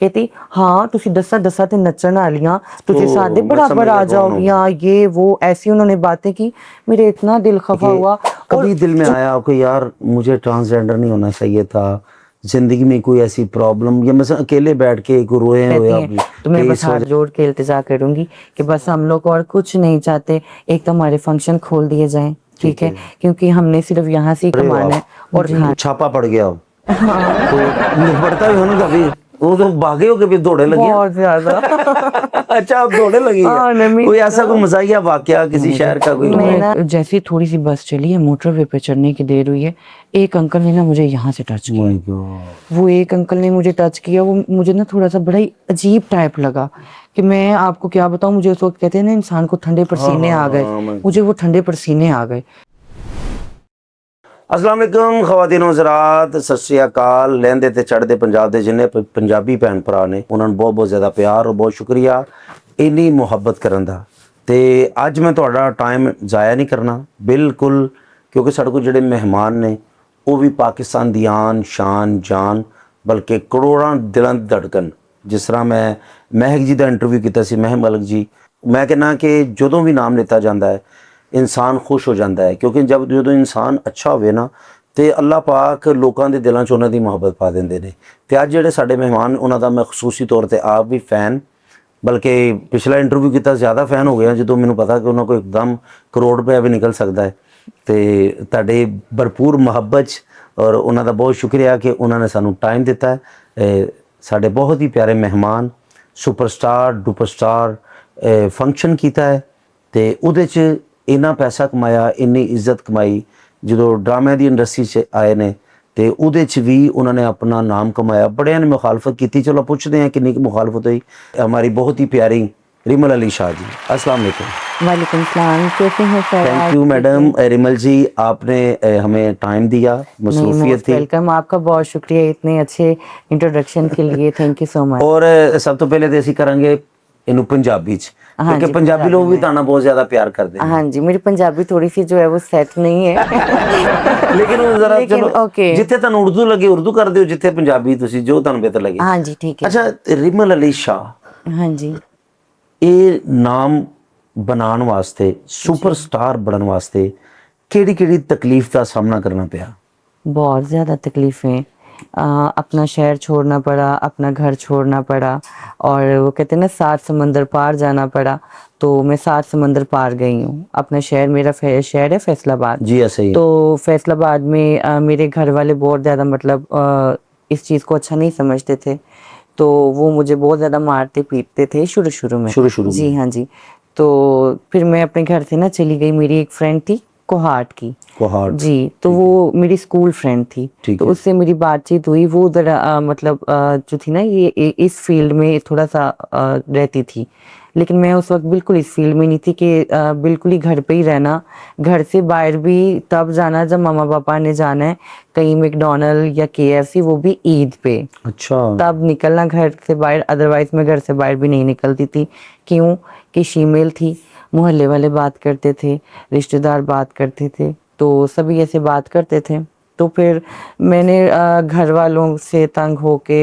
कहती हाँ तुसी दसा दसा ते नचन वालियां, तुसी ओ, सादे मैं बराबर समझ आ गया कौन हो। जाओगियां, ये वो ऐसी उन्होंने बातें की। मेरे इतना दिल खफा कि हुआ। कभी दिल में आया आपको यार मुझे ट्रांसजेंडर नहीं होना चाहिए था, जिंदगी में कोई ऐसी प्रॉब्लम, या मैं अकेले बैठ के एक रोए हुए रहती हैं, अब तो मैं कि बस इस हाथ वजह। जोड़ के इल्तिजा करूंगी कि बस हम लोग और कुछ नहीं चाहते, एक तो हमारे फंक्शन खोल दिए जाएं, ठीक ठीक है, है। क्योंकि हमने सिर्फ यहाँ से ही अरे कमाना वाह, है और और छापा पड़ गया हो तो निपटता भी हो ना कभी, वो तो भागे हो कभी, दौड़े लगी हैं? बहुत ज्यादा। अच्छा आप दौड़े लगी है। हाँ नमी कोई ऐसा कोई मजाकिया वाकया किसी शहर का कोई? मैं ना जैसे ही थोड़ी सी बस चली है, मोटरवे पे चढ़ने की देर हुई है, एक अंकल ने ना मुझे यहाँ से टच किया। My God. वो एक अंकल ने मुझे टच किया, वो मुझे ना थोड़ा सा बड़ा ही अजीब टाइप लगा कि मैं आपको क्या बताऊं, मुझे उस वक्त कहते हैं ना इंसान को ठंडे हाँ पसीने हाँ आ गए, हाँ मुझे वो ठंडे पसीने आ गए। अस्सलाम वालेकुम ख़वातीन हज़रात, सत श्री अकाल। लहंदे ते चढ़दे पंजाब दे जिन्ने पंजाबी भैन भरा ने उन्होंने बहुत बहुत ज़्यादा प्यार और बहुत शुक्रिया इन्नी मुहब्बत करन दा। ते अज मैं तुहाडा टाइम ज़ाया नहीं करना बिल्कुल, क्योंकि साढ़े कोल जिहड़े मेहमान ने वो भी पाकिस्तान दी आन शान जान, बल्कि करोड़ां दिलां दी धड़कन। जिस तरह मैं महक जी का इंटरव्यू किया सी, महक मलिक जी, मैं कहना कि जदों भी नाम लिता जाता है इंसान खुश हो जाता है, क्योंकि जब जो इंसान अच्छा होवे ना तो अल्लाह पाक लोगों के दिलों च उन्हां दी मुहब्बत पा देंदे ने। ते अज जिहड़े साडे मेहमान उन्हां दा मैं खसूसी तौर पर आप भी फैन, बल्कि पिछला इंटरव्यू किया ज़्यादा फैन हो गया जो मैंने पता कि उन्होंने को एकदम करोड़ रुपया भी निकल सकता है। तो तुहाडे भरपूर मुहब्बत और उन्हां दा बहुत शुक्रिया कि उन्होंने सानू टाइम दिता है। साडे बहुत ही प्यारे मेहमान, सुपरस्टार डुपरस्टार फंक्शन किया है तो उहदे च इन्ना पैसा कमाया, इन्नी इज्जत कमाई। जो ड्रामे की इंडस्ट्री से आए ने तो उहदे च भी उन्होंने अपना नाम कमाया। बड़े ने मुखालफत की, चलो पुछते हैं कितनी मुखालफत हुई। हमारी बहुत ही प्यारी रिमल अली शाह जी, अस्सलाम वालेकुम। वालेकुम सलाम, कैसे हैं sir? Thank you madam Rimal ji, आपने हमें टाइम दिया, नहीं, मसरूफियत मोस्ट थी। वेलकम, आपका बहुत शुक्रिया इतने अच्छे इंट्रोडक्शन के लिए, थैंक यू सो मच। और सब तो पहले तो असी करांगे इनू पंजाबी च, हाँ क्योंकि जी, पंजाबी पंजाबी लोग भी में। ताना बहुत ज्यादा प्यार करते हैं। हाँ जी, मेरी पंजाबी थोड़ी सी जो है वो सेट नहीं है। लेकिन वो जरा लेकिन चलो ओके। जिथे तुहानू उर्दू लगे उर्दू कर दियो, जिथे पंजाबी तुसी जो तुहानू बेहतर लगे। हाँ जी ठीक है। अच्छा रिमल अली शाह, हाँ जी ये नाम बनाने वास्ते, सुपरस्टार बनने वास्ते केड़ी केड़ी तकलीफ का सामना करना पिया? बहुत ज़्यादा तकलीफ़ें। अपना शहर छोड़ना पड़ा, अपना घर छोड़ना पड़ा, और वो कहते हैं ना सात समंदर पार जाना पड़ा। तो मैं सात समंदर पार गई हूँ। अपना शहर, मेरा शहर है फैसलाबाद। जी ऐसे ही। तो फैसलाबाद में मेरे घर वाले बहुत ज़्यादा मतलब इस चीज़ को अच्छा नहीं समझते थे, तो वो मुझे बहुत ज़्यादा मारते पीटते थे शुरू शुरू में। शुरू शुरू जी में हाँ जी। तो फिर मैं अपने घर से ना चली गई, मेरी एक फ्रेंड थी कोहाट की। कोहाट। जी, तो ठीक है, वो मेरी स्कूल फ्रेंड थी, ठीक तो है। उससे मेरी बातचीत हुई। वो उधर मतलब जो थी ना ये इस फील्ड में थोड़ा सा रहती थी, लेकिन मैं उस वक्त बिल्कुल इस फील्ड में नहीं थी कि बिल्कुल ही घर पे ही रहना। घर से बाहर भी तब जाना जब मम्मा पापा ने जाना है कहीं मैकडॉनल्ड या केएफसी, वो भी ईद पे, अच्छा। तब निकलना घर से बाहर, अदरवाइज मैं घर से बाहर भी नहीं निकलती थी। क्यों? कि फीमेल थी, मोहल्ले वाले बात करते थे, रिश्तेदार बात करते थे, तो सभी ऐसे बात करते थे। तो फिर मैंने घर वालों से तंग होके,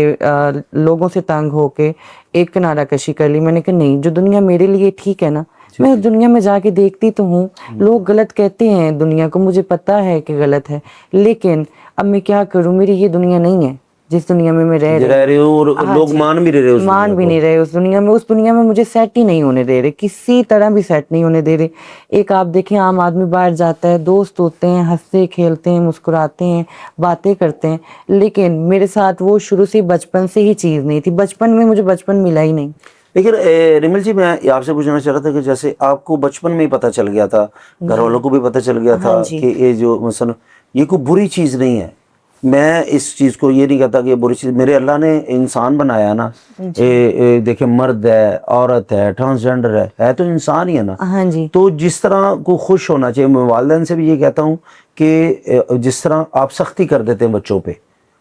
लोगों से तंग होके एक किनारा कशी कर ली। मैंने कहा नहीं, जो दुनिया मेरे लिए ठीक है ना, मैं उस दुनिया में जाके देखती तो हूँ। लोग गलत कहते हैं दुनिया को, मुझे पता है कि गलत है, लेकिन अब मैं क्या करूँ, मेरी ये दुनिया नहीं है जिस दुनिया में मैं रह रह रहे रही हो हूँ। और हाँ लोग जी, मान भी रहे उस दुनिया मान भी को। नहीं रहे उस दुनिया में। उस दुनिया में मुझे सेट ही नहीं होने दे रहे, किसी तरह भी सेट नहीं होने दे रहे। एक आप देखें, आम आदमी बाहर जाता है, दोस्त होते हैं, हंसते खेलते हैं, मुस्कुराते हैं, बातें करते हैं, लेकिन मेरे साथ वो शुरू से बचपन से ही चीज़ नहीं थी। बचपन में मुझे बचपन मिला ही नहीं। लेकिन रिमल जी मैं आपसे पूछना चाह रहा था कि जैसे आपको बचपन में ही पता चल गया था, घर वालों को भी पता चल गया हाँ था जी। कि ये जो मसन ये कोई बुरी चीज़ नहीं है। मैं इस चीज़ को ये नहीं कहता कि ये बुरी चीज़, मेरे अल्लाह ने इंसान बनाया ना, देखिए मर्द है, औरत है, ट्रांसजेंडर है तो इंसान ही है ना। हाँ जी। तो जिस तरह को खुश होना चाहिए, मैं वालिदैन से भी ये कहता हूँ कि जिस तरह आप सख्ती कर देते हैं बच्चों पे,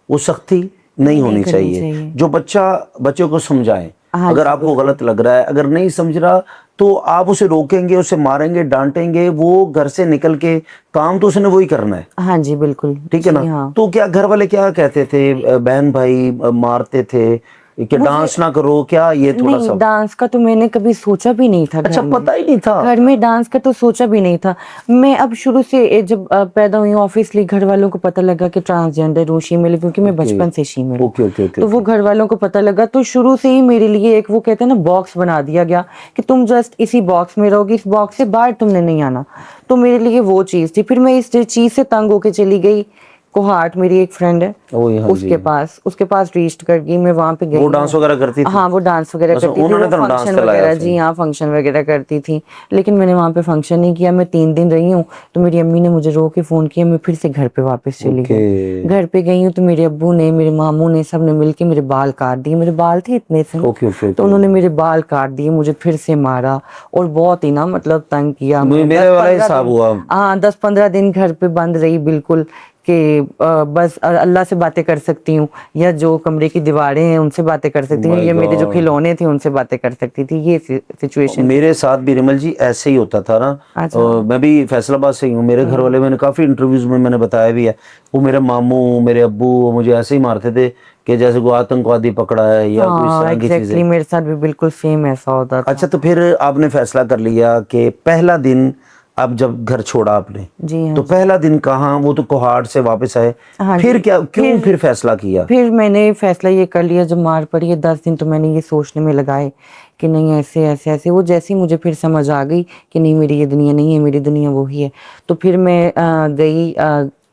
वो सख्ती नहीं होनी करनी चाहिए। चाहिए। जो बच्चों को समझाएं, हाँ अगर जी, आपको गलत लग रहा है, अगर नहीं समझ रहा तो आप उसे रोकेंगे, उसे मारेंगे, डांटेंगे, वो घर से निकल के काम तो उसने वही करना है। हाँ जी बिल्कुल। ठीक है जी ना। हाँ। तो क्या घर वाले क्या कहते थे, बहन भाई मारते थे, कि डांस ना करो, क्या ये थोड़ा नहीं, सा? डांस का तो मैंने कभी सोचा भी नहीं था। अच्छा, घर में पता ही नहीं था। घर में डांस का तो सोचा भी नहीं था। मैं अब शुरू से जब पैदा हुई हूँ, ऑब्वियसली घर वालों को पता लगा कि ट्रांसजेंडर हूँ, फीमेल हूँ, क्योंकि मैं बचपन से फीमेल हूँ। ओके ओके ओके तो वो घर वालों को पता लगा, तो शुरू से ही मेरे लिए एक वो कहते हैं ना बॉक्स बना दिया गया कि तुम जस्ट इसी बॉक्स में रहोगी, इस बॉक्स से बाहर तुमने नहीं आना। तो मेरे लिए वो चीज़ थी। फिर मैं इस चीज़ से तंग होके चली गई कोहाट, मेरी एक फ्रेंड है, ओ हाँ जी। उसके पास रीच कर गई, मैं वहां पे गई वो हूँ। डांस वगैरह करती थी? हाँ, वो डांस वगैरह अच्छा, करती थी, उन्होंने वो तो डांस फंक्शन करवाया वगैरह, फिर? जी हाँ, फंक्शन वगैरह करती थी। लेकिन मैंने वहां पे फंक्शन नहीं किया। मैं 3 दिन रही हूँ, तो मेरी अम्मी ने मुझे रो के फोन किया, मैं फिर से घर पे वापस चली ओके। गई। घर पे गई हूँ तो मेरे अब्बू ने, मेरे मामू ने, सब ने मिलके मेरे बाल काट दिए। मेरे बाल थे इतने से, ओके ओके तो ओके। उन्होंने मेरे बाल काट दिए, मुझे फिर से मारा और बहुत ही ना मतलब तंग किया। मैं मेरे वाला 10-15 हिसाब दिन, हुआ। हाँ 10-15 दिन घर पे बंद रही बिल्कुल, कि बस अल्लाह से बातें कर सकती हूँ, या जो कमरे की दीवारें हैं उनसे बातें कर सकती हूँ, माय या मेरे जो गॉड। खिलौने थे उनसे बातें कर सकती थी। ये सिचुएशन थी। मेरे साथ भी रिमल जी ऐसे ही होता था ना। अच्छा। मैं भी फैसलाबाद से ही हूँ। मेरे घर वाले, मैंने काफ़ी इंटरव्यूज में मैंने बताया भी है, वो मेरे मामू, मेरे अब्बू, वो मुझे ऐसे ही मारते थे कि जैसे कोई आतंकवादी पकड़ा है या कोई इस हाँ तरह की एग्जैक्टली, चीज़ें। मेरे साथ भी बिल्कुल सेम ऐसा होता था। अच्छा, तो फिर आपने फैसला कर लिया कि पहला दिन, अब जब घर छोड़ा आपने, जी हाँ तो जी। पहला दिन कहाँ, वो तो कोहाट से वापस आए, हाँ फिर जी। क्या, क्यों फिर फैसला किया? फिर मैंने फैसला ये कर लिया, जब मार पड़ी है 10 दिन, तो मैंने ये सोचने में लगाए कि नहीं ऐसे ऐसे ऐसे। वो जैसे ही मुझे फिर समझ आ गई कि नहीं मेरी ये दुनिया नहीं है, मेरी दुनिया वही है, तो फिर मैं गई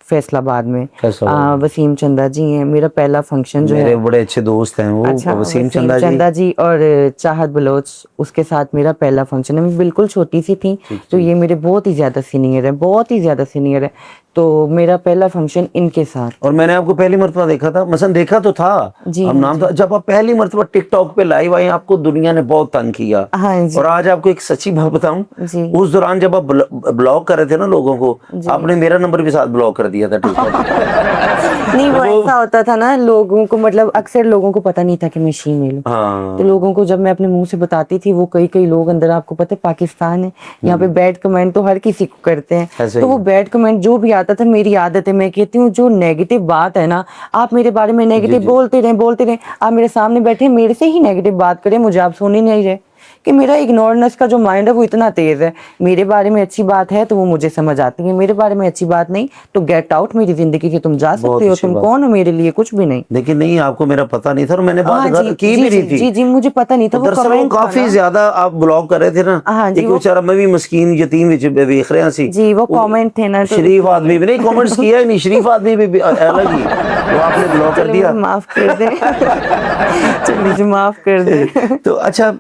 फैसलाबाद में। फैसलाबाद। वसीम चंदा जी हैं, मेरा पहला फंक्शन जो मेरे है। बड़े अच्छे दोस्त हैं वो, अच्छा, वसीम वसीम चंदा जी। चंदा जी और चाहत बलोच, उसके साथ मेरा पहला फंक्शन है। मैं बिल्कुल छोटी सी थी, ठीक तो ठीक। ये मेरे बहुत ही ज़्यादा सीनियर है, बहुत ही ज़्यादा सीनियर है। तो मेरा पहला फंक्शन इनके साथ। और मैंने आपको पहली मर्तबा देखा था, मसन देखा तो था, जी हम हाँ नाम जी। था, जब आप पहली मर्तबा टिकटॉक पे लाइव आए, आपको दुनिया ने बहुत तंग किया। हाँ जी। और आज आपको एक सच्ची बात बताऊं, जी उस दौरान जब आप ब्लॉक कर रहे थे ना लोगों को, जी। आपने मेरा नंबर भी साथ ब्लॉक कर दिया था टिकटॉक पे। नहीं, वो वो ऐसा होता था ना, लोगों को मतलब अक्सर लोगों को पता नहीं था कि मैं फीमेल हूँ। तो हाँ। लोगों को जब मैं अपने मुंह से बताती थी, वो कई कई लोग अंदर, आपको पता है पाकिस्तान है, यहाँ पे बैड कमेंट तो हर किसी को करते हैं। ऐसे तो ही। वो बैड कमेंट जो भी आता था, मेरी आदत है, मैं कहती हूँ जो नेगेटिव बात है ना, आप मेरे बारे में जी नेगेटिव जी। बोलते रहे। आप मेरे सामने बैठे मेरे से ही नेगेटिव बात करें, मुझे आप सुन ही नहीं रहे। कि मेरा इग्नोरेंस का जो माइंड है वो इतना तेज है। मेरे बारे में अच्छी बात है तो वो मुझे समझ आती है, मेरे बारे में अच्छी बात नहीं तो गेट आउट मेरी जिंदगी से, तुम जा बहुत सकते हो, अच्छी तुम बात। कौन हो मेरे लिए, कुछ भी नहीं। लेकिन नहीं, आपको मेरा पता नहीं था और मैंने बात हाँ जी की जी भी जी नहीं थी। जी जी, मुझे पता नहीं था। तो वो दरअसल वो कमेंट था काफी ना। ज्यादा आप ब्लॉक कर रहे थे ना। हाँ जी, एक वो बेचारा, मैं भी मस्कीन यतीम विच वेख रहा सी। जी वो कमेंट थे ना, तो शरीफ आदमी भी नहीं कमेंट्स किया ही नहीं, शरीफ आदमी भी अलग ही, वो आपने ब्लॉक कर चलो दिया। मुझे माफ कर दे। चलो मुझे माफ कर दे। तो अच्छा,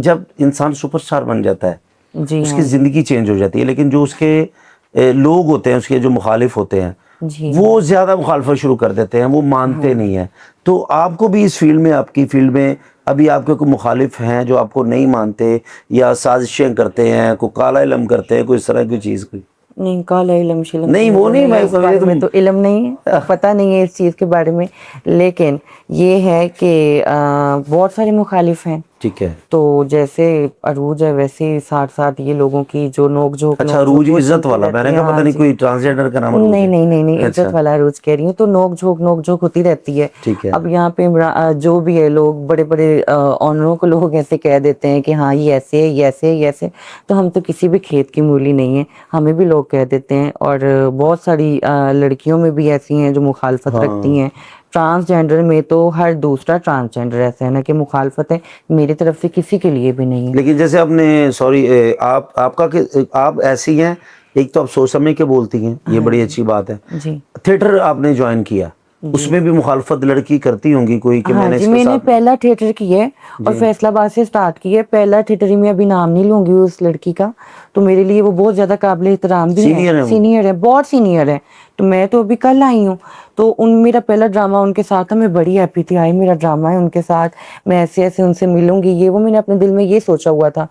जब इंसान सुपरस्टार बन जाता है, जी उसकी हाँ जी। जिंदगी चेंज हो जाती है, लेकिन जो उसके लोग होते हैं, उसके जो मुखालिफ होते हैं, जी वो ज्यादा मुखालफत शुरू कर देते हैं, वो मानते नहीं है। तो आपको भी इस फील्ड में, आपकी फील्ड में अभी आपके कोई मुखालिफ हैं जो आपको नहीं मानते, या साजिशें करते हैं, कोई काला इल्म करते हैं, कोई इस तरह की चीज कोई? नहीं, काला इलम शिलम तो नहीं, वो मुझे नहीं, नहीं है, मैं इस बारे में तो इलम नहीं है, पता नहीं है इस चीज़ के बारे में। लेकिन ये है कि बहुत सारे मुखालिफ हैं। ठीक है। तो जैसे अरूज है, वैसे साथ साथ ये लोगों की जो नोक झोंक अच्छा, नोक झोंक अरूज वो इज्जत चलती वाला, रहती मैंने है। कहा पता हाँ नहीं जी। कोई ट्रांसजेंडर का नाम अरूज नहीं है। नहीं नहीं नहीं, इज्जत अच्छा। वाला अरूज कह रही हूँ। तो नोक झोंक होती रहती है। ठीक है। अब यहाँ पे जो भी है, लोग बड़े बड़े ऑनरों को लोग ऐसे कह देते हैं कि हाँ ये ऐसे है, ये ऐसे है, ये ऐसे। तो हम तो किसी भी खेत की मूली नहीं है, हमें भी लोग कह देते हैं। और बहुत सारी लड़कियों में भी ऐसी हैं जो मुखालफत रखती हाँ। हैं। ट्रांसजेंडर में तो हर दूसरा ट्रांसजेंडर ऐसा है ना कि मुखालफत है, मेरी तरफ से किसी के लिए भी नहीं है। लेकिन जैसे आपने, सॉरी, आप ऐसी हैं, एक तो आप सोच समझ के बोलती हैं, ये हाँ बड़ी जी अच्छी बात है। जी थिएटर आपने ज्वाइन किया, उसमें भी मुखालफत लड़की करती होंगी कोई, कि हाँ मैंने जी। इसके मैंने साथ। पहला थिएटर किया है और जी। फैसलाबाद से स्टार्ट किया है। पहला थिएटर ही, मैं अभी नाम नहीं लूंगी उस लड़की का, तो मेरे लिए वो बहुत ज्यादा काबिल एहतराम भी है, सीनियर है वो? सीनियर है, बहुत सीनियर है। तो मैं तो अभी कल आई हूँ, तो उन मेरा पहला ड्रामा उनके साथ था। मैं बड़ी हैप्पी थी, आई मेरा ड्रामा है उनके साथ, मैं ऐसे ऐसे उनसे मिलूंगी, ये वो मैंने अपने दिल में ये सोचा हुआ था।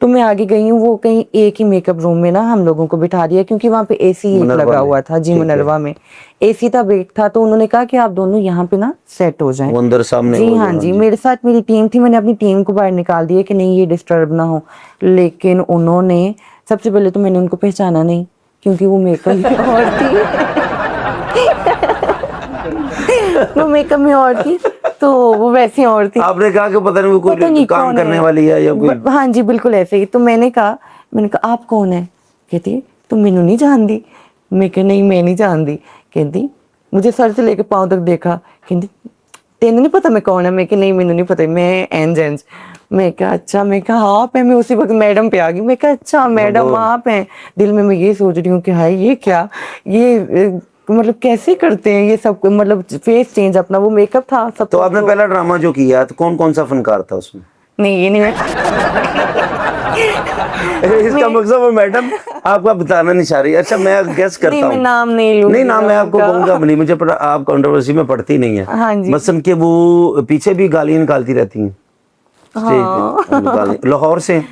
तो मैं आगे गई हूँ, वो कहीं एक ही मेकअप रूम में ना हम लोगों को बिठा दिया, क्योंकि वहाँ पे एसी एक मिनरवा लगा में। हुआ था जी, ठीक है। मिनरवा में एसी था, बेड था। तो उन्होंने कहा कि आप दोनों यहाँ पे ना सेट हो जाएं। वो अंदर सामने जी वो हाँ जो, जी, मेरे साथ मेरी टीम थी, मैंने अपनी टीम को बाहर निकाल दिया कि नहीं ये डिस्टर्ब ना हो। लेकिन उन्होंने, सबसे पहले तो मैंने उनको पहचाना नहीं, क्योंकि वो मेकअप में और थी। वो मेकअप में और थी। तो वो वैसी और थी। आपने कहा कि पता नहीं वो पता कोई नहीं काम कौन करने है। वाली है या कोई। हाँ जी बिल्कुल ऐसे ही। तो मैंने कहा आप कौन है? कहती तुम मैनू नहीं जानती। मैं कहा नहीं मैं नहीं जानती। कहती मुझे सर से लेके पाँव तक देखा, कहती तेन नहीं पता मैं कौन है? मैं कहा नहीं मैनू नहीं पता, मैं एंजेंस। मैं कहा अच्छा। मैं कहा आप है? मैं उसी वक्त मैडम पे आ गई। मैं कहा अच्छा मैडम आप हैं। दिल में मैं ये सोच रही हूँ कि हाय ये क्या, ये मतलब कैसे करते हैं ये सब, मतलब फेस चेंज अपना, वो मेकअप था सब। तो आपने पहला ड्रामा जो किया तो कौन कौन सा फनकार था उसमें? नहीं ये नहीं मैं इसका मकसद वो मैडम आपका बताना नहीं चाह रही। अच्छा मैं गेस करता नहीं हूँ। मैं नाम नहीं लूंगी। नहीं नाम मैं आपको उनका। कहूंगा नहीं, मुझे पता आप कंट्रोवर्सी में पड़ती नहीं है। हाँ जी। मसलन के वो पीछे भी गाली निकालती रहती हैं स्टेज पे, गाली लाहौर से,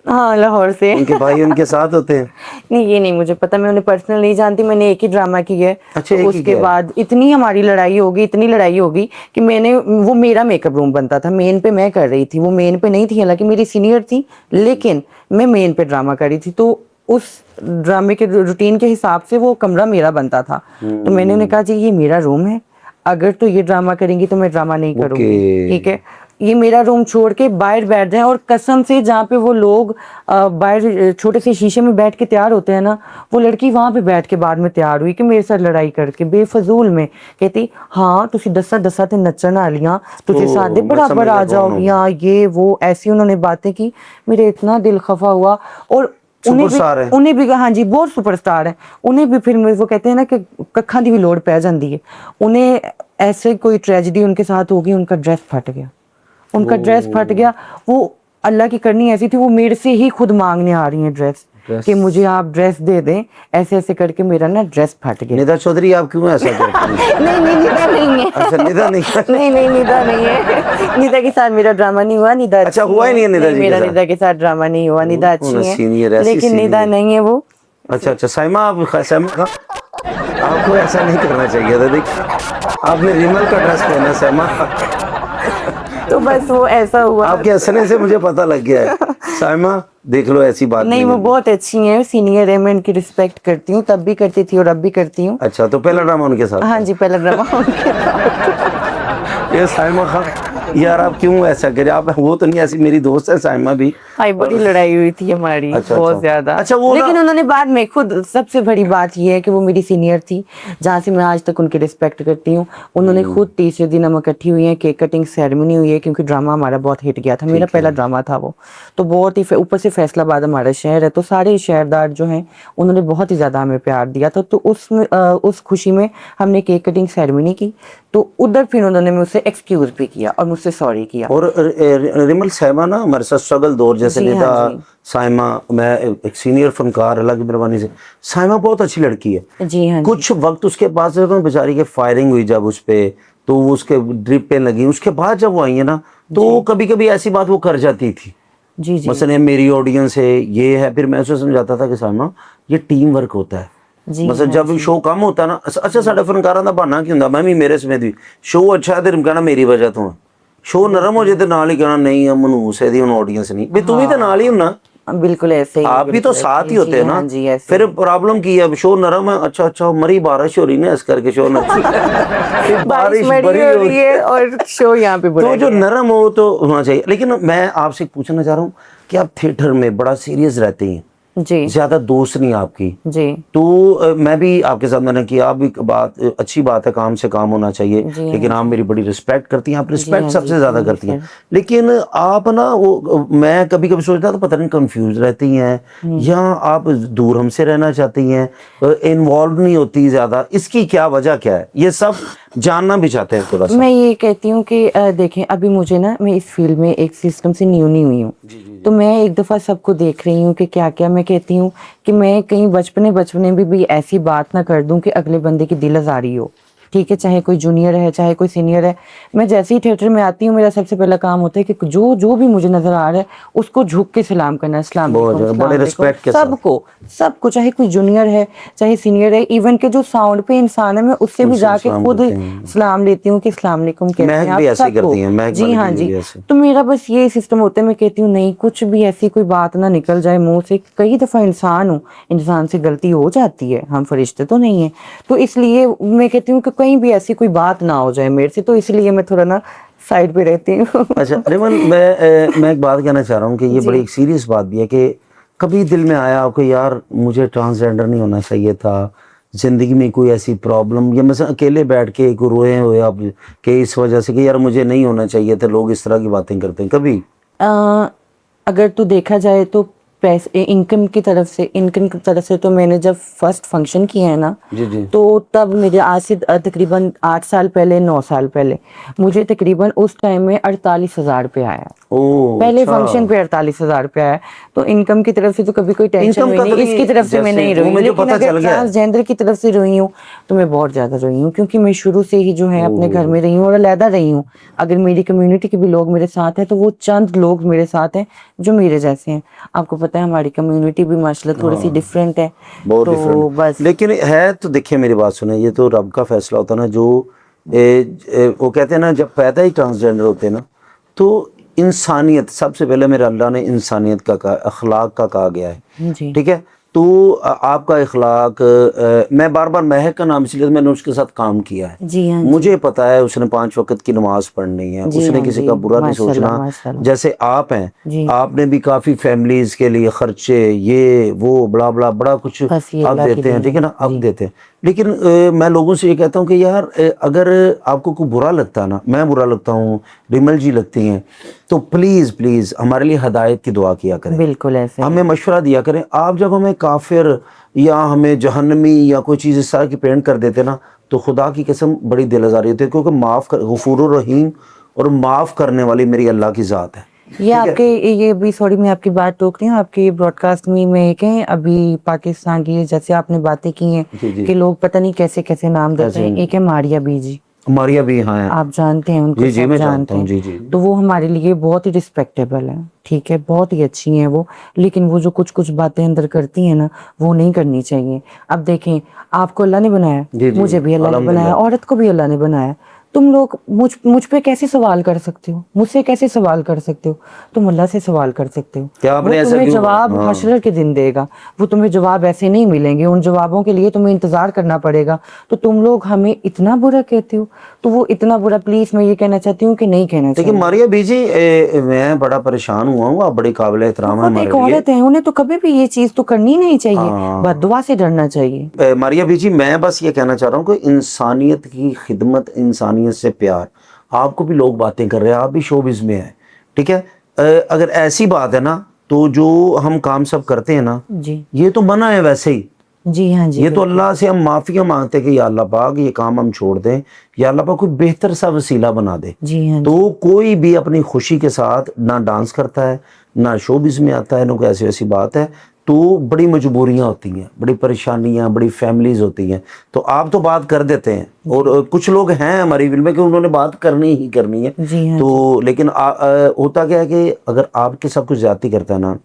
हाँ लाहौर से। उनके भाई उनके साथ होते हैं। नहीं ये नहीं मुझे पता, मैं उन्हें पर्सनल नहीं जानती। मैंने एक ही ड्रामा की है। अच्छा, तो एक ही उसके किया है। बाद इतनी हमारी लड़ाई होगी, इतनी लड़ाई होगी कि मैंने, वो मेरा मेकअप रूम बनता था, मेन पे मैं कर रही थी, वो मेन पे नहीं थी, हालांकि मेरी सीनियर थी, लेकिन मैं मेन पे ड्रामा कर रही थी। तो उस ड्रामे के रूटीन के हिसाब से वो कमरा मेरा बनता था। तो मैंने उन्हें कहा जी ये मेरा रूम है, अगर तो ये ड्रामा करेंगी तो मैं ड्रामा नहीं करूंगी, ठीक है? ये मेरा रूम छोड़ के बाहर बैठ जाए। और कसम से जहाँ पे वो लोग बाहर छोटे से शीशे में बैठ के तैयार होते हैं ना, वो लड़की वहां पे बैठ के बाद में तैयार हुई कि मेरे साथ लड़ाई करके बेफजूल में। कहती हाँ तुसी दसा ते नचन आलियां, तुझे सादे मैं बराबर समझ आ गया कौन हो। जाओगियां, ये वो ऐसी उन्होंने बातें की। मेरे इतना दिल खफा हुआ। और सुपरस्टार है। उन्हें भी हाँ जी बहुत सुपरस्टार है। उन्हें भी फिर वो कहते हैं ना कि कखा दी भी लोड़ पै जाती है। उन्हें ऐसे कोई ट्रेजेडी उनके साथ होगी, उनका ड्रेस फट गया, उनका ड्रेस फट गया। वो अल्लाह की करनी ऐसी थी, वो मेरे से ही खुद मांगने आ रही हैं ड्रेस कि मुझे आप ड्रेस दे दें, ऐसे ऐसे करके मेरा ना ड्रेस फट गया। निदा चौधरी आप क्यों ऐसा करती हैं? नहीं निदा नहीं है। अच्छा निदा नहीं। नहीं निदा नहीं है। निदा के साथ मेरा ड्रामा नहीं हुआ। निदा अच्छा, अच्छी हुआ ही नहीं है निदा जी के मेरा साथ? निदा के साथ ड्रामा नहीं हुआ। निदा अच्छी ना है सीनियर ऐसी लेकिन निदा सीनियर। नहीं है वो। अच्छा साइमा आप साइमा का आपको ऐसा नहीं करना चाहिए था। देखिए आपने रिमल का ड्रेस पहना साइमा। तो बस वो ऐसा हुआ। आपके हंसने से मुझे पता लग गया है। साइमा देख लो ऐसी बात नहीं नहीं वो है। बहुत अच्छी है, सीनियर है, मैं उनकी रिस्पेक्ट करती हूँ, तब भी करती थी और अब भी करती हूँ। अच्छा तो पहला ड्रामा उनके साथ हाँ था। जी पहला ड्रामा उनके साथ। ये साइमा खान यार आप क्यों ऐसा करें? आप वो तो नहीं, ऐसी मेरी दोस्त है साइमा भी। हाय बड़ी लड़ाई हुई थी हमारी। अच्छा, बहुत अच्छा। ज्यादा। अच्छा, वो ना- लेकिन उन्होंने बाद में खुद, सबसे बड़ी बात ये है कि वो मेरी सीनियर थी, जहाँ से मैं आज तक उनकी रिस्पेक्ट करती हूँ। उन्होंने खुद तीसरे दिन हम इकट्ठी हुई हैं, केक कटिंग सेरेमनी हुई है, क्योंकि ड्रामा हमारा बहुत हिट गया था, मेरा पहला ड्रामा था वो। तो बहुत ही ऊपर से फैसलाबाद हमारा शहर है, तो सारे शहरदार जो हैं उन्होंने बहुत ही ज्यादा हमें प्यार दिया था। तो उस खुशी में हमने केक कटिंग सेरेमनी की। तो उधर फिर उन्होंने मुझसे एक्सक्यूज भी किया और मुझसे सॉरी किया। और रिमल साइमा ना हमारे साथ स्ट्रगल दौर जैसे जी, निदा हाँ जी। साइमा, मैं एक सीनियर फनकार अल्लाह की मेहरबानी से। साइमा बहुत अच्छी लड़की है। जी हाँ जी। कुछ वक्त उसके बाद से तो बेचारी के फायरिंग हुई जब उस पे, तो वो उसके ड्रिप पे लगी। उसके बाद जब वो आई है ना, तो कभी कभी ऐसी बात वो कर जाती थी। जी जी मसलन मेरी ऑडियंस है, ये है, फिर मैं उसे समझाता था कि साइमा ये टीम वर्क होता है। जी मतलब जब शो कम होता ना, अच्छा साडा फनकारां दा बहाना की हुंदा, मैं भी मेरे समेत भी शो अच्छा है ते कहना मेरी वजह तो है। शो नरम हो जाए तो नाल ही कहना नहीं मनूस है दी हुन ऑडियंस नहीं भी, तू भी तो नाल ही हुन्ना, बिल्कुल ऐसे ही। आप भी तो साथ ही होते हैं ना। हाँ जी ऐसे। फिर प्रॉब्लम की है, अब शो नरम है, अच्छा मरी बारिश हो रही ना इस करके शो नरम। फिर बारिश बारिश बड़ी हो हो रही है और शो यहाँ पे बुरा तो जो है। नरम हो तो होना चाहिए। लेकिन मैं आपसे पूछना चाह रहा हूँ कि आप थिएटर में बड़ा सीरियस रहते हैं, जी ज्यादा दोस्त नहीं आपकी, जी तो मैं भी आपके साथ मैंने किया, आप भी बात अच्छी बात है, काम से काम होना चाहिए। जी लेकिन आप मेरी बड़ी रिस्पेक्ट करती हैं, आप रिस्पेक्ट हाँ सबसे जी, ज्यादा थैंक यू करती हैं। सर। लेकिन आप ना वो, मैं कभी कभी सोचता तो पता नहीं कंफ्यूज रहती हैं या आप दूर हमसे रहना चाहती हैं, इन्वॉल्व नहीं होती ज्यादा, इसकी क्या वजह क्या है? ये सब जानना भी चाहते हैं थोड़ा सा। मैं ये कहती हूँ कि देखें अभी मुझे ना, मैं इस फील्ड में एक सिस्टम से न्यू नहीं हुई हूँ, तो मैं एक दफ़ा सबको देख रही हूँ कि क्या क्या। मैं कहती हूँ कि मैं कहीं बचपने में भी ऐसी बात ना कर दूँ कि अगले बंदे की दिल आज़ारी हो, ठीक है? चाहे कोई जूनियर है चाहे कोई सीनियर है। मैं जैसे ही थिएटर में आती हूँ, मेरा सबसे पहला काम होता है कि जो भी मुझे नजर आ रहा है उसको झुक के सलाम करना, अस्सलाम वालेकुम, बड़े अस्सलाम रिस्पेक्ट के वालेकुम। सबको चाहे कोई जूनियर है चाहे सीनियर है, इवन के जो साउंड पे इंसान है, मैं उससे भी उनसे जाके सलाम खुद करते हैं। सलाम लेती हूँ कि अस्सलाम वालेकुम कैसे महक हैं भी आप, ऐसे ही सबको। करती हैं, महक जी वाली हाँ दीदी जी। भी ऐसे। तो मेरा बस ये सिस्टम होता है, मैं कहती हूँ नहीं, कुछ भी ऐसी कोई बात ना निकल जाए मुंह से। कई दफ़ा इंसान हूँ, इंसान से गलती हो जाती है, हम फरिश्ते तो नहीं है। तो इसलिए मैं कहती हूँ कि कहीं भी ऐसी कोई बात ना हो जाए मेरे से, तो इसलिए मैं थोड़ा ना साइड पे रहती हूँ। अच्छा रिमन, मैं एक बात कहना चाह रहा हूँ कि ये बड़ी एक सीरियस बात भी है कि कभी दिल में आया आपको यार मुझे ट्रांसजेंडर नहीं होना चाहिए था, जिंदगी में कोई ऐसी प्रॉब्लम, या मैं अकेले बैठ के एक रोए हुए आप कि इस वजह से कि यार मुझे नहीं होना चाहिए था, लोग इस तरह की बातें करते हैं कभी? अगर तो देखा जाए तो पैसे इनकम की तरफ से तो मैंने जब फर्स्ट फंक्शन किया है ना, जी जी। तो तब मेरे आज से तकरीबन 8 साल पहले 9 साल पहले मुझे तकरीबन उस टाइम में 48,000 रुपये आया। ओ पहले अच्छा। फंक्शन पे 48,000 रुपया है। तो इनकम की तरफ से तो कभी कोई टेंशन इनकम हुई का नहीं, तो इसकी तरफ से मैं जैसे नहीं वो रोई। मुझे लेकिन पता चल अगर गया। ट्रांसजेंडर की तरफ से रोई हूँ तो मैं बहुत ज्यादा रोई हूँ, क्योंकि मैं शुरू से ही जो है अपने घर में रही हूँ और अलहदा रही हूँ। अगर मेरी कम्युनिटी के भी लोग मेरे साथ हैं तो वो चंद लोग मेरे साथ हैं जो मेरे जैसे हैं। आपको पता है हमारी कम्युनिटी भी माशाल्लाह थोड़ी सी डिफरेंट है, बहुत तो डिफरेंट। बस। लेकिन है तो देखिए मेरी बात सुने, ये तो रब का फैसला होता है ना, जो वो कहते हैं ना जब पैदा ही ट्रांसजेंडर होते हैं ना, तो इंसानियत सबसे पहले मेरे अल्लाह ने इंसानियत का कहा, अखलाक का कहा गया है। जी ठीक है, तो आपका इखलाक, मैं बार बार महक का नाम इसलिए मैंने उसके साथ काम किया है। जी हाँ जी मुझे पता है उसने 5 वक्त की नमाज पढ़नी है, जी उसने हाँ किसी जी, का बुरा नहीं माशाल्लाह सोचना। माशाल्लाह। जैसे आप हैं, जी आपने भी काफ़ी फैमिलीज़ के लिए खर्चे ये वो बड़ा बड़ा बड़ा कुछ बस ये अब अल्लाह की देते हैं, देन ठीक है ना, है अब जी। देते हैं। लेकिन मैं लोगों से ये कहता हूँ कि यार अगर आपको कोई बुरा लगता है ना, मैं बुरा लगता हूँ, रिमल जी लगती हैं, तो प्लीज़ प्लीज़ हमारे लिए हदायत की दुआ किया करें, बिल्कुल ऐसे ही। हमें मशवरा दिया करें। आप जब हमें काफिर या हमें जहन्नमी या कोई चीज़ इस तरह की पेंट कर देते ना, तो खुदा की कसम बड़ी दिल आज़ारी होती है, क्योंकि माफ़ कर, गफूर रहीम और माफ़ करने वाली मेरी अल्लाह की ज़ात है। ये आपके ये भी, सॉरी मैं आपकी बात टोक रही हूँ, आपके ब्रॉडकास्ट में मैं एक है अभी पाकिस्तान की, जैसे आपने बातें की हैं जी जी। कि लोग पता नहीं कैसे कैसे नाम देते ऐसे हैं। एक है मारिया बीजी, मारिया भी हाँ है। आप जानते हैं उनको, जी जी सब मैं जानता जानते हूँ, हैं। जी जी। तो वो हमारे लिए बहुत ही रिस्पेक्टेबल है, ठीक है, बहुत ही अच्छी हैं वो। लेकिन वो जो कुछ कुछ बातें अंदर करती हैं ना, वो नहीं करनी चाहिए। अब देखें, आपको अल्लाह ने बनाया, जी जी मुझे भी अल्लाह ने बनाया, अल्हम्दुलिल्लाह। औरत को भी अल्लाह ने बनाया। तुम लोग मुझ पे कैसे सवाल कर सकते हो, मुझसे कैसे सवाल कर सकते हो? तुम अल्लाह से सवाल कर सकते हो। क्या वो आपने ऐसा तुम्हें क्यों? जवाब हाँ। हशर के दिन देगा। वो तुम्हें जवाब ऐसे नहीं मिलेंगे, उन जवाबों के लिए तुम्हें इंतजार करना पड़ेगा। तो तुम लोग हमें इतना बुरा कहते हो, तो वो इतना बुरा प्लीज मैं ये कहना चाहती हूँ कि नहीं कहना देखिए चाहिए। मारिया बीजी, मैं बड़ा परेशान हुआ हूँ, आप बड़ी काबिल एहतराम है बहुत एक हमारे लिए। औरत है, उन्हें तो कभी भी ये चीज तो करनी नहीं चाहिए, हाँ। बद्दुआ से डरना चाहिए। मारिया बीजी, मैं बस ये कहना चाह रहा हूँ कि इंसानियत की खिदमत, इंसानियत से प्यार, आपको भी लोग बातें कर रहे हैं, आप भी शोबिज़ में हैं, ठीक है। अगर ऐसी बात है ना, तो जो हम काम सब करते हैं ना, जी ये तो मना है वैसे ही। जी हाँ जी ये तो बिल्कुल। अल्लाह से हम माफ़िया मांगते हैं कि या अल्लाह पाक ये काम हम छोड़ दें, या अल्लाह पाक कोई बेहतर सा वसीला बना दे। जी हाँ तो जी कोई भी अपनी खुशी के साथ ना डांस करता है, ना शोबिज़ में आता है, ना कोई ऐसी ऐसी बात है। तो बड़ी मजबूरियां होती हैं, बड़ी परेशानियां, बड़ी फैमिलीज होती हैं। तो आप तो बात कर देते हैं, और कुछ लोग हैं हमारी विल में कि उन्होंने बात करनी ही करनी है। जी हाँ जी। तो लेकिन होता क्या है कि अगर आपके साथ कुछ ज्यादती करता है ना,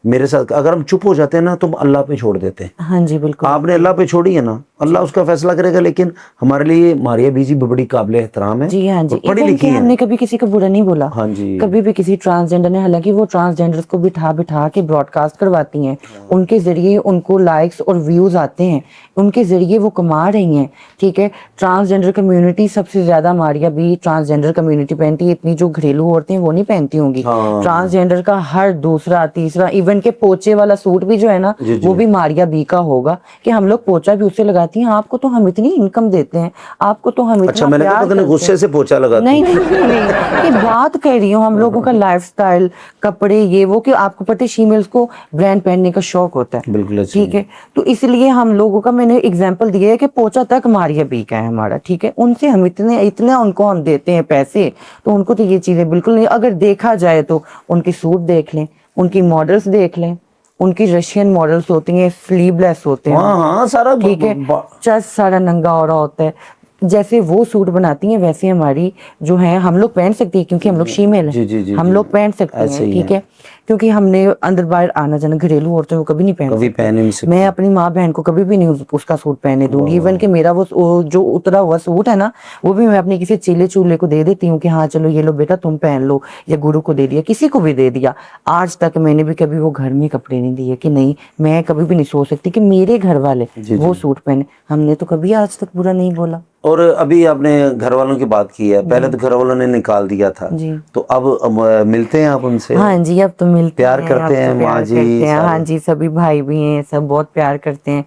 मेरे साथ अगर हम चुप हो जाते हैं ना, तो हम अल्लाह पे छोड़ देते हैं। हाँ जी बिल्कुल। आपने अल्लाह पे छोड़ी है ना, अल्लाह उसका फैसला करेगा। लेकिन हमारे लिए मारिया बीजी भी बड़ी काबिल एहतराम है जी हाँ जी, और पढ़ी इवन लिखी कि हैं। हमने कभी किसी को बुरा नहीं बोला, हाँ जी। कभी भी किसी ट्रांसजेंडर ने, हालांकि वो ट्रांसजेंडर्स को बिठा बिठा के ब्रॉडकास्ट करवाती हैं, उनके जरिए उनको लाइक्स और व्यूज आते हैं, उनके जरिए वो कमा रही हैं, ठीक है। ट्रांसजेंडर कम्युनिटी सबसे ज्यादा, मारिया भी ट्रांसजेंडर कम्युनिटी पहनती है, इतनी जो घरेलू औरतें हैं वो नहीं पहनती होंगी। हाँ। ट्रांसजेंडर का हर दूसरा तीसरा, इवन के पोचे वाला सूट भी जो है ना, जी जी। वो भी मारिया बी का होगा, कि हम लोग पोचा भी उससे लगाती हैं। आपको तो हम इतनी इनकम देते हैं, आपको तो हम अच्छा, इतना मैंने कहा प्यार पता नहीं करते गुस्से हैं। से पोछा लगाती। नहीं नहीं नहीं, ये बात कह रही हूँ हम लोगों का लाइफस्टाइल, कपड़े ये वो, कि आपको पता है फीमेल्स को ब्रांड पहनने का शौक होता है, बिल्कुल अच्छी ठीक है। तो इसलिए हम लोगों का, मैंने एग्जांपल दिया है कि पोचा तक मारिया बी का है हमारा, ठीक है। उनसे हम इतने इतने उनको हम देते हैं पैसे, तो उनको तो ये चीजें बिल्कुल नहीं। अगर देखा जाए तो उनकी सूट देख लें, उनकी मॉडल्स देख लें, उनकी रशियन मॉडल्स होती हैं, स्लीवलेस होते हाँ हैं, हाँ सारा ठीक है, चेस्ट सारा नंगा हो रहा होता है। जैसे वो सूट बनाती हैं वैसे हमारी जो है हम लोग पहन सकते हैं, क्योंकि हम लोग फीमेल जी जी हैं, जी हम जी। लोग पहन सकते ऐसे हैं, ही ठीक है। है। क्योंकि हमने अंदर बाहर आना जाना, घरेलू औरतें वो कभी नहीं पहन कभी सकती। पहन ही नहीं सकती। मैं अपनी माँ बहन को कभी भी नहीं उसका सूट पहने दूंगी। इवन कि मेरा वो जो उतरा हुआ सूट है ना, वो भी मैं अपने किसी चीले चूल्हे को दे देती हूँ कि हाँ चलो ये लो बेटा तुम पहन लो, या गुरु को दे दिया, किसी को भी दे दिया। आज तक मैंने भी कभी वो घर में कपड़े नहीं दिए, कि नहीं, मैं कभी भी नहीं सोच सकती कि मेरे घर वाले जी वो जी। सूट पहने। हमने तो कभी आज तक बुरा नहीं बोला। और अभी आपने घर वालों की बात की है, पहले तो घर वालों ने निकाल दिया था, जी। तो अब मिलते हैं आप उनसे? हाँ जी, अब तो मिलते प्यार हैं, करते अब तो हैं, माँ प्यार जी करते हैं। हाँ सारे? जी, सभी भाई भी हैं, सब बहुत प्यार करते हैं।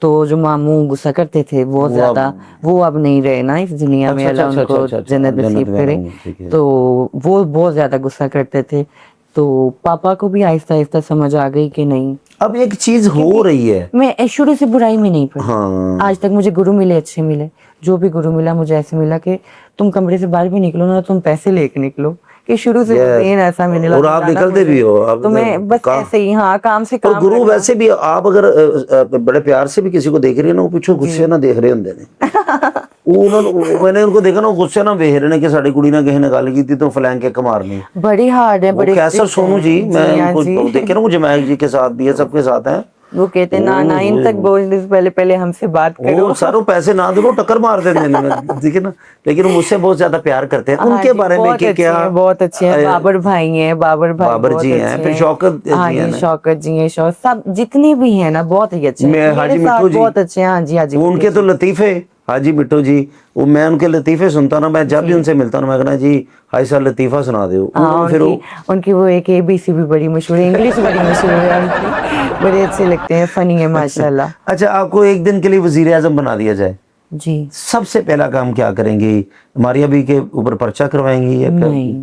तो जो मामू गुस्सा करते थे बहुत वो ज्यादा, वो अब नहीं रहे ना इस दुनिया में, अच्छा अच्छा अल्लाह अच्छा अच्छा उनको अच्छा अच्छा, जन्नत जन्नत नसीब में करे। रहूं, ठीक है। तो वो बहुत ज्यादा गुस्सा करते थे, तो पापा को भी आहिस्ता आहिस्ता समझ आ गई कि नहीं। अब एक चीज हो रही है। मैं शुरू से बुराई में नहीं पड़ी, हाँ आज तक मुझे गुरु मिले, अच्छे मिले। जो भी गुरु मिला मुझे ऐसे मिला कि तुम कमरे से बाहर भी निकलो ना, तुम पैसे लेके निकलो, कि शुरू से यस, मेन ऐसा मिला और आप मिला ना निकलते भी मुझे। हो अब तो मैं बस का। ऐसे ही, हाँ, काम से और काम गुरु रखना। वैसे भी, आप अगर बड़े प्यार से भी किसी को देख रहे हो ना, वो पीछे गुस्से ना देख रहे होंगे ने। मैंने उनको देखा ना, वो गुस्से ना वेख रहे ने कि साड़ी कुड़ी ना कहीं निकाल की थी तो फलैंक के मारनी। बड़ी हार्ड है, वो बड़े कैसर स्ट्रिक्ट सोनू जी, हैं मैं जी। हाँ उनको जी। देखे ना, मुझे जमैक जी के साथ भी है, सबके साथ है। वो कहते ना ना इन तक बोलने से पहले पहले हमसे बात करो। वो सारों पैसे ना दो, टक्कर मार देते हैं, ठीक है ना। लेकिन वो मुझसे बहुत ज्यादा प्यार करते हैं। हाँ उनके जी, बारे में बहुत कि अच्छे क्या हैं, बहुत अच्छे हैं। बाबर भाई हैं, बाबर भाई बाबर बहुत जी हैं, अच्छे फिर हैं। शौकत हाँ जी हैं जी, ना, शौकत जी हैं, सब जितने भी हैं ना बहुत ही अच्छे हैं, मैं मेरे हाजी साथ मिट्टू जी, बहुत अच्छे हैं। हाँ जी, हाजी वो मिट्टू उनके तो जी। लतीफे, हाजी मिट्टू जी, वो मैं उनके लतीफे सुनता ना, मैं जब भी जी। उनसे मिलता ना, मैं कहना जी हाई सर लतीफा सुना दो, हाँ, फिर उनकी वो। उनकी वो एक ABC भी बड़ी मशहूर है, इंग्लिश बड़ी मशहूर है उनकी, बड़े अच्छे लगते हैं, फनी है माशाल्लाह। अच्छा, आपको एक दिन के लिए वजीर आजम बना दिया जाए, जी। सबसे पहला काम क्या करेंगी? मारिया बी के ऊपर पर्चा करवाएंगी या क्या? नहीं,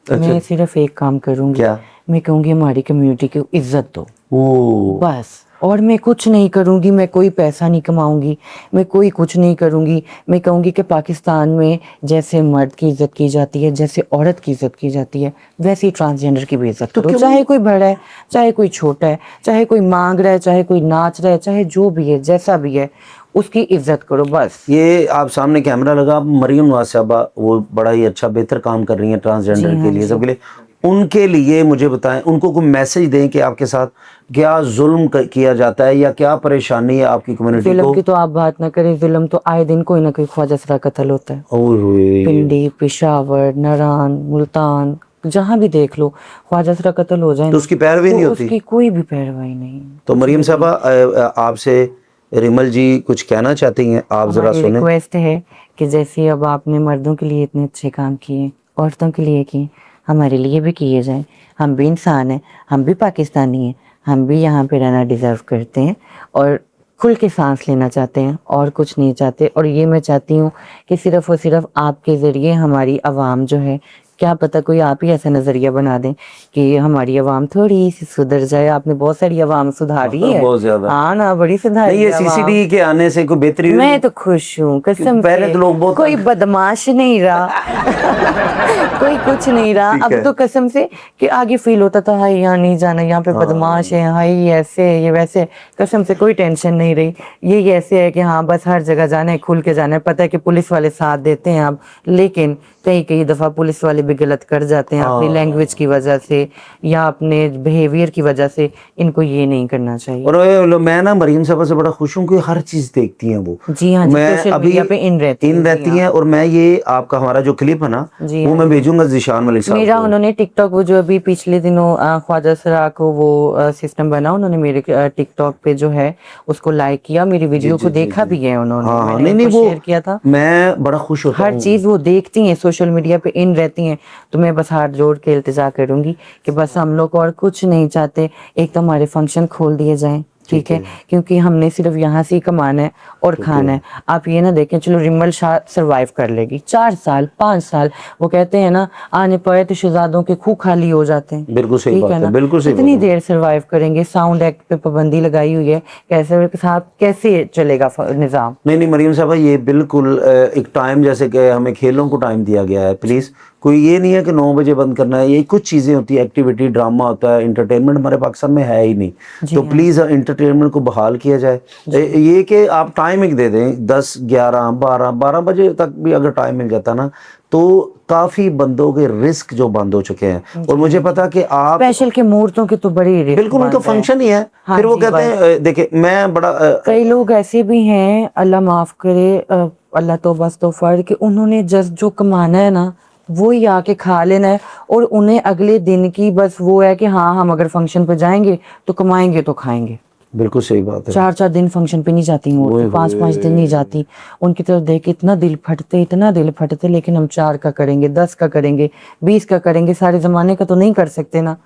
अच्छा, मैं सिर्फ एक काम करूंगी, क्या? मैं कहूंगी हमारी कम्युनिटी को इज्जत दो, ओ, बस। और मैं कुछ नहीं करूंगी, मैं कोई पैसा नहीं कमाऊंगी, मैं कोई कुछ नहीं करूंगी। मैं कहूंगी कि पाकिस्तान में जैसे मर्द की इज्जत की जाती है, जैसे औरत की इज्जत की जाती है, वैसे ही ट्रांसजेंडर की भी इज्जत तो करो। क्यों? चाहे कोई बड़ा है, चाहे कोई छोटा है, चाहे कोई मांग रहा है, चाहे कोई नाच रहा है, चाहे जो भी है, जैसा भी है, उसकी इज्जत करो, बस। ये आप सामने कैमरा लगा, आप मरियम नवाज साहबा, वो बड़ा ही अच्छा बेहतर काम कर रही हैं ट्रांसजेंडर जी के हाँ लिए, जी। सबके लिए। उनके लिए मुझे बताएं, उनको कोई मैसेज दें कि आपके साथ क्या जुल्म किया जाता है या क्या परेशानी है आपकी कम्युनिटी जुल्म को? की तो आप बात ना करें, जुल्म तो आए दिन कोई ना कोई ख्वाजा सरा कत्ल होता है। ओए होए। पिंडी, पेशावर, नारान, मुल्तान, जहाँ भी देख लो, ख्वाजा सरा कत्ल हो जाए तो ना, उसकी पैरवी तो नहीं होती? उसकी कोई भी पैरवाई नहीं, तो कुछ मरियम भी नहीं। साहबा, आपसे रिमल जी कुछ कहना चाहती हैं, आप जरा हमारी सुने। रिक्वेस्ट है कि जैसे अब आपने मर्दों के लिए इतने अच्छे काम किए, औरतों के लिए किए, हमारे लिए भी किए जाएं। हम भी इंसान हैं, हम भी पाकिस्तानी हैं, हम भी यहाँ पे रहना डिज़र्व करते हैं और खुल के सांस लेना चाहते हैं, और कुछ नहीं चाहते। और ये मैं चाहती हूँ कि सिर्फ़ और सिर्फ आपके ज़रिए हमारी आवाम जो है, क्या पता कोई आप ही ऐसा नज़रिया बना दें कि हमारी आवाम थोड़ी सी सुधर जाए। आपने बहुत सारी आवाम सुधारी है। बहुत ज्यादा। हाँ ना, बड़ी नहीं, सुधारी ये है आवाम। सीसीडी के आने से कोई बेहतरी हुई? मैं तो खुश हूँ कसम पहले से, तो लोग बहुत कोई बदमाश नहीं रहा। कोई कुछ नहीं रहा ठीक अब है। तो, कसम से। कि आगे फील होता था हाय यहाँ नहीं जाना, यहाँ पे बदमाश है, हाय ये ऐसे है, ये वैसे है। कसम से कोई टेंशन नहीं रही। ये ऐसे है कि हाँ बस हर जगह जाना है, खुल के जाना है। पता है कि पुलिस वाले साथ देते हैं अब, लेकिन कई कई दफा पुलिस वाले भी गलत कर जाते हैं अपनी लैंग्वेज की वजह से या अपने बिहेवियर की वजह से। इनको ये नहीं करना चाहिए। और मैं ना मरीम साहब से बड़ा खुश हूँ कि हर चीज देखती हैं वो। जी हाँ जी, मैं सोशल अभी मीडिया पे इन रहती हैं। जी रहती हाँ हैं, और मैं ये आपका हमारा जो क्लिप है ना, जी वो हाँ मैं जी। भेजूंगा जिशान मलिक साहब मेरा को। उन्होंने टिकटॉक, वो जो अभी पिछले दिनों ख्वाजा सरा को वो सिस्टम बना, उन्होंने मेरे टिकटॉक पे जो है उसको लाइक किया, मेरी जी वीडियो जी को जी देखा जी। भी है उन्होंने, हाँ हाँ, मैंने नहीं नहीं, उनको वो शेयर किया था। मैं बड़ा खुश होता हर हूँ। चीज़ वो देखती हैं, सोशल मीडिया पे इन रहती हैं। तो मैं बस हाथ जोड़ के इल्तिजा करूंगी कि बस हम लोग और कुछ नहीं चाहते, एक तो हमारे फंक्शन खोल दिए जाएं, ठीक है, क्योंकि हमने सिर्फ यहाँ से ही कमाना है और खाना है। आप ये ना देखें, चलो रिमल शाह सरवाइव कर लेगी 4 साल 5 साल, वो कहते हैं ना आने पड़े तो शहजादों के खूह खाली हो जाते हैं। बिल्कुल सही ठीक बात है है, ना, बिल्कुल सही कितनी बात है। देर सरवाइव करेंगे? साउंड एक्ट पे पाबंदी लगाई हुई है, कैसे साहब कैसे चलेगा निज़ाम? नहीं नहीं मरीम साहब, ये बिल्कुल एक टाइम, जैसे कि हमें खेलों को टाइम दिया गया है, प्लीज़ कोई ये नहीं है कि 9 बजे बंद करना है। ये कुछ चीज़ें होती है, एक्टिविटी, ड्रामा होता है, इंटरटेनमेंट हमारे पाकिस्तान में है ही नहीं। तो प्लीज़ इंटरटेनमेंट को बहाल किया जाए। ये कि आप टाइमिंग दे दें 10 11 12 बजे तक भी अगर टाइम मिल जाता ना, तो काफ़ी बंदों के रिस्क जो बंद हो चुके हैं। और मुझे पता कि आप स्पेशल के मूर्तों के तो बड़ी रिस्क बिल्कुल, उनका बंद है। फंक्शन ही है। हाँ फिर वो जी, कहते हैं देखिए मैं बड़ा कई लोग ऐसे भी हैं, अल्लाह माफ करे, अल्लाह तौबा इस्तगफार, कि उन्होंने जस्ट जो कमाना है ना वो ही आके खा लेना है, और उन्हें अगले दिन की बस वो है कि हाँ हम अगर फंक्शन पर जाएंगे तो कमाएंगे तो खाएंगे। बिल्कुल सही बात है। 4-4 दिन फंक्शन पे नहीं जाती हूँ, ओए 5-5 दिन नहीं जाती। उनकी तरफ देख के इतना दिल फटते, लेकिन हम 4 का करेंगे, 10 का करेंगे, 20 का करेंगे, सारे जमाने का तो नहीं कर सकते ना।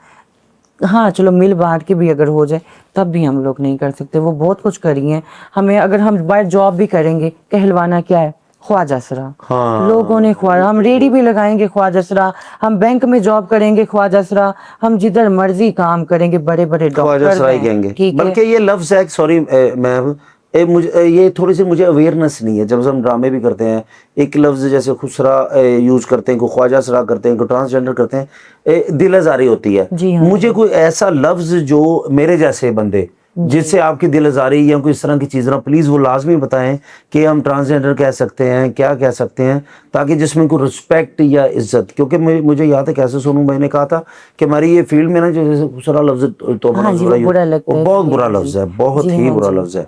हाँ चलो मिल बांट के भी अगर हो जाए तब भी हम लोग नहीं कर सकते। वो बहुत कुछ करी हैं हमें। अगर हम बाहर जॉब भी करेंगे, कहलवाना क्या है, ख्वाजासरा। हाँ। लोगों ने ख्वाजा, हम रेडी भी लगाएंगे ख्वाजासरा, हम बैंक में जॉब करेंगे ख्वाजासरा, हम जिधर मर्जी काम करेंगे, बड़े बड़े ख्वाजा डॉक्टर सराय हैं, कहेंगे। ठीक है। बल्कि ये लफ्ज है, सॉरी मैम, ये थोड़ी सी मुझे अवेयरनेस नहीं है। जब हम ड्रामे भी करते हैं, एक लफ्ज जैसे खुसरा यूज करते हैं, को ख्वाजा सरा करते हैं, को ट्रांसजेंडर करते हैं, दिल आजारी होती है। जी हाँ। मुझे कोई ऐसा लफ्ज जो मेरे जैसे बंदे जिससे आपकी दिल आजारी या कोई इस तरह की चीज़ ना, प्लीज़ वो लाजमी बताएं कि हम ट्रांसजेंडर कह सकते हैं, क्या कह सकते हैं, ताकि जिसमें कोई रिस्पेक्ट या इज्जत। क्योंकि मुझे याद है कैसे सोनू भाई ने कहा था कि हमारी ये फील्ड में ना जो जैसे खुसरा लफ्ज तो हाँ जी, वो बुरा लगता है। बहुत बुरा जी, लफ्ज है, बहुत जी ही हाँ बुरा जी। लफ्ज है।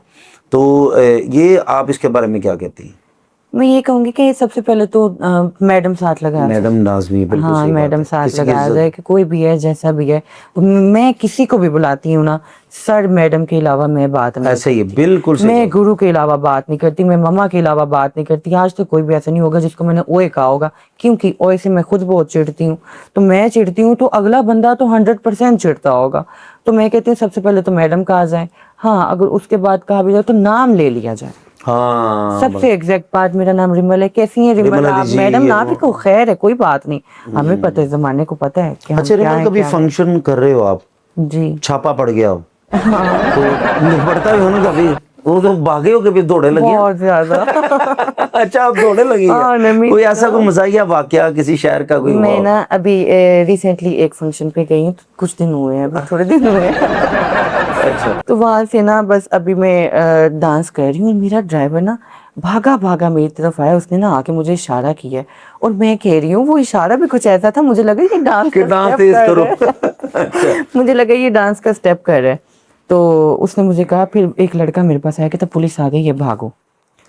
तो ये आप इसके बारे में क्या कहती हैं? मैं ये कहूंगी कि सबसे पहले तो मैडम साथ लगाया जाए। मैडम नाज़मी, बिल्कुल हाँ सही बात मैडम है। साथ किसी की लगाया जाए इज्जत, कि कोई भी है जैसा भी है। मैं किसी को भी बुलाती हूँ ना, सर मैडम के अलावा मैं बात नहीं ऐसे ही करती। बिल्कुल सही मैं बात गुरु के अलावा बात नहीं करती, मैं मम्मा के अलावा बात नहीं करती। आज तक कोई भी ऐसा नहीं होगा जिसको मैंने ओए कहा होगा, क्योंकि ओए से मैं खुद बहुत चिढ़ती हूँ। तो मैं चिढ़ती हूँ तो अगला बंदा तो 100% चिढ़ता होगा। तो मैं कहती हूँ सबसे पहले तो मैडम कहा जाए। हाँ अगर उसके बाद कहा भी जाए तो नाम ले लिया जाए। हाँ। सबसे एग्जैक्ट पार्ट, मेरा नाम रिमल है, कैसी हैं रिमल रिमल आप? जी, मैडम ये ना भी को खैर है, कोई बात नहीं, हमें पता है, जमाने को पता है कि हम अच्छा क्या रिमल, है कभी क्या फंक्शन कर रहे हो आप, नहीं। जी छापा पड़ गया हो तो निपटता भी हो ना कभी? वो तो भागे हो, कभी दौड़े लगे हैं? बहुत ज्यादा। अच्छा, आप दौड़े लगी हाँ, हैं? नमी कोई ऐसा कोई मजाकिया वाकया किसी शहर का कोई मैं हुआ? ना अभी रिसेंटली एक फंक्शन पे गई हूँ, तो कुछ दिन हुए हैं, अभी थोड़े दिन हुए हैं। अच्छा। तो वहां से ना बस अभी मैं डांस कर रही हूँ, मेरा ड्राइवर ना भागा भागा मेरी तरफ आया, उसने ना आके मुझे इशारा किया है, और मैं कह रही हूँ वो इशारा भी कुछ ऐसा था, मुझे लगा ये डांस कि का डांस स्टेप तेज कर करो। रहा है। अच्छा। मुझे लगा ये डांस का स्टेप कर रहा है। तो उसने मुझे कहा, फिर एक लड़का मेरे पास आया कि तब पुलिस आ गई है, भागो।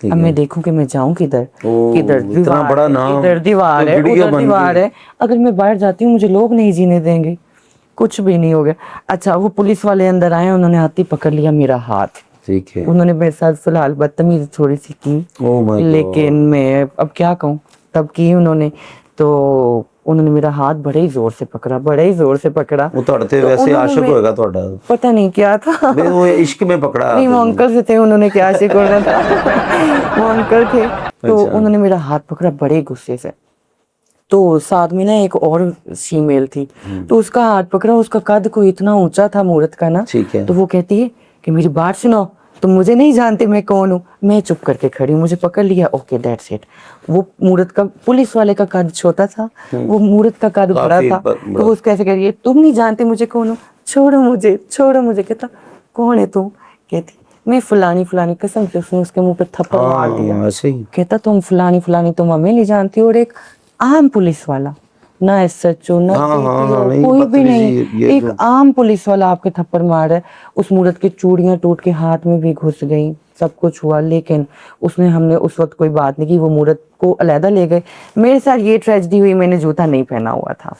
ठीक अब है। मैं देखूं कि मैं जाऊं किधर, ओ, किधर इतना दीवार बड़ा है, नाम, इधर दीवार तो है, वीडियो उधर बन दीवार गई। है। अगर मैं बाहर जाती हूँ मुझे लोग नहीं जीने देंगे, कुछ भी नहीं हो गया। अच्छा वो पुलिस वाले अंदर आए, उन्होंने हाथी पकड़ लिया मेरा हाथ। ठीक है। उन्होंने मेरे साथ फिलहाल बदतमीजी थोड़ी सी की, ओ माय लेकिन गॉड। मैं अब क्या कहूँ, तब की उन्होंने। तो उन्होंने मेरा हाथ बड़े ही जोर से पकड़ा, बड़े ही जोर से पकड़ा। वो ਤੁਹਾਡੇ तो वैसे उन्होंने आशिक होएगा ਤੁਹਾਡਾ। पता नहीं क्या था। बे वो इश्क में पकड़ा नहीं वो तुमने। अंकल से थे, उन्होंने क्या आशिक करना था। वो अंकल थे। तो अच्छा। उन्होंने मेरा हाथ पकड़ा बड़े गुस्से से। तो साथ में ना एक और फीमेल थी, तो उसका हाथ पकड़ा, उसका कद कोई इतना ऊंचा था मूरत का ना। ठीक है। तो वो कहती है कि मेरी बात सुनो, तुम मुझे नहीं जानते मैं कौन हूँ। मैं चुप करके खड़ी हूँ, मुझे पकड़ लिया, ओके दैट्स इट। वो मूरत का, पुलिस वाले का कद छोटा था, वो मूरत का कद बड़ा काफी था। बड़ा। तो वो कैसे कह रही है, तुम नहीं जानते मुझे कौन हूँ, छोड़ो मुझे, छोड़ो मुझे। कहता कौन है तू? कहती मैं फलानी फलानी। कसम से उसने उसके मुंह पे थप्पड़ मार दिया। हाँ ऐसे ही। कहता तुम फलानी फलानी, तुम हमें नहीं जानती। और एक आम पुलिस वाला, ना एसएचओ ना हाँ हाँ हाँ, डीटीओ, नहीं कोई भी नहीं, बदतमीजी ये एक तो। आम पुलिस वाला आपके थप्पड़ मार रहा है। उस मूरत की चूड़ियां टूट के हाथ में भी घुस गई, सब कुछ हुआ, लेकिन उसने, हमने उस वक्त कोई बात नहीं की, वो मूरत को अलहदा ले गए। मेरे साथ ये ट्रेजेडी हुई, मैंने जूता नहीं पहना हुआ था।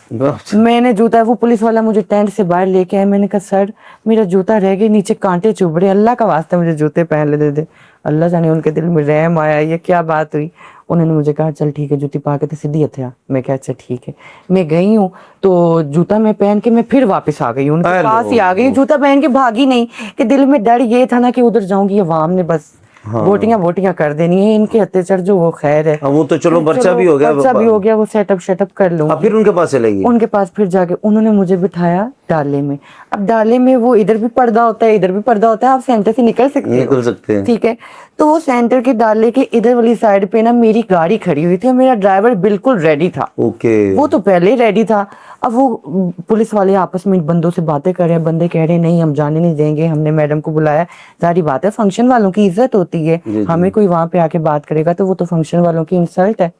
मैंने जूता, वो पुलिस वाला मुझे टेंट से बाहर लेके आया, मैंने कहा सर मेरा जूता रह गया, नीचे कांटे चुभ रहे, अल्लाह का वास्ता मुझे जूते पहन ले दे दे। अल्लाह जाने उनके दिल में रहम आया, ये क्या बात हुई। उन्होंने मुझे कहा चल ठीक है, जूती पा के तो सीधी हथिया। मैं कहा अच्छा ठीक है। मैं गई हूँ, तो जूता मैं पहन के मैं फिर वापस आ गई हूँ, उनके हेलो। पास ही आ गई, जूता पहन के भागी नहीं, कि दिल में डर ये था ना कि उधर जाऊंगी अवाम ने बस हाँ। वोटियां वोटियां कर देनी है, इनके अत्याचार जो वो खैर है। हाँ, वो तो चलो पर्चा भी हो गया। पर्चा भी हो गया, वो सेटअप शेटअप कर लूँ। अब फिर उनके पास चले गई? उनके पास फिर जाके उन्होंने मुझे बिठाया डाले में। अब डाले में वो इधर भी पर्दा होता है, इधर भी पर्दा होता है, आप सेंटर से निकल सकते हो, निकल सकते हैं। ठीक है। तो वो सेंटर के डाले के इधर वाली साइड पे ना मेरी गाड़ी खड़ी हुई थी, और मेरा ड्राइवर बिल्कुल रेडी था। ओके। वो तो पहले ही रेडी था। अब वो पुलिस वाले आपस में बंदों से बातें कर रहे हैं, बंदे कह रहे हैं नहीं हम जाने नहीं देंगे, हमने मैडम को बुलाया। सारी बात है, फंक्शन वालों की इज्जत होती है, जी, जी। हमें कोई वहां पे आके बात करेगा तो वो तो फंक्शन वालों की इंसल्ट है।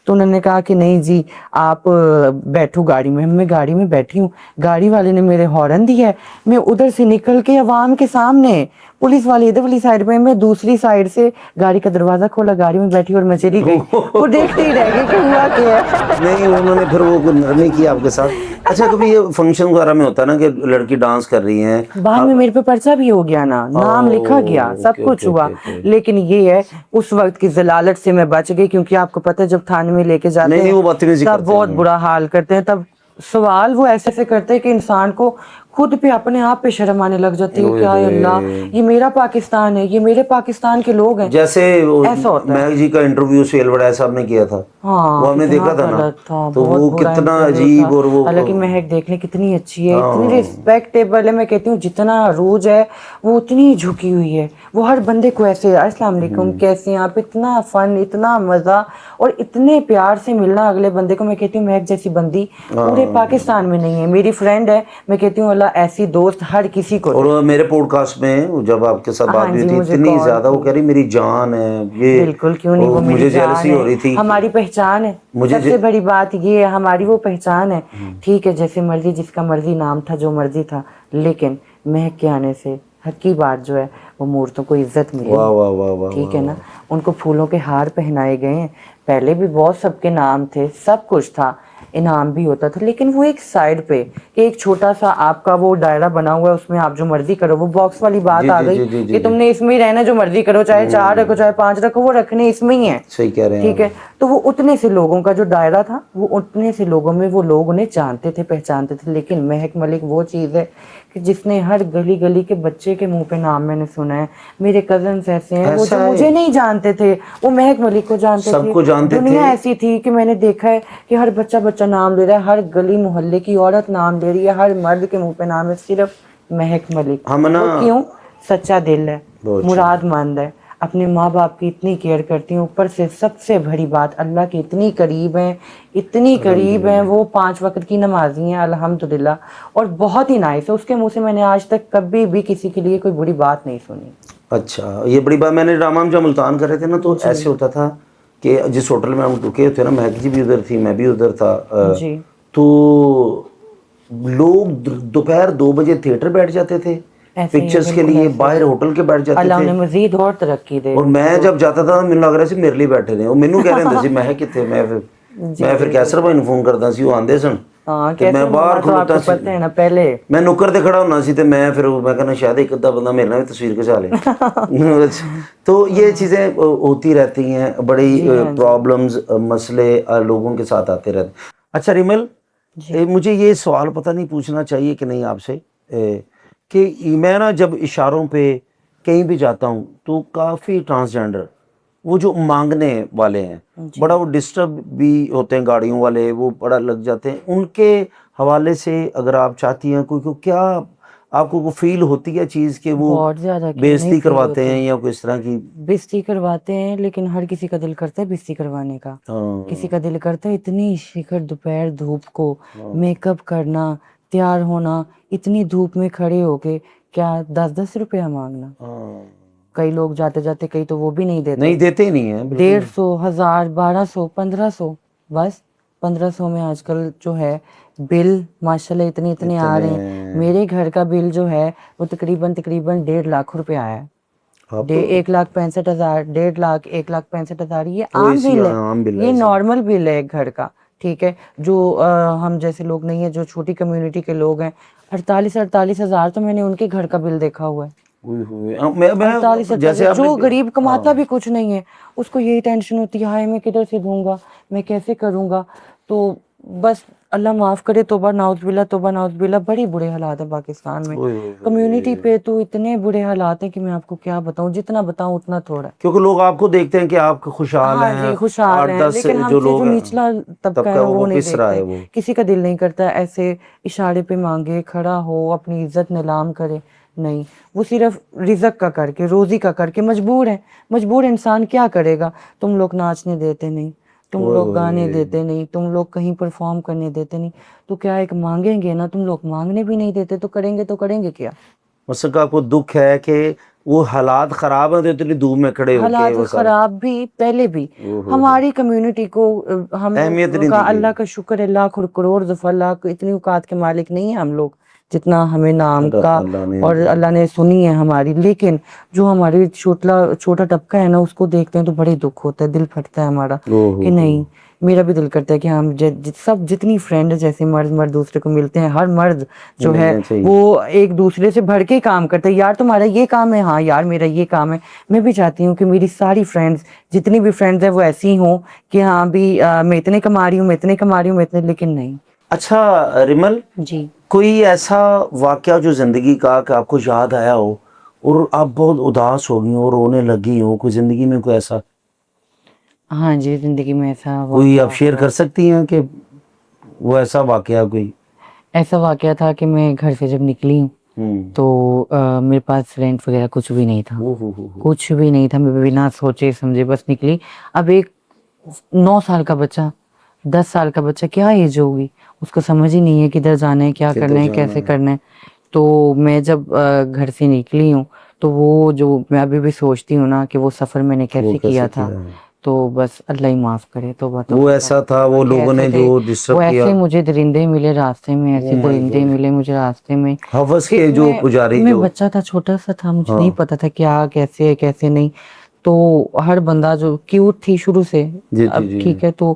तो उन्होंने कहा कि नहीं जी आप बैठो गाड़ी में। मैं गाड़ी में बैठी हूँ, गाड़ी वाले ने मेरे हॉर्न दिया है, मैं उधर से निकल के अवाम के सामने पुलिस वाली इधर वाली साइड में, मैं दूसरी साइड से गाड़ी का दरवाजा खोला, गाड़ी में बैठी और मैं चली गई। वो देखते ही रह गई कि हुआ क्या है। नहीं, उन्होंने फिर वो नहीं किया आपके साथ? अच्छा, कभी ये फंक्शन वगैरह में होता है ना कि लड़की डांस कर रही है, बाद में मेरे पे पर्चा भी हो गया ना, नाम लिखा गया, सब ओके, कुछ ओके, हुआ। ओके। लेकिन ये है उस वक्त की जलालत से मैं बच गई, क्योंकि आपको पता है जब थाने में लेके जाते नहीं, हैं वो बदतमीजी तब करते बहुत हैं। बुरा हाल करते हैं। तब सवाल वो ऐसे ऐसे करते हैं कि इंसान को खुद पे अपने आप पे शर्म आने लग जाती है। ओए क्या है होए। अल्लाह, ये मेरा पाकिस्तान है, ये मेरे पाकिस्तान के लोग हैं। जैसे ऐसा होता है। महक जी का इंटरव्यू सुहेल वड़ैच साहब ने किया था, हाँ, वो आपने कितना देखा था ना? गलत था, तो बहुत वो बुरा कितना इंटरव्यू अजीब, था। और वो हालांकि महक देखने कितनी अच्छी है, इतनी हाँ। रिस्पेक्टेबल है। मैं कहती हूँ जितना अरूज है वो उतनी झुकी हुई है। वो हर बंदे को ऐसे अस्सलाम वालेकुम, कैसे हैं आप, इतना फन, इतना मजा और इतने प्यार से मिलना अगले बंदे को। मैं कहती हूँ महक जैसी बंदी पूरे पाकिस्तान में नहीं है। मेरी फ्रेंड है, मैं कहती हूँ अल्लाह ऐसी दोस्त हर किसी को दे। और मेरे पॉडकास्ट में जब आपके साथ बात हाँ हुई जी, थी, मुझे इतनी कॉल ज्यादा वो की। कह रही मेरी जान है ये, बिल्कुल, क्यों नहीं, वो मेरी मुझे जान जेलसी हो रही है, थी। हमारी पहचान है। मुझे सबसे बड़ी बात ये है, हमारी वो पहचान है। ठीक है, जैसे मर्जी, जिसका मर्जी नाम था, जो मर्जी था, लेकिन महक के आने से हर की बात जो है वो मूर्तों को इज्जत मिली। वाह वाह वाह वाह ठीक वाह है ना, उनको फूलों के हार पहनाए गए हैं। पहले भी बहुत सबके नाम थे, सब कुछ था, इनाम भी होता था, लेकिन वो एक साइड पे कि एक छोटा सा आपका वो दायरा बना हुआ है, उसमें आप जो मर्जी करो, वो बॉक्स वाली बात जी आ जी गई जी जी जी कि जी। तुमने इसमें ही रहना, जो मर्जी करो, चाहे 4 रखो चाहे 5 रखो, वो रखने इसमें ही है। सही कह रहे हैं ठीक है, आप। तो वो उतने से लोगों का जो दायरा था, वो उतने से लोगों में वो लोग उन्हें जानते थे, पहचानते थे। लेकिन महक मलिक वो चीज़ है कि जिसने हर गली गली के बच्चे के मुंह पे नाम मैंने सुना है। मेरे कजन्स ऐसे हैं, वो ऐसा जो है? मुझे नहीं जानते थे वो महक मलिक को जानते थे। सबको जानते दुनिया थे। ऐसी थी कि मैंने देखा है कि हर बच्चा बच्चा नाम ले रहा है, हर गली मोहल्ले की औरत नाम ले रही है, हर मर्द के मुंह पे नाम है सिर्फ महक मलिक। हम ना, वो क्यों? सच्चा दिल है, बहुत अच्छा। मुरादमंद है, अपने माँ बाप की इतनी केयर करती हैं, ऊपर से सबसे बड़ी बात अल्लाह के इतनी करीब हैं, इतनी करीब हैं। वो 5 वक्त की नमाजी हैं अल्हम्दुलिल्लाह, और बहुत ही नाइस है। उसके मुंह से मैंने आज तक कभी भी किसी के लिए कोई बुरी बात नहीं सुनी। अच्छा, ये बड़ी बात। मैंने रामाम जब मुल्तान कर रहे थे ना, तो ऐसे होता था कि जिस होटल में हम रुके थे ना, महक जी भी उधर थी, मैं भी उधर था, जी, तो लोग दोपहर 2 बजे थिएटर बैठ जाते थे ऐसे ही है, पिक्चर्स के बिल्कुल लिए, ऐसे बाहर होटल के बैठ जाते अल्लाह थे। उन्हें मजीद और तरक्की दे। और मैं जब जाता था मैंने लग रहा ਸੀ मेरे लिए बैठे ने, ਉਹ ਮੈਨੂੰ ਕਹਿ ਰਹੇ ਸੀ ਮੈਂ ਕਿੱਥੇ, मैं फिर कैसर भाई ਨੂੰ ਫੋਨ ਕਰਦਾ ਸੀ, ਉਹ ਆਂਦੇ ਸਨ हाँ, ਤੇ ਮੈਂ कैसे ਬਾਹਰ तो ਖਲੋਤਾ आपको ਸੀ, पता है ना, पहले मैं नुक्कड़ ਤੇ खड़ा होना ਸੀ ਤੇ मैं फिर मैं कहना शायद एक अद्धा बंदा मेरे नाल भी तस्वीर खिंचा ले। तो ये चीजें होती रहती हैं, बड़ी प्रॉब्लम्स, मसले लोगों के साथ आते रहते हैं। अच्छा रिमल, मुझे ये सवाल पता नहीं पूछना चाहिए कि नहीं आपसे, कि मैं ना जब इशारों पे कहीं भी जाता हूँ तो काफ़ी ट्रांसजेंडर वो जो मांगने वाले हैं बड़ा वो डिस्टर्ब भी होते हैं, गाड़ियों वाले वो बड़ा लग जाते हैं। उनके हवाले से अगर आप चाहती हैं कोई को, क्या आपको वो फील होती है चीज़ कि वो बहुत ज्यादा क्यों नहीं बेइज्जती फील करवाते होती। हैं या कोई इस तरह की? बेइज्जती करवाते हैं, लेकिन हर किसी का दिल करता है बेइज्जती करवाने का। किसी का दिल करता है इतनी शिखर दोपहर धूप को मेकअप करना, तैयार होना, इतनी धूप में खड़े होके क्या 10-10 रुपया मांगना। कई लोग जाते जाते, कई तो वो भी नहीं देते, नहीं देते ही नहीं है, 150, 1000, 1200, 1500, बस 1500 में आजकल जो है बिल माशाल्लाह इतने इतने आ रहे हैं। मेरे घर का बिल जो है वो तकरीबन 1.5 लाख रुपया आया है। 1,65,000, 1.5 लाख, 1,65,000, ये आम बिल है, ये नॉर्मल बिल है एक घर का। ठीक है, जो हम जैसे लोग नहीं है, जो छोटी कम्युनिटी के लोग हैं, 48,000 तो मैंने उनके घर का बिल देखा हुआ है। मैं जैसे जो गरीब कमाता भी कुछ नहीं है, उसको यही टेंशन होती है, हाय मैं किधर से दूंगा, मैं कैसे करूंगा। तो बस अल्लाह माफ करे, तोबा नाउज़ बिल्ला, बड़ी बुरे हालात है पाकिस्तान में। कम्युनिटी पे तो इतने बुरे हालात हैं कि मैं आपको क्या बताऊं, जितना बताऊं उतना थोड़ा है। क्योंकि लोग आपको देखते हैं कि आप खुशहाल हाँ हैं, जी, खुशहाल हैं, 8-10 लेकिन जो हमसे जो लोग हैं निचला तबका है तबका वो नहीं पिस रहा है देखते। वो। किसी का दिल नहीं करता ऐसे इशारे पे मांगे, खड़ा हो, अपनी इज्जत नीलाम करे, नहीं। वो सिर्फ रिजक का करके, रोजी का करके मजबूर है। मजबूर इंसान क्या करेगा? तुम लोग नाचने देते नहीं, तुम लोग गाने देते नहीं, तुम लोग कहीं परफॉर्म करने देते नहीं, तो क्या एक मांगेंगे ना, तुम लोग मांगने भी नहीं देते तो करेंगे क्या? मतलब का आपको दुख है कि वो हालात खराब है तो इतनी धूप में खड़े होके हालात वो सारा खराब भी पहले भी हमारी कम्युनिटी को हम अहमियत नहीं का दी गई। अल्लाह का शुक्र है, लाख और करोड़ दफा, लाख इतनी औकात के मालिक नहीं है हम लोग जितना हमें नाम का अल्लाह ने और अल्लाह ने सुनी है हमारी, लेकिन जो हमारे छोटा छोटा टपका है ना, उसको देखते हैं तो बड़े दुख होता है, दिल फटता है हमारा कि नहीं। मेरा भी दिल करता है कि हम सब जितनी फ्रेंड जैसे मर्द मर्द दूसरे को मिलते हैं, हर मर्द जो है मिलना चाहिए। वो एक दूसरे से भर के काम करते हैं। यार तुम्हारा ये काम है, हाँ यार मेरा ये काम है। मैं भी चाहती हूँ कि मेरी सारी फ्रेंड्स, जितनी भी फ्रेंड्स है वो ऐसी हों कि हाँ भी मैं इतने कमा रही हूँ, मैं इतने कमा रही हूँ, मैं इतने, लेकिन नहीं। अच्छा रिमल, जी। कोई ऐसा वाकया जो जिंदगी का कि आपको याद आया हो और आप बहुत उदास हो गई हो, रोने लगी हो, कोई जिंदगी में कोई ऐसा, हाँ जी, जिंदगी में ऐसा कोई आप वाकया शेयर हुआ। कर सकती हैं कि वो ऐसा वाकया कोई? ऐसा वाकया था कि मैं घर से जब निकली हूँ तो मेरे पास रेंट वगैरह कुछ भी नहीं था, हो। कुछ भी नहीं था। मैं बिना सोचे समझे बस निकली। अब एक 9 साल का बच्चा, 10 साल का बच्चा, क्या एज होगी, उसको समझ ही नहीं है किधर जाना है, क्या किधर करना है, जाना कैसे है। करना है। तो मैं जब घर से निकली हूँ तो वो जो मैं अभी भी सोचती हूँ ना कि वो सफ़र मैंने वो कैसे कैसे किया था, किया है? तो बस अल्लाह ही माफ़ करे। तौबा वो तौबा ऐसा था, तौबा वो कि लोगों ऐसे ने थे, जो वो डिस्टर्ब किया। ऐसे मुझे दरिंदे मिले रास्ते में, ओ ऐसे माय दरिंदे गॉड, मिले मुझे रास्ते में हवस कि के जो पुजारी मैं जो। बच्चा था, छोटा सा था, मुझे नहीं हाँ पता था क्या कैसे है कैसे नहीं। तो हर बंदा जो क्यूट थी शुरू से, जी जी अब जी। ठीक है, तो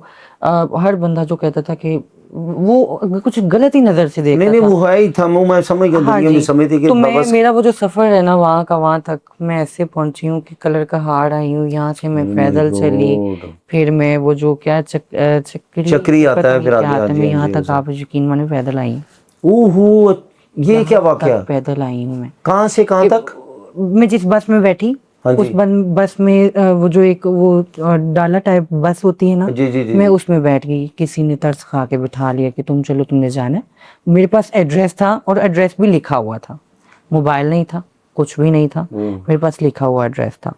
हर बंदा जो कहता था कि वो कुछ गलत ही नज़र से नहीं देखता नहीं, था। वो है ही था, मैं समझ गया, हाँ दुनिया भी जी। समझती कि तो मैं, हवस। मेरा वो जो सफ़र है ना वहाँ का वहाँ तक, मैं ऐसे पहुंची हूँ कि कलर का हार आई हूँ, यहाँ से मैं ओ माय पैदल चली, गॉड। फिर मैं वो जो क्या चक्री, चक्री आता पता है नहीं फिर क्या आगे, हाँ आता है, जी मैं हाँ यहाँ जी हाँ तक, जी। आप यकीन माने पैदल आई हूँ, ओहो, ये क्या यहाँ तक वाकया? पैदल आई हूँ मैं। कहाँ से कहाँ कि तक? मैं जिस बस में बैठी, हाँ उस जी बस में वो जो एक वो डाला टाइप बस होती है ना, जी जी जी मैं जी। उसमें बैठ गई। किसी ने तरस खा के बिठा लिया कि तुम चलो, तुमने जाना है। मेरे पास एड्रेस था और एड्रेस भी लिखा हुआ था, मोबाइल नहीं था, कुछ भी नहीं था, मेरे पास लिखा हुआ एड्रेस था।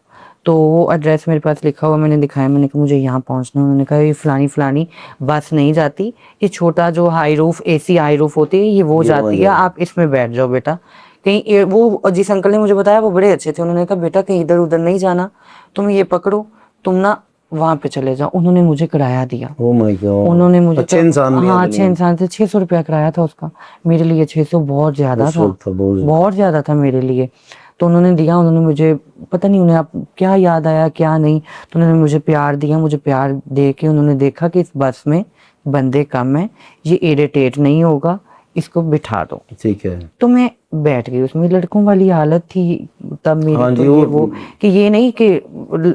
तो वो एड्रेस मेरे पास लिखा हुआ मैंने दिखाया, मैंने कहा मुझे यहाँ पहुँचना है। उन्होंने कहा ये फलानी फलानी बस नहीं जाती, ये छोटा जो high roof AC high roof होती है ये वो ये वहाँ जाती है, जाए। आप इसमें बैठ जाओ बेटा। कहीं वो जिस अंकल ने मुझे बताया वो बड़े अच्छे थे, उन्होंने कहा बेटा कहीं इधर उधर नहीं जाना, तुम ये पकड़ो, तुम ना वहाँ पे चले जाओ। उन्होंने मुझे किराया दिया, ओ माय गॉड, उन्होंने मुझे अच्छे इंसान भी हैं हाँ, अच्छे दुनिया में। इंसान थे। 600 रुपया किराया था उसका, मेरे लिए 600 बहुत ज़्यादा उस था, वक्त था बहुत। बहुत ज़्यादा था मेरे लिए। तो उन्होंने दिया, उन्होंने मुझे, पता नहीं उन्हें आप क्या याद आया क्या नहीं, तो उन्होंने मुझे प्यार दिया। मुझे प्यार दे के उन्होंने देखा कि इस बस में बंदे कम हैं, ये इरिटेट नहीं होगा, इसको बिठा दो। ठीक है। तो मैं बैठ गई उसमें। लड़कों वाली हालत थी तब मेरी, हाँ तो जी ये वो कि ये नहीं कि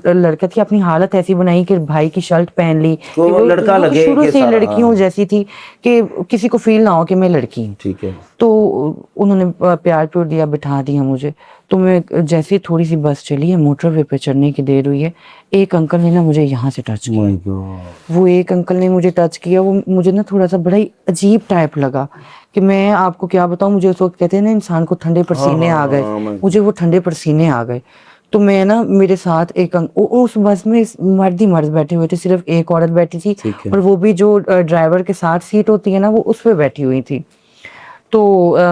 लड़का थी, अपनी हालत ऐसी बनाई कि भाई की शर्ट पहन ली, कि वो लड़का वो लगे शुरू कि से ही सारा, लड़कियों हाँ जैसी थी कि किसी को फील ना हो कि मैं लड़की हूँ। ठीक है। तो उन्होंने प्यार प्यार दिया, बिठा दिया मुझे। तो मैं जैसे ही थोड़ी सी बस चली है, मोटरवे पे चढ़ने की देर हुई है, एक अंकल ने ना मुझे यहाँ से टच किया। My God. वो एक अंकल ने मुझे टच किया, वो मुझे ना थोड़ा सा बड़ा ही अजीब टाइप लगा कि मैं आपको क्या बताऊं। मुझे उस वक्त कहते हैं ना इंसान को ठंडे हाँ पसीने हाँ आ गए, हाँ मुझे वो ठंडे पसीने आ गए। तो मैं ना, मेरे साथ एक उस बस में मर्द ही मर्द बैठे हुए थे, सिर्फ एक औरत बैठी थी, ठीक है। और वो भी जो ड्राइवर के साथ सीट होती है ना, वो उस पे बैठी हुई थी। तो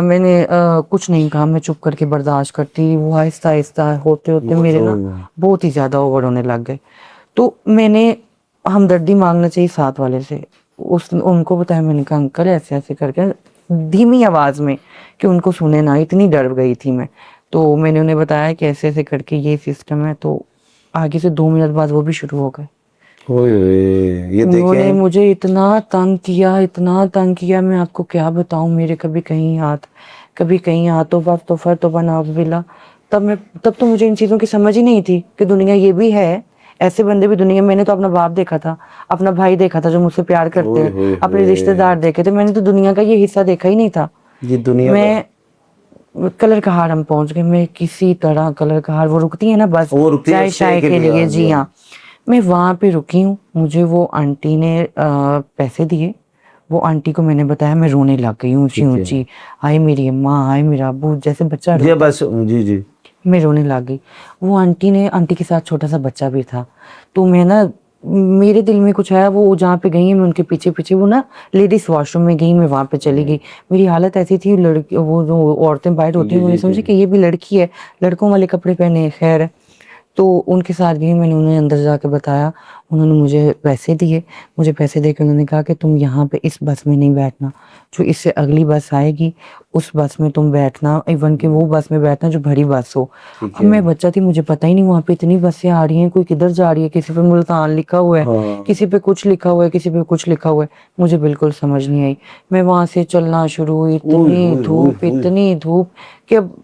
मैंने कुछ नहीं कहा, मैं चुप करके बर्दाश्त करती। वो आहिस्ता आहिस्ता होते होते वो मेरे जो ना बहुत ही ज़्यादा ओवर होने लग गए। तो मैंने हमदर्दी मांगना चाहिए साथ वाले से, उस उनको बताया। मैंने कहा अंकल ऐसे ऐसे करके, धीमी आवाज़ में कि उनको सुने ना, इतनी डर गई थी मैं। तो मैंने उन्हें बताया कि ऐसे ऐसे करके ये सिस्टम है। तो आगे से 2 मिनट बाद वो भी शुरू हो गए। ओए ओए, ये उन्होंने देखें। मुझे इतना तंग किया, इतना तंग किया, मैं आपको क्या बताऊं। मेरे कभी कहीं हाथ, कभी कहीं हाथों पर, तो नाउज़ुबिल्लाह। तब तो मुझे इन चीज़ों की समझ ही नहीं थी कि दुनिया ये भी है, ऐसे बंदे भी दुनिया में। मैंने तो अपना बाप देखा था, अपना भाई देखा था जो मुझसे प्यार करते ओए हैं, होए अपने होए, रिश्तेदार देखे थे, मैंने तो दुनिया का ये हिस्सा देखा ही नहीं था। ये दुनिया का। मैं कलर कहार हम पहुंच गए। मैं किसी तरह कलर कहार, वो रुकती है ना बस वो रुकती है चाय स्टे शाय के के लिए, लिए, हाँ जी जी हाँ। हाँ। मैं वहाँ पे रुकी हूँ, मुझे वो आंटी ने पैसे दिए। वो आंटी को मैंने बताया, मैं रोने लग गई ऊंची ठीक है। ऊंची। हाय मेरी अम्मा, हाय मेरा अबू, जैसे बच्चा जी रोता है, बस जी जी। मैं रोने लग गई। वो आंटी के साथ छोटा सा बच्चा भी था। तो मैं ना, मेरे दिल में कुछ आया, वो जहाँ पे गई है मैं उनके पीछे पीछे, वो ना लेडीज वॉशरूम में गई, मैं वहाँ पे चली गई। मेरी हालत ऐसी थी, लड़की वो जो औरतें बाहर होती जी हैं, उन्होंने जी जी। समझे कि ये भी लड़की है, लड़कों वाले कपड़े पहने हैं, खैर। तो उनके साथ गई, मैंने उन्हें अंदर जाके बताया, उन्होंने मुझे पैसे दिए, मुझे पैसे देके उन्होंने कहा कि तुम यहाँ पे इस बस में नहीं बैठना, जो इससे अगली बस आएगी उस बस में तुम बैठना, इवन कि वो बस में बैठना जो भरी बस हो। ठीक अब है। मैं बच्चा थी, मुझे पता ही नहीं वहाँ पे इतनी बसें आ रही हैं, कोई किधर जा रही है, किसी पे मुल्तान लिखा हुआ है, हाँ। किसी पे कुछ लिखा हुआ है, किसी पे कुछ लिखा हुआ है, मुझे बिल्कुल समझ नहीं आई। मैं वहां से चलना शुरू हुई, इतनी धूप कि अब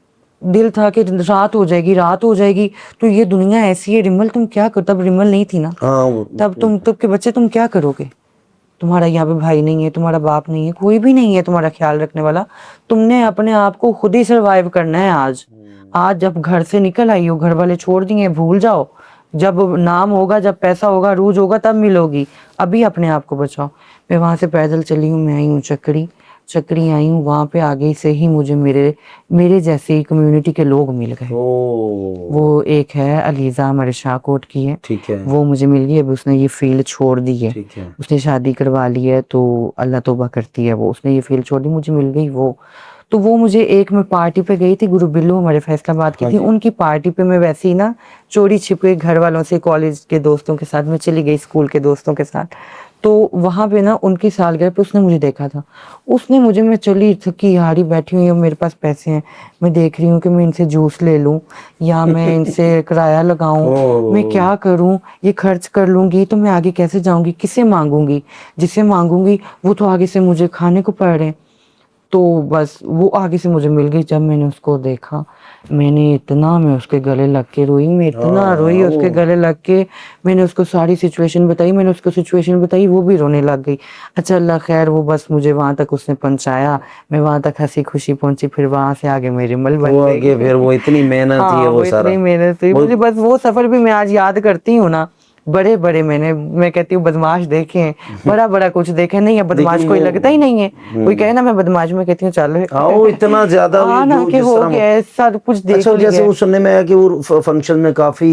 दिल था कि रात हो जाएगी, रात हो जाएगी, तो ये दुनिया ऐसी है। रिमल तुम क्या करो, तब रिमल नहीं थी ना, हाँ तब के बच्चे तुम क्या करोगे, तुम्हारा यहाँ पे भाई नहीं है, तुम्हारा बाप नहीं है, कोई भी नहीं है तुम्हारा ख्याल रखने वाला, तुमने अपने आप को खुद ही सरवाइव करना है। आज जब घर से निकल आई हो, घर वाले छोड़ दिए, भूल जाओ, जब नाम होगा, जब पैसा होगा, रूज होगा, तब मिलोगी, अभी अपने आप को बचाओ। मैं वहां से पैदल चली हूँ, मैं आई हूँ चक्री आई हूँ, वहां पे आगे से ही मुझे मेरे जैसे कम्युनिटी के लोग मिल गए। ओ वो एक है अलीजा, हमारे शाहकोट की है, ठीक है। वो मुझे मिल गई। अभी उसने ये फील्ड छोड़ दी है, ठीक है। उसने शादी करवा ली है, तो अल्लाह तौबा करती है, वो उसने ये फील्ड छोड़ दी, मुझे मिल गई वो। तो वो मुझे एक, मैं पार्टी पे गई थी, गुरु बिल्लू हमारे फैसलाबाद की हाँ थी, जी। उनकी पार्टी पे मैं वैसे ही ना चोरी छिपे घर वालों से, कॉलेज के दोस्तों के साथ मैं चली गई, स्कूल के दोस्तों के साथ। तो वहां पे ना उनकी सालगिरह पे उसने मुझे देखा था, उसने मुझे, मैं चली थकी हारी बैठी हुई हूँ, मेरे पास पैसे हैं, मैं देख रही हूँ कि मैं इनसे जूस ले लूं या मैं इनसे किराया लगाऊं, मैं क्या करूं, ये खर्च कर लूंगी तो मैं आगे कैसे जाऊंगी, किससे मांगूंगी, जिससे मांगूंगी वो तो आगे से मुझे खाने को पड़ रहे हैं। तो बस वो आगे से मुझे मिल गई, जब मैंने उसको देखा, मैं उसके गले लग के रोई, मैं इतना रोई उसके गले लग के, मैंने उसको सारी सिचुएशन बताई, मैंने उसको सिचुएशन बताई, वो भी रोने लग गई। अच्छा अल्लाह खैर, वो बस मुझे वहां तक उसने पहुंचाया, मैं वहां तक हंसी खुशी पहुंची, फिर वहां से आगे मेरी मल बन वो गई। आगे फिर वो इतनी मेहनत थी, हाँ, वो सारा इतनी मेहनत हुई मुझे, बस वो सफर भी मैं आज याद करती हूँ ना, बड़े बड़े मैं कहती हूँ बदमाश देखे हैं, बड़ा बड़ा कुछ देखे नहीं है, बदमाश लेकिन कोई वो लगता ही नहीं है, कोई कहे ना मैं बदमाश, में कहती हूँ चल हाँ वो इतना ज्यादा हाँ ना, जो कि जिस हो तरह गया है, सब कुछ देख अच्छा जैसे लिया। वो सुनने में आया कि वो फंक्शन में काफी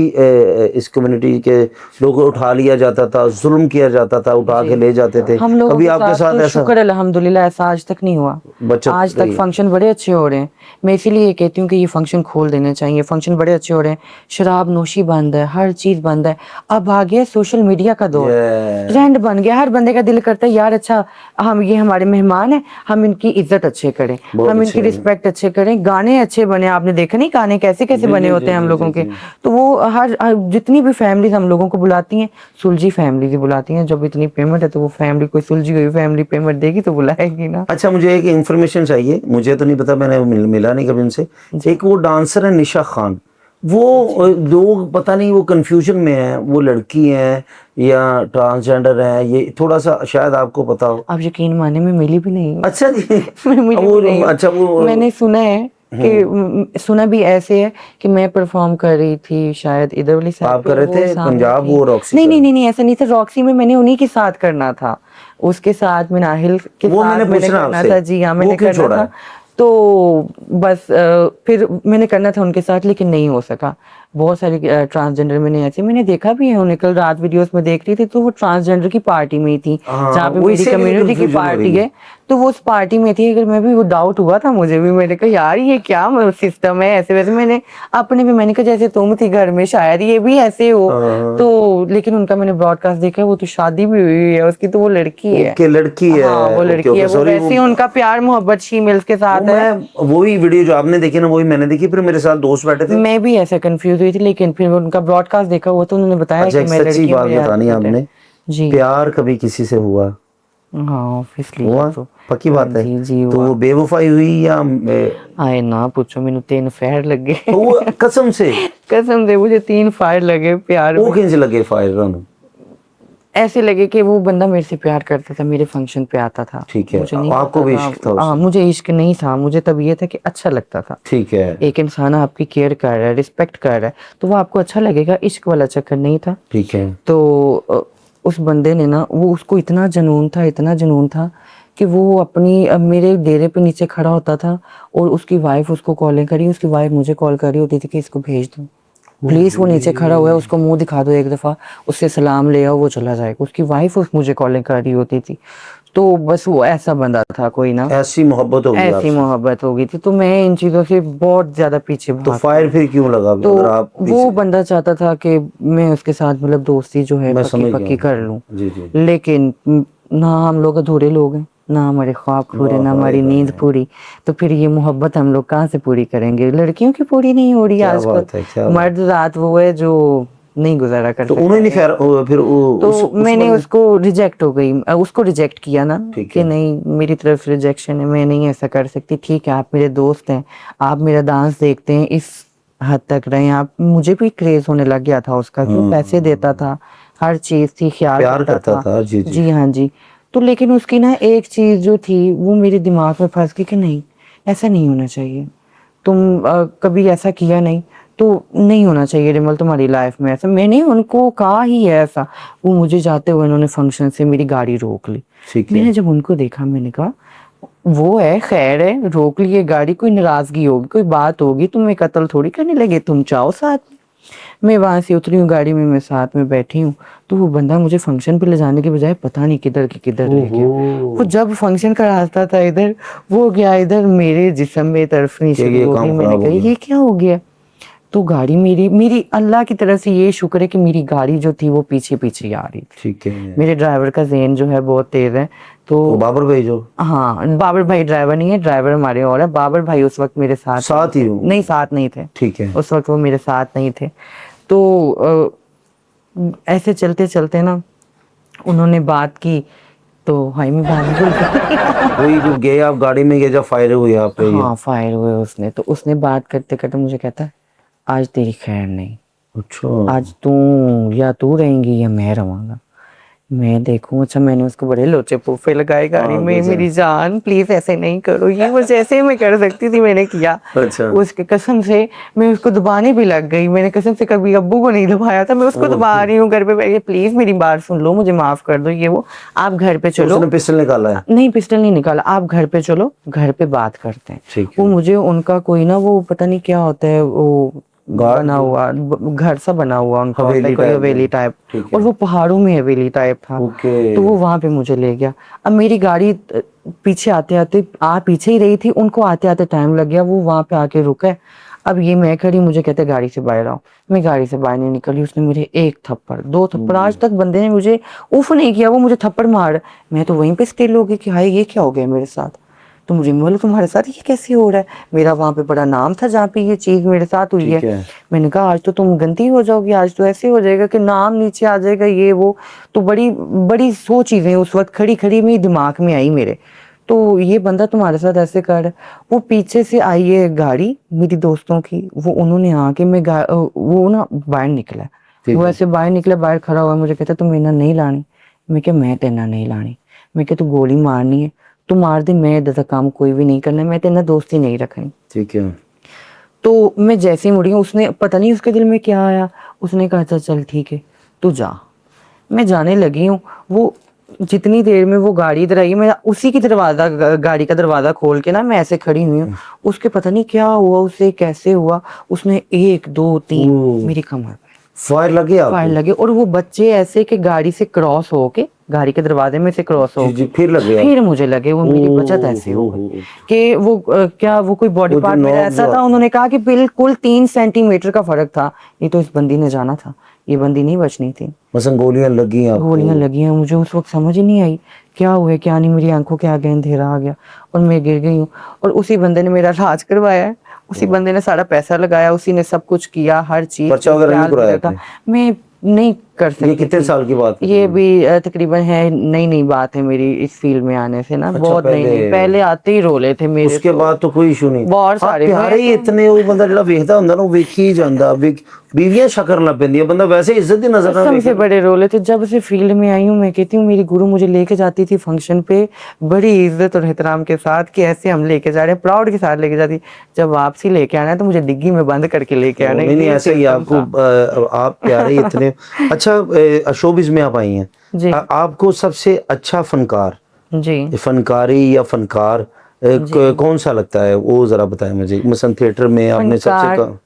इस कम्युनिटी के लोगों को उठा लिया जाता था, जुल्म किया जाता था, उठा के ले जाते थे, हम लोगों कभी के आपके साथ साथ तो ऐसा शुक्र अल्हम्दुलिल्लाह ऐसा आज तक नहीं हुआ, बचत आज तक रही? फंक्शन बड़े अच्छे हो रहे हैं। मैं इसीलिए ये कहती हूँ कि ये फंक्शन खोल देने चाहिए, फंक्शन बड़े अच्छे हो रहे हैं, शराब नोशी बंद है, हर चीज बंद है। अब आ गया सोशल मीडिया का दौर, ये ट्रेंड बन गया, हर बंदे का दिल करता है यार अच्छा हम, ये हमारे मेहमान हैं, हम इनकी इज्जत अच्छे करें, बहुत हम अच्छे इनकी रिस्पेक्ट अच्छे करें, गाने अच्छे बने, आपने देखा नहीं गाने कैसे कैसे जी बने जी होते जी हैं हम जी लोगों जी के। जी। तो वो जितनी भी फैमिलीज हम लोगों को बुलाती हैं, सुलझी फैमिलीज ही बुलाती हैं, जब इतनी पेमेंट है तो वो फैमिली, कोई सुलझी हुई फैमिली पेमेंट देगी तो बुलाएगी ना। अच्छा मुझे एक इन्फॉर्मेशन चाहिए, मुझे तो नहीं पता, मैंने मिला नहीं कभी उनसे। एक वो डांसर है निशा खान, वो लोग पता नहीं वो कंफ्यूजन में है, वो लड़की है या ट्रांसजेंडर है, ये थोड़ा सा शायद आपको पता हो। आप यकीन माने मैं मिली भी नहीं हूँ। अच्छा जी मैं मिली भी नहीं वो हूँ। अच्छा वो मैंने सुना है कि सुना भी ऐसे है कि मैं परफॉर्म कर रही थी शायद इधर वाली साइड आप पे, कर रहे वो थे सामने पंजाब, थी। वो रॉक्सी नहीं कर नहीं रहे नहीं नहीं, ऐसा नहीं था, रॉक्सी में मैंने उन्हीं के साथ करना था, उसके साथ में नाहिल के वो साथ मैंने मैंने पूछना करना आपसे, था। जी हाँ, वो मैंने क्यों करना छोड़ा था। है? तो बस फिर मैंने करना था उनके साथ, लेकिन नहीं हो सका। बहुत सारे ट्रांसजेंडर मैंने ऐसे मैंने देखा भी है उन्हें, कल रात वीडियोस में देख रही थी, तो वो ट्रांसजेंडर की पार्टी में ही थी, हाँ जहाँ पे वो मेरी इससे भी कम्युनिटी की कंफ्यूजन हो पार्टी रही है। है, तो वो उस पार्टी में थी। अगर मैं भी, वो डाउट हुआ था मुझे भी, मैंने कहा यार ये क्या सिस्टम है, ऐसे वैसे मैंने अपने भी, मैंने कहा जैसे तुम थी घर में शायद ये भी ऐसे हो। हाँ। तो लेकिन उनका मैंने ब्रॉडकास्ट देखा, वो तो शादी भी हुई है उसकी, तो वो लड़की है। ओके लड़की है, हाँ वो ओके लड़की है, ओके वो सॉरी। वैसे ही उनका प्यार मोहब्बत शीमेल्स के वो साथ है। मैं वही वीडियो जो आपने देखी ना वही मैंने देखी, फिर मेरे साथ दोस्त बैठे थे। मैं भी ऐसा कंफ्यूज हुई थी, लेकिन फिर उनका ब्रॉडकास्ट देखा हुआ तो उन्होंने बताया अच्छा कि एक मैं सच्ची लड़की हूँ, बात मेरे बतानी हस्बैंड है। आपने, जी प्यार कभी किसी से हुआ? हाँ ऑब्वियसली हुआ? तो। पक्की हाँ बात है? जी जी तो हुआ। वो बेवफाई हुई या आए ना पूछो, मैंने 3 फायर लगे। वो कसम से? कसम से मुझे 3 फायर लगे प्यार वो में। कैसे लगे फायर रन? ऐसे लगे कि वो बंदा मेरे से प्यार करता था, मेरे फंक्शन पे आता था, ठीक है, मुझे नहीं आपको पता भी था। इश्क था उससे? मुझे इश्क नहीं था, मुझे तब ये था कि अच्छा लगता था। ठीक है। एक इंसान आपकी केयर कर रहा है, रिस्पेक्ट कर रहा है, तो वो आपको अच्छा लगेगा, इश्क वाला चक्कर नहीं था। ठीक है। तो उस बंदे ने ना, वो उसको इतना जुनून था, इतना जुनून था कि वो अपनी, अब मेरे डेरे पे नीचे खड़ा होता था और उसकी वाइफ उसको कॉलिंग करी, उसकी वाइफ मुझे कॉल कर रही होती थी कि इसको भेज दो प्लीज, वो नीचे खड़ा हुआ है, उसको मुंह दिखा दो एक दफा, उससे सलाम ले आओ, वो चला जाएगा। उसकी वाइफ मुझे कॉलिंग कर रही होती थी। तो बस वो ऐसा बंदा था कोई ना, ऐसी मोहब्बत हो गई ऐसी आपसे? मोहब्बत हो गई थी। तो मैं इन चीजों से बहुत ज्यादा पीछे तो भाग, फायर फिर क्यों लगा तो अगर आप वो पीछे? बंदा चाहता था कि मैं उसके साथ मतलब दोस्ती जो है मैं पक्की समझ पक्की कर गया। लूं। जी जी। लेकिन ना हम लोग अधूरे लोग हैं, ना हमारे ख्वाब पूरे, वाह ना हाय हमारी नींद हाय, पूरी। तो फिर ये मोहब्बत हम लोग कहाँ से पूरी करेंगे? लड़कियों की पूरी नहीं हो रही क्या आजकल। बात है, क्या बात। मर्द रात वो है जो नहीं गुजारा कर तो सकता उन्होंने नहीं है। फिर तो उस मैंने बंदे। उसको रिजेक्ट हो गई, उसको रिजेक्ट किया ना ठीक कि है। नहीं, मेरी तरफ से रिजेक्शन है, मैं नहीं ऐसा कर सकती। ठीक है, आप मेरे दोस्त हैं, आप मेरा डांस देखते हैं, इस हद तक रहे आप। मुझे भी क्रेज होने लग गया था उसका, कि वो पैसे देता हाँ, था, हर चीज थी, ख्याल प्यार रखता करता था। था, जी जी। जी हाँ जी। तो लेकिन उसकी ना एक चीज जो थी वो मेरे दिमाग में फंस गई कि नहीं, ऐसा नहीं होना चाहिए। तुम कभी ऐसा किया नहीं, तो नहीं होना चाहिए रिमल तुम्हारी लाइफ में ऐसा। मैंने उनको कहा ही है ऐसा। वो मुझे जाते हुए उन्होंने फंक्शन से मेरी गाड़ी रोक ली। ठीक है। मैंने जब उनको देखा, मैंने कहा वो है, खैर है, रोक लिए गाड़ी, कोई नाराजगी होगी, कोई बात होगी, तुम्हें कत्ल थोड़ी करने लगे, तुम चाहो साथ में। मैं वहां से उतरी हूँ गाड़ी में, मैं साथ में बैठी हूँ। तो वो बंदा मुझे फंक्शन पे ले जाने के बजाय पता नहीं किधर के किधर ले ओहो, गया। वो जब फंक्शन का रास्ता था इधर, वो गया इधर, मेरे जिस्म में तड़फनी कि शुरू ये हो गई। काम मैंने खराब हो कहा गया। ये क्या हो गया? तो गाड़ी मेरी मेरी अल्लाह की तरफ से ये शुक्र है कि मेरी गाड़ी जो थी वो पीछे पीछे आ रही थी। ठीक है। मेरे ड्राइवर का ज़हन जो है बहुत तेज है। तो वो बाबर भाई जो हाँ, बाबर भाई ड्राइवर नहीं है, ड्राइवर हमारे और है। बाबर भाई उस वक्त मेरे साथ नहीं साथ ही थे, हूँ। नहीं साथ नहीं थे। ठीक है। उस वक्त वो मेरे साथ नहीं थे। तो ऐसे चलते चलते ना उन्होंने बात की, तो हाय मैं बात भूल गई। वही जो गए आप गाड़ी में गए जब फायर हुई आप पे ये? हाँ, फायर हुए उसने। तो उसने बात करते करते मुझे कहता, आज तेरी खैर नहीं, अच्छा। आज तू या तू रहेंगी या मैं रहूंगा। मैं देखूं, अच्छा मैंने उसको बड़े लोचे पोफे लगाए गाड़ी हाँ में, गजब। मेरी जान प्लीज ऐसे नहीं करो, ये वो जैसे मैं कर सकती थी मैंने किया। अच्छा। उसके कसम से मैं उसको दबाने भी लग गई। मैंने कसम से कभी अब्बू को नहीं दबाया था, मैं उसको ओह, दबा रही हूँ घर पे बैठ के, प्लीज मेरी बात सुन लो, मुझे माफ कर दो, ये वो, आप घर पे तो चलो। उसने पिस्टल निकाला है? नहीं, पिस्टल नहीं निकाला, आप घर पे चलो, घर पे बात करते हैं। ठीक वो है। मुझे उनका कोई ना, वो पता नहीं क्या होता है, वो बना गार्ड। हुआ घर सा बना हुआ उनका होता है, हवेली कोई टाइप हवेली में। टाइप। ठीक और है। वो पहाड़ों में हवेली टाइप था। ओके। तो वो वहां पे मुझे ले गया। अब मेरी गाड़ी पीछे आते आते आ पीछे ही रही थी, उनको आते आते टाइम लग गया, वो वहां पे आके रुका है। अब ये मैं खड़ी, मुझे कहते गाड़ी से बाहर आओ। मैं गाड़ी से बाहर नहीं निकली, उसने मेरे एक थप्पड़, दो थप्पड़, आज तक बंदे ने मुझे उफ नहीं किया, वो मुझे थप्पड़ मार। मैं तो वहीं पे स्टिल हो गई कि हाय ये क्या हो गया मेरे साथ। तो मुझे बोला तुम्हारे साथ ये कैसे हो रहा है? मेरा वहां पे बड़ा नाम था जहाँ पे ये चीज मेरे साथ हुई है। ठीक है। मैंने कहा आज तो तुम गंदी हो जाओगी, आज तो ऐसे हो जाएगा कि नाम नीचे आ जाएगा, ये वो। तो बड़ी बड़ी सौ चीजें उस वक्त खड़ी खड़ी मेरे दिमाग में आई मेरे। तो ये बंदा तुम्हारे साथ ऐसे कर रहा है। वो पीछे से आई है गाड़ी मेरी दोस्तों की, वो उन्होंने आके वो ना बाहर निकला। ठीक वो है। ऐसे बाहर निकला, बाहर खड़ा हुआ, मुझे कहता तुम इन्हें नहीं लानी। मैं क्या, मैं तेना नहीं लानी। मैं क्या, तू गोली मारनी है तू मार दे, मैं ऐसा काम कोई भी नहीं करना, मैं तेना दोस्ती नहीं रखनी। ठीक है। तो मैं जैसे ही मुड़ी हूँ, उसने पता नहीं उसके दिल में क्या आया, उसने कहा था चल ठीक है तू जा। मैं जाने लगी हूँ। वो जितनी देर में वो गाड़ी इधर आई, मैं उसी की दरवाजा गाड़ी का दरवाजा खोल के ना मैं ऐसे खड़ी हुई हूँ। उसके पता नहीं क्या हुआ, उसे कैसे हुआ, उसने एक दो तीन ओह, मेरी कमर पे फायर लगे फायर आपको? लगे। और वो बच्चे ऐसे कि गाड़ी से क्रॉस होके, गाड़ी के दरवाजे में से क्रॉस जी जी, होके फिर लगे आप? फिर मुझे लगे। वो मेरी बचत ऐसी हो गई ओह, कि वो क्या वो कोई बॉडी वो जो पार्ट मेरा नॉब ऐसा जो था, उन्होंने कहा कि बिल्कुल 3 सेंटीमीटर का फर्क था। ये तो इस बंदी ने जाना था, ये बंदी नहीं बचनी थी। मसन गोलियां लगी आपको? गोलियां लगी हैं, मुझे उस वक्त समझ ही नहीं आई क्या हुआ है क्या नहीं, मेरी आंखों के आगे अंधेरा आ गया और मैं गिर गई हूँ। और उसी बंदे ने मेरा इलाज करवाया है, उसी बंदे ने सारा पैसा लगाया, उसी ने सब कुछ किया, हर चीज पर्चा वगैरह नहीं ख्याल भी कराया रखा। आपने? मैं नहीं कर ये सकती कितने थी। साल की बात है ये तकरीबन? भी तकरीबन है, नई नई बात है मेरी इस फील्ड में आने से ना, अच्छा, बहुत नई नई। पहले आते ही रोले थे मेरे उसके तो बाद तो कोई इशू नहीं। बहुत आप सारे। प्यारे ही इतने, वो बंदा ਜਿਹੜਾ ਵੇਖਦਾ ਹੁੰਦਾ ਨਾ ਉਹ ਵੇਖੀ ਹੀ ਜਾਂਦਾ, बीवियां शक्कर ਲੱਗ ਪੈਂਦੀਆਂ, बंदा वैसे इज्जत दी नजर ना कसम से देखे। बड़े रोले थे जब से फील्ड में आई हूँ। मैं कहती हूँ मेरी गुरु मुझे लेके जाती थी फंक्शन पे बड़ी इज्जत और एहतराम के साथ कि ऐसे हम लेके जा रहे हैं, प्राउड के साथ लेके जाती। जब वापसी लेके आना है तो मुझे डिग्गी में बंद करके लेके आना है, नहीं नहीं, ये ऐसे ही सिस्टम आपको था। आप प्यारे ही इतने। अच्छा, शोबिज में आप आई हैं, जी आपको सबसे अच्छा फनकार, जी फनकारी या फनकार जी। कौन सा लगता है, वो जरा बताएं मुझे। मसन थिएटर में आपने सबसे फनकार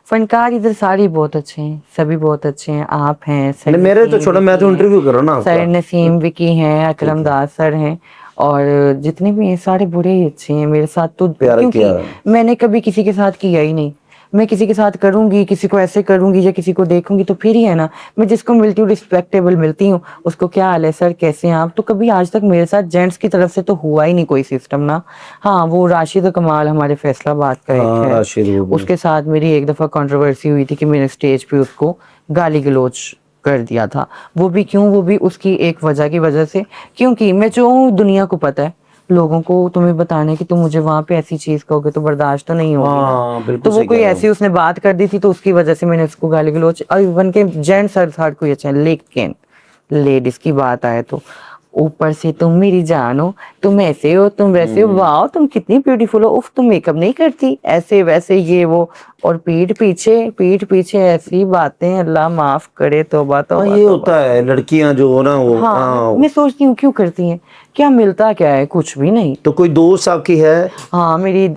फनकार इधर सारे बहुत अच्छे हैं, सभी बहुत अच्छे हैं। आप हैं, सर नहीं मेरे तो नसीम छोड़ा, मैं विकी तो हैं, इंटरव्यू कर रहा हूँ ना सर आपका। नसीम विकी हैं, ठीक अकरम है। दास सर हैं। और जितने भी हैं सारे बुरे ही अच्छे हैं मेरे साथ तो, प्यार क्योंकि किया। मैंने कभी किसी के साथ किया ही नहीं। मैं किसी के साथ करूंगी, किसी को ऐसे करूंगी या किसी को देखूंगी तो फिर ही है ना। मैं जिसको मिलती हूँ रिस्पेक्टेबल मिलती हूँ, उसको क्या हाल है सर, कैसे हैं आप, तो कभी आज तक मेरे साथ जेंट्स की तरफ से तो हुआ ही नहीं कोई सिस्टम ना। हाँ, वो राशिद और कमाल हमारे फैसलाबाद का एक हाँ, है, राशिद वो भी। उसके साथ मेरी एक दफा कंट्रोवर्सी हुई थी कि मैंने स्टेज पे उसको गाली गलौज कर दिया था। वो भी क्यों, वो भी उसकी एक वजह की वजह से, क्योंकि मैं जो हूँ दुनिया को पता है, लोगों को तुम्हें बताने कि तुम मुझे वहां पे ऐसी चीज कहोगे तो बर्दाश्त तो नहीं होगी ना। हाँ, तो बिल्कुल वो सही कोई कह रहे हो। ऐसी उसने बात कर दी थी तो उसकी वजह से मैंने उसको गाली गलौज, और इवन के जेंट्स हर कोई अच्छा है, लेकिन लेडीज की बात आए तो ऊपर से तुम मेरी जान हो, तुम ऐसे हो, तुम वैसे हो, वाह तुम कितनी ब्यूटीफुल हो, उफ तुम मेकअप नहीं करती, ऐसे वैसे ये वो, और पीठ पीछे ऐसी बातें, अल्लाह माफ करे, तौबा हाँ, तौबा ये तौबा। होता है, लड़कियां जो हो ना वो, हाँ, हाँ। मैं सोचती हूँ क्यों करती हैं, क्या मिलता क्या है, कुछ भी नहीं। तो कोई दोस्त आपकी है? हाँ, मेरी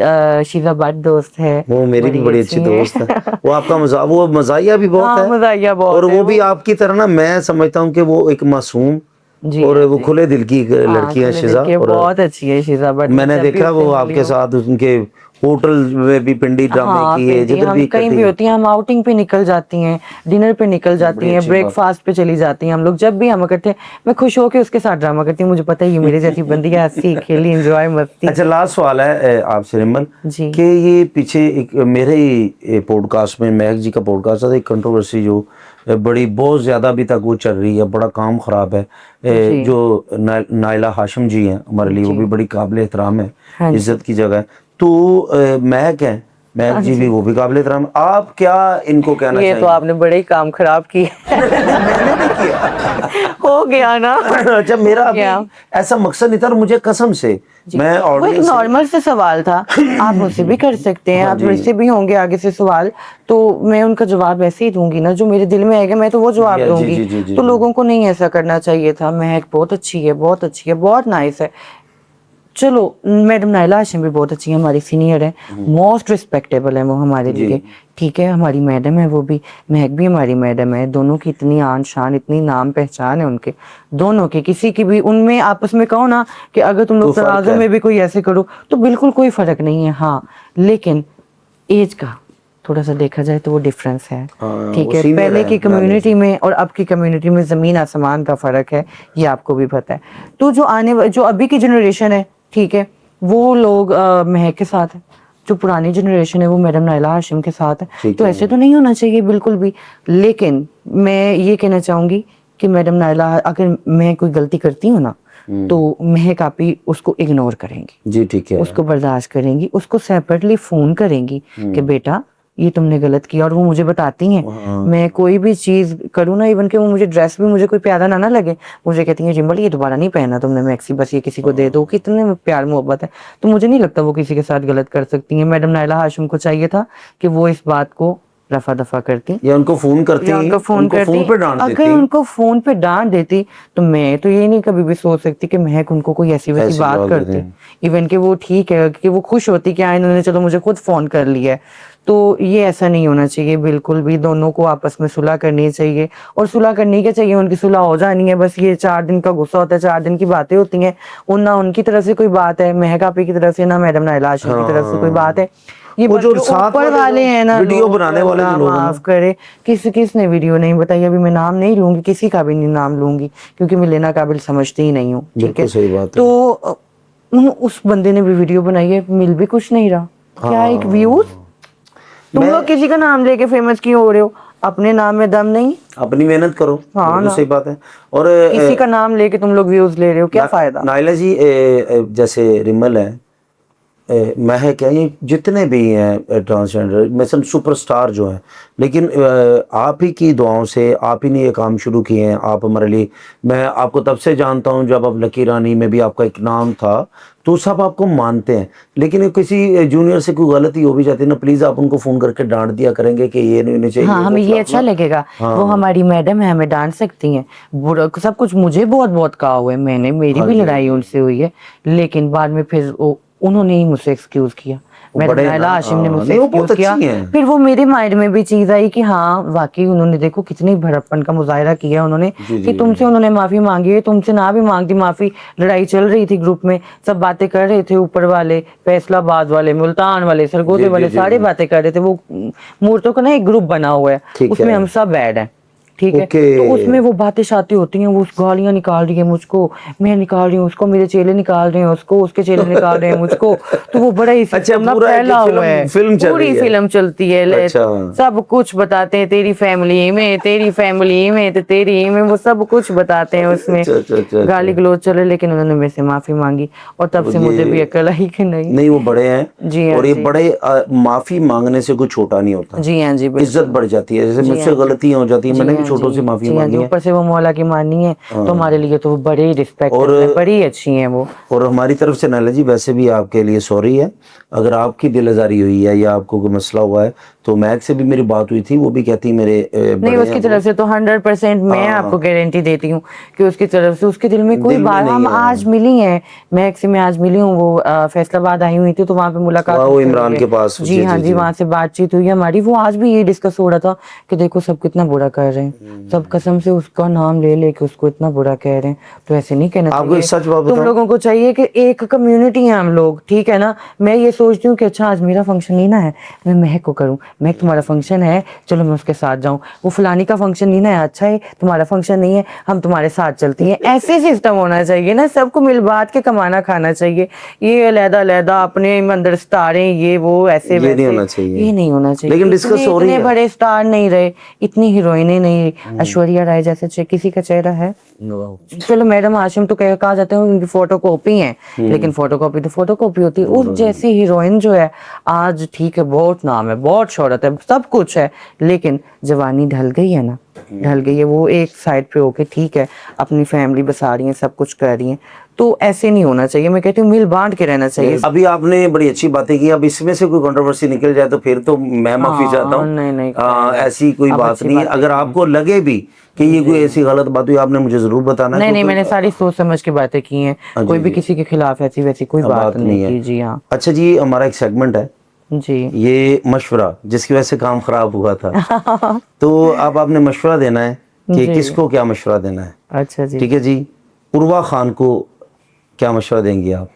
शीजा भट्ट दोस्त है, वो मेरी भी बड़ी अच्छी है। दोस्त है। वो आपका वो मजाहिया भी बहुत हाँ, है। मजाकिया बहुत और है वो भी आपकी तरह ना, मैं समझता हूँ कि वो एक मासूम जी और हाँ वो जी। खुले दिल की एक हाँ, लड़की है खुले दिल शिजा। की और बहुत अच्छी है शीजा भट्ट, मैं मैंने जब भी देखा उससे वो मिली आपके हूँ। साथ उनके होटल में भी पिंडी ड्रामे हाँ, किए, पिंडी जिधर हम भी कहीं इकट्ठी। भी होती हैं, हम आउटिंग पे निकल जाती हैं, डिनर पे निकल जाती बड़ी हैं, अच्छी बात। ब्रेकफास्ट पे चली जाती हैं हम लोग, जब भी हम इकट्ठे, मैं खुश होकर उसके साथ ड्रामा करती हूँ, मुझे पता है ये मेरे जैसी बंदी है, हंसी खेली एंजॉय मस्ती। अच्छा, लास्ट सवाल है आपसे रिमन, जी कि ये पीछे एक मेरे ही पॉडकास्ट में, महक जी का पॉडकास्ट था, एक कंट्रोवर्सी जो बड़ी बहुत ज़्यादा अभी तक वो चल रही है, बड़ा काम ख़राब है। जी जो नाइला हाशिम जी हैं हमारे लिए, वो जी। भी बड़ी काबिल एहतराम है, हाँ जी। इज़्ज़त की जगह है। तो महक है, महक हाँ जी भी, जी, वो भी काबिल एहतराम है। आप क्या इनको कहना ये तो चाहेंगे? आपने बड़े ही काम खराब किए। मैंने नहीं किया। हो गया ना, अच्छा, हो मेरा अभी गया ऐसा मकसद नहीं था, और मुझे कसम से, जी। मैं वो एक ऑडियंस से नॉर्मल से सवाल था, आप मुझसे भी कर सकते हैं, हाँ आप जी, मेरे से भी होंगे आगे से सवाल, तो मैं उनका जवाब ऐसे ही दूंगी ना, जो मेरे दिल में आएगा मैं तो वो जवाब जी दूंगी। जी जी जी तो जी। लोगों को नहीं ऐसा करना चाहिए था। महक बहुत अच्छी है, बहुत अच्छी है, बहुत नाइस है। चलो, मैडम नाइला हाशिम भी बहुत अच्छी है, हमारी सीनियर है, मोस्ट रिस्पेक्टेबल है वो हमारे जी। लिए, ठीक है, हमारी मैडम है वो भी, महक भी हमारी मैडम है, दोनों की इतनी आन शान, इतनी नाम पहचान है उनके दोनों की, किसी की भी उनमें आपस में कहो ना कि अगर तुम तो लोग फर्क तराजू है। में भी कोई ऐसे करो तो बिल्कुल कोई फर्क नहीं है। हाँ, लेकिन एज का थोड़ा सा देखा जाए तो वो डिफरेंस है, हाँ, ठीक वो है, सीनियर पहले है की नाले कम्युनिटी से। में और अब की कम्युनिटी में जमीन आसमान का फर्क है, ये आपको भी पता है। तो जो अभी की जनरेशन है, ठीक है, वो लोग महक के साथ है, जो पुरानी जनरेशन है वो मैडम नाइला हाशिम के साथ है। ठीक तो है। ऐसे तो नहीं होना चाहिए बिल्कुल भी, लेकिन मैं ये कहना चाहूंगी कि मैडम नाइला, अगर मैं कोई गलती करती हूँ ना तो महक आप ही उसको इग्नोर करेंगी, जी ठीक है। उसको बर्दाश्त करेंगी, उसको सेपरेटली फोन करेंगी कि बेटा ये तुमने गलत किया, और वो मुझे बताती हैं। हाँ। मैं कोई भी चीज करूँ ना, इवन कि वो मुझे ड्रेस भी मुझे कोई प्यारा ना लगे, मुझे कहती हैं जिम्बल ये दोबारा नहीं पहना तुमने मैक्सी, बस ये किसी को दे दो, कितने में प्यार मोहब्बत है। तो मुझे नहीं लगता वो किसी के साथ गलत कर सकती हैं। मैडम नाइला हाशिम को चाहिए था कि वो इस बात को रफा दफा करती, या उनको फोन करती, या उनको फोन उनको करती। फोन पे डांट अगर देती। उनको फोन पे डांट देती तो मैं तो ये नहीं कभी भी सोच सकती कि महक उनको कोई ऐसी वैसी ऐसे बात जवाब देते करती। हैं। इवन कि वो ठीक है कि वो खुश होती कि इन्होंने चलो मुझे खुद फोन कर लिया है। तो ये ऐसा नहीं होना चाहिए बिल्कुल भी, दोनों को आपस में सुलह करनी चाहिए, और सुलह करनी क्या चाहिए, उनकी सुलह हो जानी है बस। ये 4 दिन का गुस्सा होता है, 4 दिन की बातें होती हैं, ना उनकी तरफ से कोई बात है महक आपी की तरफ से, ना मैडम नाइला हाशिम की तरफ से कोई बात है। ये वो बस जो जो साथ ऊपर वाले वाले हैं ना वीडियो लोग, बनाने वाले जो अल्लाह लोग हैं माफ ना। करे, किसने वीडियो नहीं बताई, अभी मैं नाम नहीं लूंगी, किसी का भी नहीं नाम लूंगी, क्योंकि मैं लेना काबिल समझती ही नहीं हूँ, ठीक बिल्कुल है। सही बात है। तो उस बंदे ने भी वीडियो बनाई है, मिल भी कुछ नहीं रहा, क्या एक व्यूज, तुम मैं लोग किसी का नाम लेके फेमस क्यों हो रहे हो, अपने नाम में दम नहीं, अपनी मेहनत करो, हाँ बिल्कुल ना, सही बात है। और किसी का नाम लेके तुम लोग व्यूज ले रहे हो, क्या फायदा। नाइला जी, जैसे रिमल है, महक है, ये जितने भी हैं ट्रांसजेंडर मिशन सुपरस्टार जो हैं, लेकिन आप ही की दुआओं से आप ही ने ये काम शुरू किए हैं। आप हमारे लिए, मैं आपको तब से जानता हूं जब आप लकी रानी में भी आपका एक नाम था, तो सब आपको मानते हैं। लेकिन किसी जूनियर से कोई गलती हो भी जाती है ना, प्लीज़ आप उनको फ़ोन करके डांट दिया करेंगे कि ये नहीं होना चाहिए। हाँ, हमें ये अच्छा लगेगा, वो हमारी मैडम है, हमें डांट सकती हैं, बुरा सब कुछ मुझे बहुत बहुत कहा हुआ है, मैंने मेरी हाँ भी जी, लड़ाई उनसे हुई है, लेकिन बाद में फिर उन्होंने ही मुझसे एक्सक्यूज किया। मैडम बड़े हैं नायला ना, हाशिम ने हाँ, मुझसे नहीं, वो एक्सक्यूज बहुत किया। अच्छी हैं। फिर वो मेरे माइंड में भी चीज आई कि हाँ वाकई उन्होंने देखो कितनी भड़प्पन का मुजाहरा किया उन्होंने, जी, कि जी, तुमसे उन्होंने माफी मांगी है, तुमसे ना भी मांगती माफी। लड़ाई चल रही थी ग्रुप में, सब बातें कर रहे थे, ऊपर वाले फैसलाबाद वाले, मुल्तान वाले, सरगोदे जी, जी, वाले, जी, सारे जी। बातें कर रहे थे। वो मूर्तों का ना एक ग्रुप बना हुआ है, ठीक उसमें है। हम सब ऐड हैं, ठीक है। ओके। तो उसमें वो बातें शातें होती हैं, वो गालियां निकाल रही है मुझको, मैं निकाल रही हूँ उसको, मेरे चेले निकाल रहे हैं उसको, उसके चेले निकाल रहे हैं मुझको। तो वो बड़ा ही अच्छा, सिस्टम ना पूरा एक फैला हुआ फिल्म है, फिल्म चल पूरी रही है। फिल्म चलती है। अच्छा। सब कुछ बताते हैं, तेरी फैमिली में, तेरी फैमिली में, तो तेरी में, वो सब कुछ बताते हैं उसमें। अच्छा, अच्छा, अच्छा, गाली अच्छा। गलौज चले, लेकिन उन्होंने मेरे से माफी मांगी और तब तो से मुझे भी ये अकल आई कि नहीं। नहीं, वो बड़े हैं। जी हाँ और ये जी। बड़े माफी मांगने से कोई छोटा नहीं होता। जी हाँ जी, इज्जत बिल्कुल। बढ़ जाती है। जैसे जी मुझसे हाँ जी। गलतियां हो जाती है, जी मैंने भी हाँ छोटों से जी। माफी जी हाँ जी, मांगी है। ऊपर से वो मौला की मानी है, तो हमारे हाँ। लिए तो वो बड़ी ही और रिस्पेक्टेबल है, बड़ी ही अच्छी है वो। और हमारी तरफ से नाला जी वैसे भी आपके लिए सॉरी है। अगर आपकी दिल आजारी हुई है या आपको कोई मसला हुआ है, तो मैक से भी मेरी बात हुई थी, वो भी कहती मेरे नहीं, बड़े हैं उसकी वो। तरफ से तो 100% मैं आपको हाँ, गारंटी देती हूँ कि उसकी तरफ से, उसके दिल में कोई दिल में बात, नहीं हम है। आज मिली हैं। मैं एक से मैं आज मिली हूँ, वो फैसलाबाद आई हुई थी, तो वहां पे मुलाकात वो मुझसे हुई इमरान है। के पास, जी जी, हाँ जी, जी, जी। वहां से बातचीत हुई है हमारी। वो आज भी ये डिस्कस हो रहा था कि देखो सब कितना बुरा कर रहे हैं, सब कसम से उसका नाम ले लेके उसको इतना बुरा कह रहे हैं। तो ऐसे नहीं कहना आपको एक चाहिए। सच बात तुम बताऊं? लोगों को चाहिए कि एक कम्युनिटी है हम लोग, ठीक है ना। मैं ये सोचती हूँ कि अच्छा आज मेरा फंक्शन नहीं ना है, मैं महक को करूँ, महक तुम्हारा फंक्शन है, चलो मैं उसके साथ जाऊँ। वो फलानी का फंक्शन नहीं ना है, अच्छा है तुम्हारा फंक्शन नहीं है, हम तुम्हारे साथ चलती हैं। ऐसे सिस्टम होना चाहिए ना, सबको मिल बांट के कमाना खाना चाहिए। ये अलहदा अलहदा अपने अंदर स्टारें, ये वो ऐसे ये नहीं वैसे, होना चाहिए। ये नहीं होना चाहिए। लेकिन डिस्कस इतने हो रही इतने है। बड़े स्टार नहीं रहे, इतनी हीरोइनें नहीं रही। ऐश्वर्या राय जैसे किसी का चेहरा है। चलो मैडम हाशिम तो कहा जाता है उनकी फोटो कॉपी है, लेकिन फोटो कॉपी तो फोटो कॉपी होती है। उस जैसी हीरोइन जो है आज, ठीक है बहुत नाम है, बहुत शोहरत है, सब कुछ है, लेकिन जवानी ढल गई है ना, ढल गई है। वो एक साइड पे होके ठीक है अपनी फैमिली बसा रही है, सब कुछ कर रही है। तो ऐसे नहीं होना चाहिए, मैं कहती हूँ मिल बांट के रहना चाहिए। अभी आपने बड़ी अच्छी बातें की। अब इसमें से कोई कंट्रोवर्सी निकल जाए तो फिर तो मैं माफी चाहता हाँ हूँ। नहीं नहीं, खैर है। ऐसी कोई आप बात अच्छी नहीं है। बातें अगर की हैं। आपको लगे भी कि ये कोई ऐसी गलत बात हुई, आपने मुझे जरूर बताना है, नहीं नहीं, मैंने क्योंकि सारी सोच समझ के बातें की हैं, हाँ कोई जी, भी जी, किसी के खिलाफ ऐसी वैसी कोई बात बात नहीं नहीं है। की। जी हाँ अच्छा जी, हमारा एक सेगमेंट है, जी। ये मशवरा, जिसकी वजह से काम खराब हुआ था। तो अब आपने मशवरा देना है कि जी किसको क्या मशवरा देना है। अच्छा जी। ठीक है जी। उर्वा खान को क्या मशवरा देंगी आप?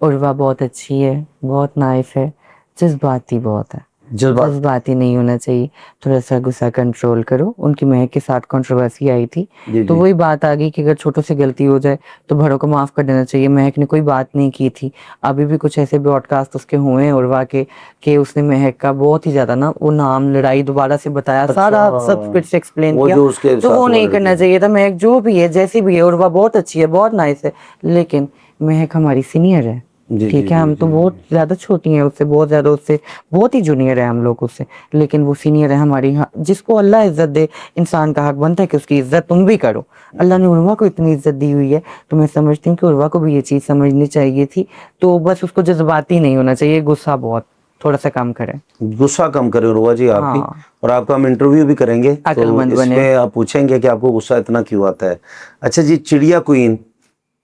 उर्वा बहुत अच्छी है, बहुत नाइस है, जज्बाती बहुत है। जज्बात। जज्बाती नहीं होना चाहिए, थोड़ा सा गुस्सा कंट्रोल करो। उनकी महक के साथ कंट्रोवर्सी आई थी, जी, तो जी। वही बात आ गई कि अगर छोटों से गलती हो जाए तो बड़ों को माफ कर देना चाहिए। महक ने कोई बात नहीं की थी। अभी भी कुछ ऐसे ब्रॉडकास्ट उसके हुए हैं उर्वा के, कि उसने महक का बहुत ही ज्यादा ना वो नाम लड़ाई दोबारा से बताया, सारा सब फिर से एक्सप्लेन वो किया। जो उसके तो साथ वो हुआ नहीं लड़की करना है। चाहिए था। महक जो भी है, जैसी भी है, उर्वा बहुत अच्छी है, बहुत नाइस है, लेकिन महक हमारी सीनियर है, जी, जी, ठीक है। जी, हम तो जी। बहुत ज्यादा छोटी हैं उससे, बहुत ज्यादा उससे, बहुत ही जूनियर है हम लोग उससे, लेकिन वो सीनियर है हमारी। हाँ, जिसको अल्लाह इज्जत दे, इंसान का हक बनता है कि उसकी इज्जत तुम भी करो। अल्लाह ने उर्वा को इतनी इज्जत दी हुई है, तो मैं समझती हूँ कि उर्वा को भी ये चीज समझनी चाहिए थी। तो बस उसको जज्बाती नहीं होना चाहिए, गुस्सा बहुत थोड़ा सा कम करें। गुस्सा कम करें उर्वा जी आप भी। हाँ, और आपका हम इंटरव्यू भी करेंगे, तो अक्लमंद बने। इसमें आप पूछेंगे कि आपको गुस्सा इतना क्यों आता है। अच्छा जी, चिड़िया क्वीन,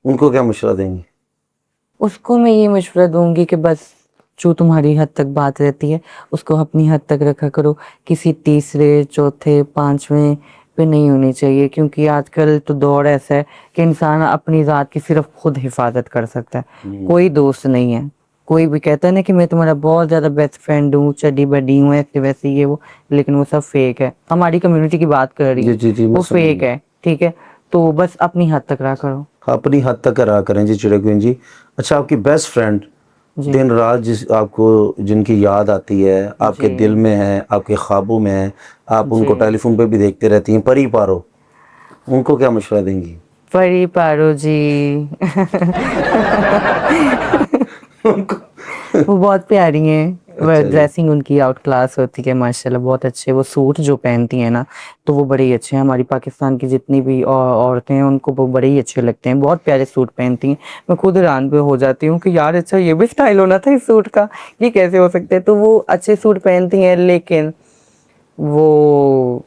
उनको क्या मशवरा देंगे? उसको मैं ये मशवरा दूंगी कि बस जो तुम्हारी हद तक बात रहती है उसको अपनी हद तक रखा करो, किसी तीसरे चौथे पांचवें पे नहीं होनी चाहिए। क्योंकि आजकल तो दौर ऐसा है कि इंसान अपनी ज़ात की सिर्फ खुद हिफाजत कर सकता है, कोई दोस्त नहीं है। कोई भी कहता है ना कि मैं तुम्हारा बहुत ज़्यादा बेस्ट फ्रेंड हूँ, चड्डी बड्डी हूँ, ऐसे वैसे ये वो, लेकिन वो सब फेक है। हमारी कम्युनिटी की बात कर रही जी, हूँ, जी, जी, मैं वो समझ फेक गया। है, ठीक है। तो बस अपनी हद तक रहा करो। अपनी हद तक करा करें जी चिड़िया क्वीन जी। अच्छा, आपकी बेस्ट फ्रेंड जी दिन रात जिस आपको जिनकी याद आती है, आपके जी दिल में है, आपके ख्वाबों में है, आप जी। उनको टेलीफोन पे भी देखते रहती हैं, परी पारो, उनको क्या मशवरा देंगी? परी पारो जी। उनको वो बहुत प्यारी हैं, अच्छा जी। ड्रेसिंग उनकी आउट क्लास होती है माशाल्लाह, बहुत अच्छे। वो सूट जो पहनती हैं ना, तो वो बड़े ही अच्छे हैं। हमारी पाकिस्तान की जितनी भी औरतें हैं उनको वो बड़े ही अच्छे लगते हैं, बहुत प्यारे सूट पहनती हैं। मैं खुद हैरान पे हो जाती हूँ कि यार अच्छा ये भी स्टाइल होना था इस सूट का, ये कैसे हो सकता है। तो वो अच्छे सूट पहनती हैं, लेकिन वो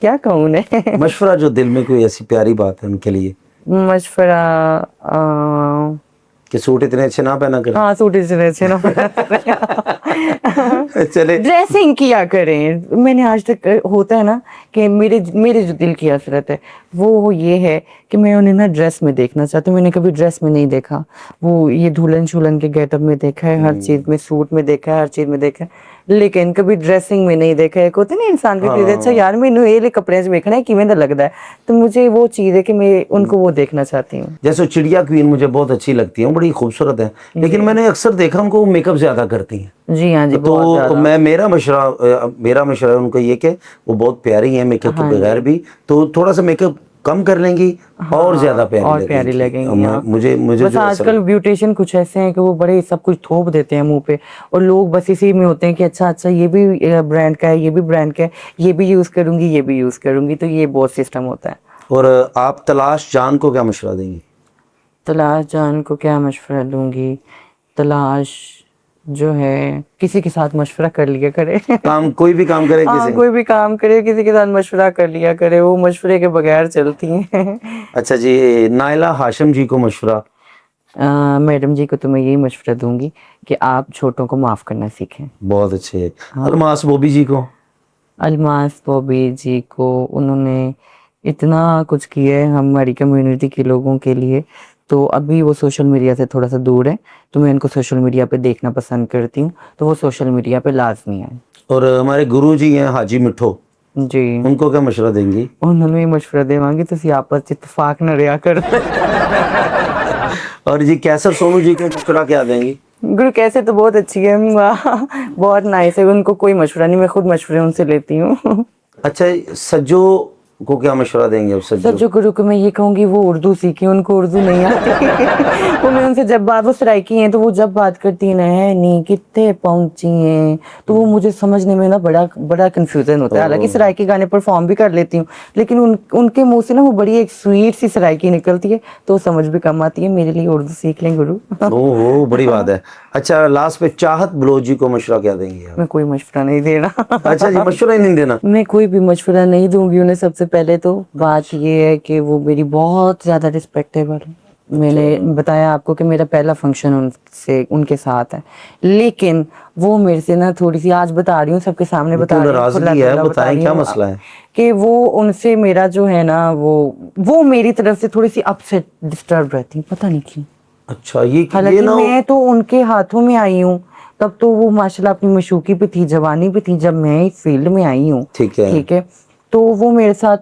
क्या कहूँ उन्हें। मशवरा जो दिल में कोई ऐसी प्यारी बात है उनके लिए। मशवरा कि सूट इतने अच्छे ना पहना करें। हाँ सूट इतने अच्छे ना चले ड्रेसिंग किया करें। मैंने आज तक होता है ना कि मेरे मेरे जो दिल की हसरत है वो ये है कि मैं उन्हें ना ड्रेस में देखना चाहती हूँ। मैंने कभी ड्रेस में नहीं देखा, वो ये दुल्हन शुल्हन के गेटअप में देखा है, हर चीज में, सूट में देखा है, हर चीज में देखा है, लेकिन कभी ड्रेसिंग में नहीं देखा है। होता है ना इंसान के लिए अच्छा यार मैंने ये कपड़े देखना है किवें लगता है, तो मुझे वो चीज है कि मैं उनको वो देखना चाहती हूँ। जैसे चिड़िया क्वीन मुझे बहुत अच्छी लगती है, बड़ी खूबसूरत है, लेकिन मैंने अक्सर देखा उनको मेकअप ज्यादा करती हैं। जी हाँ जी, बहुत तो ज्यादा। मैं मेरा मशवरा है उनको ये कि वो बहुत प्यारी है मेकअप के बगैर भी, तो थोड़ा सा मेकअप कम कर लेंगी और ज्यादा और प्यारी लगेंगी। हाँ। मुझे बस जो आजकल ब्यूटिशियन कुछ ऐसे हैं कि वो बड़े सब कुछ थोप देते हैं मुंह पे, और लोग बस इसी में होते हैं कि अच्छा अच्छा ये भी ब्रांड का है, ये भी ब्रांड का है, ये भी यूज करूंगी, ये भी यूज करूंगी, तो ये बहुत सिस्टम होता है। और आप तलाश जान को क्या मशवरा देंगी? तलाश जान को क्या मशवरा दूंगी? तलाश जो है किसी के साथ मशवरा कर लिया करे। काम कोई भी काम करे हाँ किसी कोई भी काम करे किसी के साथ मशवरा कर लिया करे, वो मशवरे के बगैर चलती हैं। अच्छा जी, नाइला हाशिम जी को मशवरा? मैडम जी को तो मैं यही मशवरा दूंगी कि आप छोटों को माफ करना सीखें। बहुत अच्छे। अलमास बॉबी जी को? अलमास बॉबी जी को उन्होंने इतना कुछ किया है हमारी कम्युनिटी के लोगों के लिए, तो अभी वो सोशल मीडिया से थोड़ा सा दूर है, तो मैं उनको सोशल मीडिया पे देखना पसंद करती हूँ, तो वो सोशल मीडिया पे लाजमी है। और हमारे गुरु जी हैं हाजी मिठो, जी उनको क्या मशवरा देंगी? उन्होंने मशवरा देवांगे तुसी आपस च इत्तफाक न रिया कर। और जी कैसर सोनू जी को मशवरा क्या देंगी? गुरु कैसे तो बहुत अच्छी है, वाह, बहुत नाइस है, उनको कोई मशवरा नहीं, मैं खुद मशवरे उनसे लेती हूँ। अच्छा, सज्जो को क्या मशवरा देंगे? अब सर सज्जो जो गुरु को मैं ये कहूंगी वो उर्दू सीखे, उनको उर्दू नहीं आती। वो मैं उनसे जब बात, वो सराइकी हैं, तो वो जब बात करती है ना है नहीं कितने पहुंची हैं, तो वो मुझे समझने में ना बड़ा बड़ा कंफ्यूजन होता है। हालांकि सराइकी गाने परफॉर्म भी कर लेती हूँ, लेकिन उनके मुंह से ना वो बड़ी एक स्वीट सी सराइकी निकलती है, तो समझ भी कम आती है। मेरे लिए उर्दू सीख लें गुरु। ओहो, बड़ी बात है। अच्छा, लास्ट पे चाहत बलोच जी को मशवरा क्या देंगी आप? मैं कोई मशवरा नहीं देना। अच्छा जी, मशवरा ही नहीं देना? मैं कोई भी मशवरा नहीं दूंगी उन्हें। सबसे पहले तो बात ये है कि वो मेरी बहुत ज्यादा रिस्पेक्टेबल है। मैंने बताया आपको कि मेरा पहला फंक्शन उनके साथ है, लेकिन वो मेरे से ना थोड़ी सी, आज बता रही हूँ सबके सामने बता रही हूँ, नाराजगी है, बताएं क्या मसला है? कि वो उनसे मेरा जो है ना वो मेरी तरफ से थोड़ी सी अपसेट डिस्टर्ब रहती, पता नहीं क्यों। अच्छा, ये हालांकि ना मैं तो उनके हाथों में आई हूँ, तब तो वो माशाल्लाह अपनी मशूकी पे थी, जवानी पे थी, जब मैं इस फील्ड में आई हूँ। ठीक है। ठीक है, तो वो मेरे साथ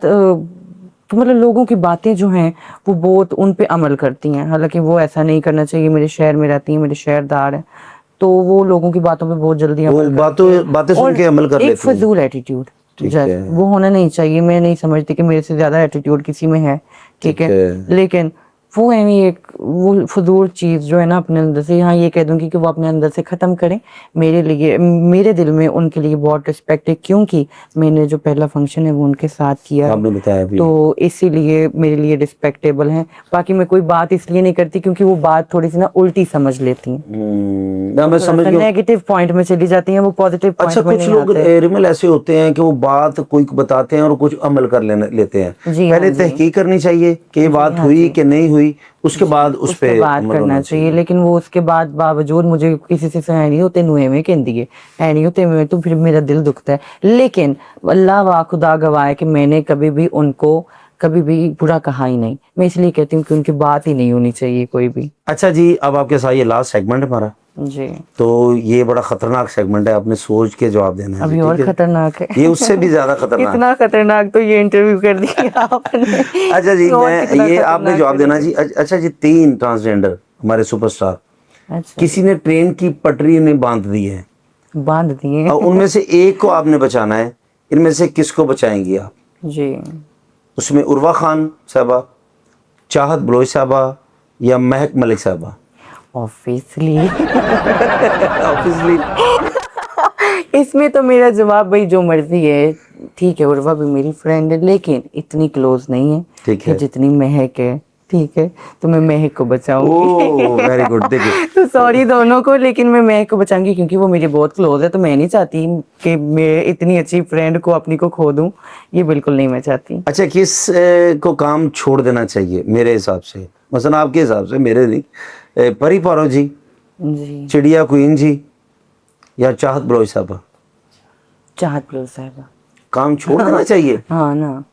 तो मतलब लोगों की बातें जो हैं वो बहुत उन पे अमल करती हैं। हालांकि वो ऐसा नहीं करना चाहिए, मेरे शहर में रहती हैं, मेरे शहरदार हैं, तो वो लोगों की बातों पे बहुत जल्दी वो अमल बातें सुन के अमल कर एक लेती हैं। फजूल एटीट्यूड ठीक है। वो होना नहीं चाहिए। मैं नहीं समझती कि मेरे से ज्यादा एटीट्यूड किसी में है। ठीक है, लेकिन वो है नहीं, एक वो फजूल चीज जो है ना अपने अंदर से, हाँ ये कह दूंगी कि वो अपने अंदर से खत्म करें। मेरे लिए, मेरे दिल में उनके लिए बहुत रिस्पेक्ट है, क्योंकि मैंने जो पहला फंक्शन है वो उनके साथ किया आपने बताया भी। तो इसीलिए मेरे लिए रिस्पेक्टेबल हैं। बाकी मैं कोई बात इसलिए नहीं करती क्योंकि वो बात थोड़ी सी ना उल्टी समझ लेती हैं, ना मैं समझ गया। नेगेटिव पॉइंट में चली जाती हैं, वो पॉजिटिव अच्छा, पॉइंट में कुछ नहीं लोग आते। रिमल ऐसे होते हैं कि वो बात कोई को बताते हैं और कुछ अमल कर लेते हैं। जी पहले हाँ जी। तहकीक करनी चाहिए कि ये बात हाँ हुई जी। कि नहीं हुई, उसके बाद उस उसके पे बाद अमल करना होना चाहिए, लेकिन वो उसके बाद बावजूद मुझे किसी से है नहीं होते नुए में कहती है नहीं होते में, तो फिर मेरा दिल दुखता है। लेकिन अल्लाह वा खुदा गवाह है कि मैंने कभी भी उनको कभी भी बुरा कहा ही नहीं। मैं इसलिए कहती हूँ कि उनकी बात ही नहीं होनी चाहिए कोई भी। अच्छा जी, अब आपके साथ ये लास्ट सेगमेंट है हमारा, जी तो ये बड़ा खतरनाक सेगमेंट है, आपने सोच के जवाब देना है। अभी जी, और ठीक है? खतरनाक है। ये उससे भी ज्यादा खतरनाक। इतना खतरनाक तो ये इंटरव्यू कर दिया आपने। अच्छा जी, और मैं कितना ये आपने खतरनाक जवाब देना करेंगे। जी। अच्छा जी, 3 ट्रांसजेंडर हमारे सुपरस्टार, अच्छा किसी ने ट्रेन की पटरी ने बांध दी है, बांध दिए। और उनमें से एक को आपने बचाना है, इनमें से किसको बचाएंगी आप? जी उसमें उर्वा खान साहबा, चाहत बलोच साहबा, या महक मलिक साहबा? ऑब्वियसली। ऑब्वियसली। इसमें तो मेरा जवाब भाई जो मर्जी है। ठीक है, उर्वा भी मेरी फ्रेंड है, लेकिन इतनी क्लोज नहीं है ठीक कि है। जितनी महक है। ठीक है, तो मैं महक को बचाऊंगी। Oh very good. देखिए तो सॉरी दोनों को, लेकिन मैं महक को बचाऊंगी क्योंकि वो मेरी बहुत क्लोज है, तो मैं नहीं चाहती कि मैं इतनी अच्छी फ्रेंड को अपनी को खो दूं, ये बिल्कुल नहीं मैं चाहती। अच्छा, किस को काम छोड़ देना चाहिए मेरे हिसाब से, मसलन आपके हिसाब से, मेरे नहीं, परी पारो जी, जी, चिड़िया क्वीन जी, या चाहत बलोच साहब? चाहत लो साहिबा। काम छोड़ देना चाहिए? हाँ ना।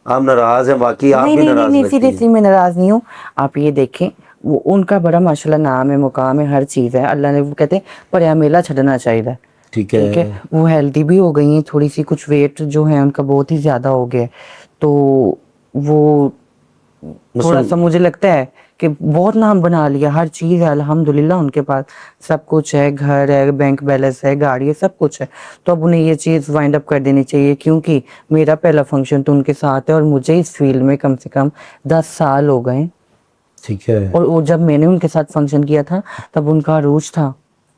आप नाराज हैं, बाकी आप नहीं भी नहीं नहीं नाराज नहीं, लगती सीरियसली हैं। मैं नाराज नहीं हूँ। आप ये देखें, वो उनका बड़ा माशाल्लाह नाम है, मुकाम है, हर चीज़ है। अल्लाह ने, वो कहते हैं पर मेला छड़ना चाहिए। ठीक ठीक है, है। वो हेल्दी भी हो गई हैं थोड़ी सी, कुछ वेट जो है उनका बहुत ही ज्यादा हो गया है, तो वो थोड़ा सा मुझे लगता है कि बहुत नाम बना लिया, हर चीज है अल्हम्दुलिल्लाह उनके पास, सब कुछ है, घर है, बैंक बैलेंस है, गाड़ी है, सब कुछ है। तो अब उन्हें ये चीज वाइंड अप कर देनी चाहिए, क्योंकि मेरा पहला फंक्शन तो उनके साथ है और मुझे इस फील्ड में कम से कम 10 साल हो गए। ठीक है। और वो जब मैंने उनके साथ फंक्शन किया था तब उनका अरूज था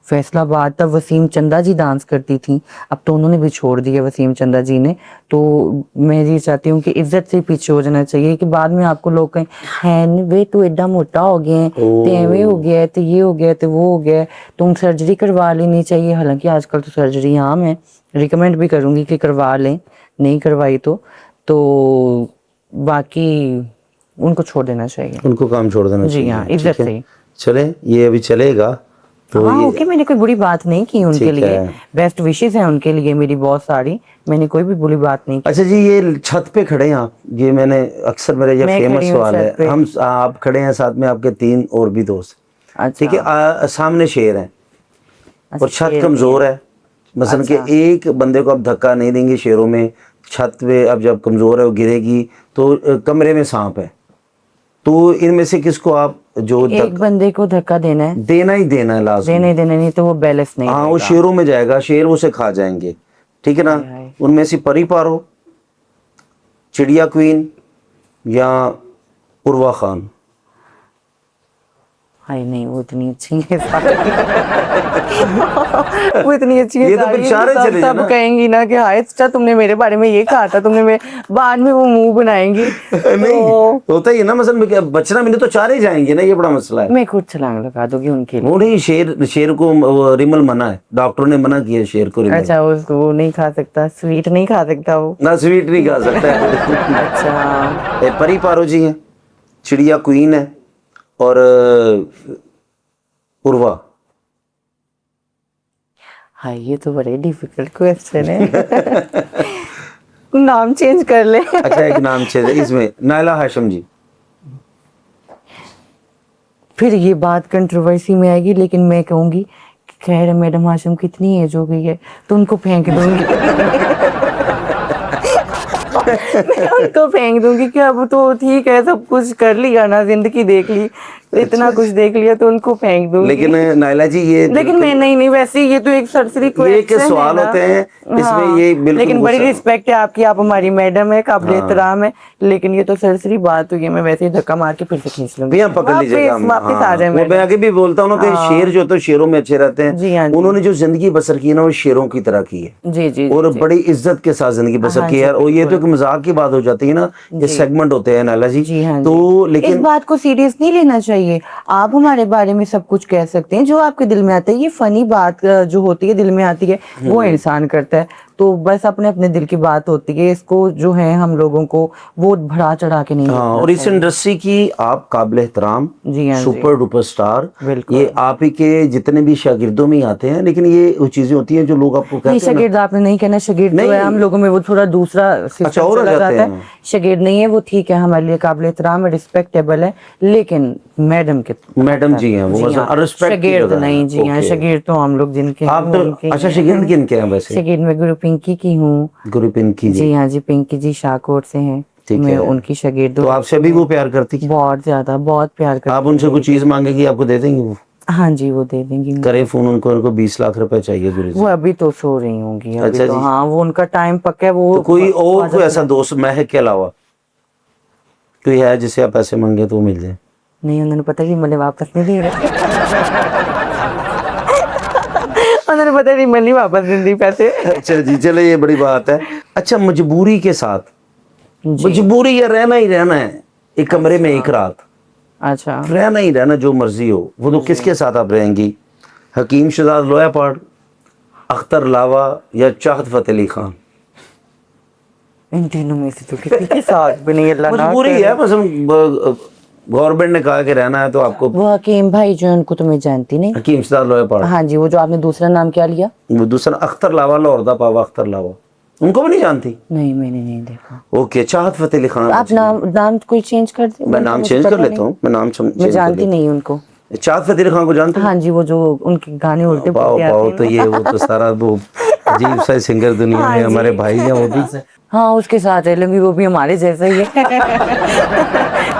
फैसलाबाद, तब वसीम चंदा जी डांस करती थी, अब तो उन्होंने भी छोड़ दिया वसीम चंदा जी ने। तो मैं ये चाहती हूँ कि इज्जत से पीछे हो जाना चाहिए, कि बाद में आपको लोग कहें है वे तू एडा मोटा हो गया है, ते एवे हो गया है, ते ये हो गया है, ते वो हो गया है, तुम सर्जरी करवा लेनी चाहिए। हालांकि आजकल तो सर्जरी आम है, रिकमेंड भी करूंगी कि करवा लें, नहीं करवाई तो बाकी उनको छोड़ देना चाहिए। उनको काम छोड़ देना जी चाहिए। हाँ, ठीक इज्जत है, से। चले, ये अभी चलेगा तो हाँ ये ओके, मैंने कोई बुरी बात नहीं की उनके ठीक लिए, है। बेस्ट विशेस हैं उनके लिए मेरी बहुत सारी, मैंने कोई भी बुरी बात नहीं की। अच्छा जी, ये छत पे खड़े हैं आप, ये मैंने अक्सर, मेरा ये मैं फेमस खड़ी हूँ सवाल छत है। पे। हम, आप खड़े हैं, साथ में आपके 3 और भी दोस्त, ठीक है, अच्छा, सामने शेर है और छत शेर कमजोर है, मसलन कि अच्छा। एक बंदे को आप धक्का नहीं देंगे शेरों में, छत पे अब जब कमजोर है वो गिरेगी, तो कमरे में सांप है, तो इनमें से किसको आप जो एक बंदे को धक्का देना है, देना ही देना है लास्ट में? देने देना नहीं तो वो बैलेंस नहीं हाँ, वो रहेगा। शेरों में जाएगा, शेर उसे खा जाएंगे, ठीक है ना? हाय हाय। उनमें से परी पारो, चिड़िया क्वीन, या उर्वा खान? हाय नहीं, वो इतनी अच्छी है वो इतनी अच्छी है ये तो सारी, फिर इशारे चले सब ना। कहेंगी ना कि हाय अच्छा तुमने मेरे बारे में ये कहा था, तुमने बाद में वो मुंह बनाएंगी। नहीं होता ही है ना, मसलन बचना भी नहीं तो चारे जाएंगे ना, ये बड़ा मसला है। मैं खुद छलांग लगा दूंगी उनके लिए। वो नहीं, शेर को वो रिमल मना है, डॉक्टर ने मना किया शेर को रिमल। अच्छा, उसको वो नहीं खा सकता, स्वीट नहीं खा सकता वो। ना स्वीट नहीं खा सकता है। अच्छा, परी पारो जी है, चिड़िया क्वीन है, और उर्वा। हाँ ये तो बड़े डिफिकल्ट क्वेश्चन है नाम चेंज कर ले। अच्छा, एक नाम चाहिए इसमें, नायला हाशिम जी। फिर ये बात कंट्रोवर्सी में आएगी, लेकिन मैं कहूंगी कि खैर मैडम हाशिम कितनी एज हो गई है तो उनको फेंक दूंगी मैं उनको फेंक दूंगी कि अब तो ठीक है, सब कुछ कर लिया ना, जिंदगी देख ली, इतना कुछ देख लिया, तो उनको फेंक दूंगी। लेकिन नायला जी ये, लेकिन मैं नहीं वैसे ये तो एक सरसरी ये के क्वेश्चन सवाल है ना। होते हैं, इसमें हाँ, ये बिल्कुल लेकिन बड़ी गुस्सा- रिस्पेक्ट है आपकी, आप हमारी मैडम है, काबिल एहतराम है, लेकिन ये तो सरसरी बात हुई है, मैं वैसे ही धक्का मार के फिर से खींच लूंगी। भैया पकड़ लीजिएगा हम। वापस आ जाए वो मैं मैडम। आगे भी बोलता हूँ ना कि हाँ। शेर जो तो शेरों में अच्छे रहते जी हैं, हाँ जी। उन्होंने जो जिंदगी बसर की है ना, वो शेरों की तरह की है, जी जी और जी, बड़ी इज्जत के साथ जिंदगी बसर हाँ की जी, है। और ये तो एक बिल्कुल। मजाक की बात हो जाती है ना, ये जी। सेगमेंट होते हैं नायला जी, जी हाँ तो जी। इस लेकिन बात को सीरियस नहीं लेना चाहिए, आप हमारे बारे में सब कुछ कह सकते हैं जो आपके दिल में आता है, ये फनी बात जो होती है दिल में आती है वो इंसान करता है, तो बस अपने अपने दिल की बात होती है, इसको जो है हम लोगों को वो बढ़ा चढ़ा के नहीं हाँ, देखना और इस चाहिए। इंडस्ट्री की आप काबिल एहतराम, जी हाँ जी, सुपर डुपर स्टार, बिल्कुल। ये आप ही के जितने भी शागिर्दों में ही आते हैं, लेकिन ये वो चीजें होती हैं जो लोग आपको नहीं, कहते हैं ना। शागिर्द आपने नहीं कहना, शागिर्द जो है हम लोगों में वो थोड़ा दूसरा सिस्टम अच्छा, और आ चला जाते जाता है, हैं। शागिर्द नहीं है वो, ठीक है हमारे लिए काबिल एहतराम है, रिस्पेक्टेबल है, लेकिन मैडम के मैडम जी हैं वो, जी मतलब हाँ, रिस्पेक्ट की शागिर्द जगह है। नहीं, जी हाँ, ओके। शागिर्द तो हम लोग जिनके हैं, आप वो तो उनके अच्छा, हैं। शागिर्द किन के हैं वैसे? शागिर्द में गुरु पिंकी की हूँ। गुरु पिंकी जी, जी हाँ जी, पिंकी जी शाहकोट से हैं, ठीक मैं है। उनकी शागिर्द तो हूँ। आपसे भी वो प्यार करती है? बहुत ज्यादा, बहुत प्यार करती आप उनसे हैं कुछ मेरी चीज मांगेगी, आपको दे देंगी वो? बेटी। हाँ जी, वो दे देंगी मुझे। करे फोन उनको, उनको 20 लाख रुपए चाहिए गुरु जी। वो अभी तो सो रही होंगी, अभी अच्छा तो जी। हाँ वो उनका टाइम पक्का है, वो तो कोई और कोई ऐसा दोस्त महक के अलावा कोई है जिसे आप पैसे मांगे तो वो मिल जाए? नहीं, उन्होंने पता नहीं मैंने वापस नहीं दे रहे उन्होंने पता नहीं मैंने वापस नहीं दी पैसे। अच्छा जी, चलो ये बड़ी बात है। अच्छा, मजबूरी के साथ, जी। मजबूरी या रहना ही रहना है एक कमरे में एक रात, अच्छा रहना ही रहना, जो मर्जी हो, वो तो किसके साथ आप रहेंगी? हकीम शहजाद लोया पाड़, अख्तर लावा या चाहत फ़तेह अली खान? इन तीनों में से तो किसी के साथ भी नहीं, अल्लाह ना मजबूरी करे। है, बस गवर्नमेंट ने कहा कि रहना है तो आपको। वो हकीम भाई जो है, उनको तो मैं जानती नहीं। हकीम शहजाद लोया पाड़। हाँ जी, वो जो आपने दूसरा नाम क्या लिया? वो दूसरा अख्तर लावा, लाहौर दा पावा अख्तर लावा, उनको भी नहीं जानती? नहीं, मैंने नहीं देखा। ओके, चाहत फ़तेह अली खान। आप नाम कोई चेंज कर दे, मैं नाम मुझे चेंज कर पता लेता नहीं। हूँ, मैं नाम चेंज मैं कर जानती लेता नहीं उनको। हूँ। चाहत फ़तेह अली खान को जानते हैं? हाँ जी, वो जो उनके गाने उल्टे पाओ पुल्टे पाओ, आते तो हैं ये वो तो सारा वो अजीब सा सिंगर दुनिया हाँ में, हमारे जी। भाई हैं वो भी। हाँ, उसके साथ रह लूंगी, वो भी हमारे जैसा ही है।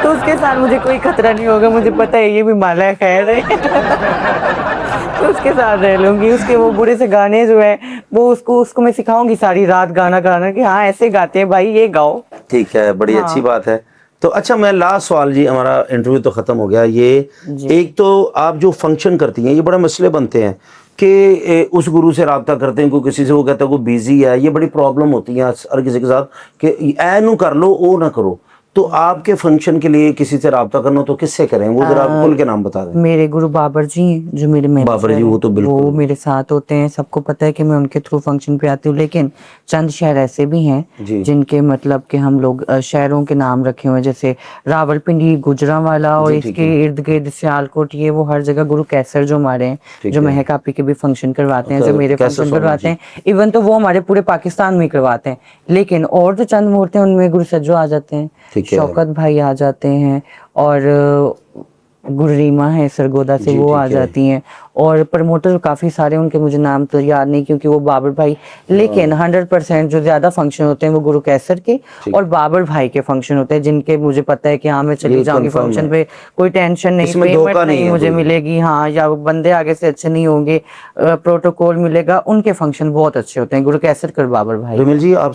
तो उसके साथ मुझे कोई खतरा नहीं होगा, मुझे पता है ये भी माला खैर है। तो उसके साथ रह लूंगी। उसके वो बुरे से गाने जो है, वो उसको मैं सिखाऊंगी सारी रात गाना गाना कि हाँ ऐसे गाते हैं भाई, ये गाओ। ठीक है, बड़ी अच्छी हाँ बात है। तो अच्छा, मैं लास्ट सवाल जी, हमारा इंटरव्यू तो ख़त्म हो गया। ये जी। एक तो आप जो फंक्शन करती हैं, ये बड़ा मसले बनते हैं कि उस गुरु से रब्ता करते हैं, कोई किसी से, वो कहता है वो बिजी है, ये बड़ी प्रॉब्लम होती है हर किसी के साथ कि ऐ नू कर लो, ओ ना करो। तो आपके फंक्शन के लिए किसी से रब्ता करना हो तो किससे करें? वो जरा आप खुल के नाम बता दें। मेरे गुरु बाबर जी हैं जो मेरे बाबर मैनेजर जी, हैं, वो तो बिल्कुल। वो मेरे साथ होते हैं। सबको पता है कि मैं उनके थ्रू फंक्शन पे आती हूँ, लेकिन चंद शहर ऐसे भी हैं जी जिनके मतलब कि हम लोग शहरों के नाम रखे हुए हैं, जैसे रावलपिंडी, गुजरांवाला और जी, ठीक इसके है, इर्द गिर्द सियालकोट, ये वो हर जगह गुरु कैसर जो हमारे हैं, ठीक जो है। महक आपी के भी फंक्शन करवाते हैं, जो मेरे कैसे फंक्शन स्वामी करवाते जी? हैं, इवन तो वो हमारे पूरे पाकिस्तान में करवाते हैं। लेकिन और जो चंद मूर्ति हैं उनमें गुरु सज्जो आ जाते हैं, ठीक है शौकत भाई आ जाते हैं, और गुर्रीमा है सरगोदा से, जी, वो आ ठीक है। जाती हैं। और प्रमोटर काफ़ी सारे, उनके मुझे नाम तो याद नहीं क्योंकि वो बाबर भाई। लेकिन 100% जो ज़्यादा फंक्शन होते हैं वो गुरु कैसर के ठीक। और बाबर भाई के फंक्शन होते हैं, जिनके मुझे पता है कि हाँ मैं चली ये जाऊंगी कंफर्म फंक्शन है, पे, कोई टेंशन नहीं, इसमें पेमेंट धोखा नहीं नहीं है मुझे कोई भी। मिलेगी, हाँ, या बंदे आगे से अच्छे नहीं होंगे, प्रोटोकॉल मिलेगा। उनके फंक्शन बहुत अच्छे होते हैं, गुरु कैसर कर बाबर भाई रिमिल के। जी, आप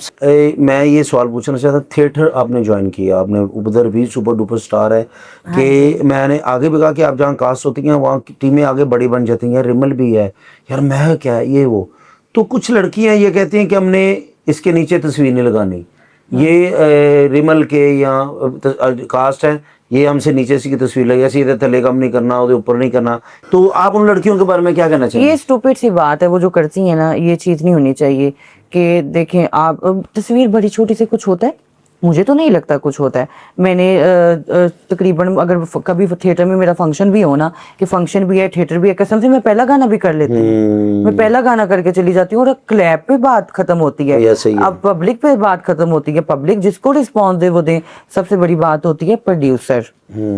मैं ये सवाल पूछना चाहता, थिएटर आपने ज्वाइन किया, आपने उधर भी सुपर डुपर स्टार है हाँ जी। कि मैंने आगे भी कहा कि आप जहाँ कास्ट होती हैं वहाँ की टीमें आगे बड़ी बन जाती हैं। रिमल भी है यार, मैं क्या है ये वो, तो कुछ लड़कियां ये कहती हैं कि हमने इसके नीचे तस्वीर नहीं लगानी, ये रिमल के या कास्ट है, ये हमसे नीचे से की तस्वीर लगी, सीधे थले कम नहीं करना, उसके ऊपर नहीं करना। तो आप उन लड़कियों के बारे में क्या कहना चाहेंगे? ये स्टूपिड सी बात है, वो जो करती है ना, ये चीज़ नहीं होनी चाहिए। कि देखें आप, तस्वीर बड़ी छोटी से कुछ होता है? मुझे तो नहीं लगता कुछ होता है। मैंने तकरीबन अगर कभी थिएटर में मेरा फंक्शन भी हो ना, कि फंक्शन भी है थिएटर भी है, कसम से मैं पहला गाना भी कर लेती हूँ। मैं पहला गाना करके चली जाती हूँ और क्लैप पे बात खत्म होती है। ये सही है। अब पब्लिक पे बात खत्म होती है, पब्लिक जिसको रिस्पॉन्स दे वो दे। सबसे बड़ी बात होती है प्रोड्यूसर,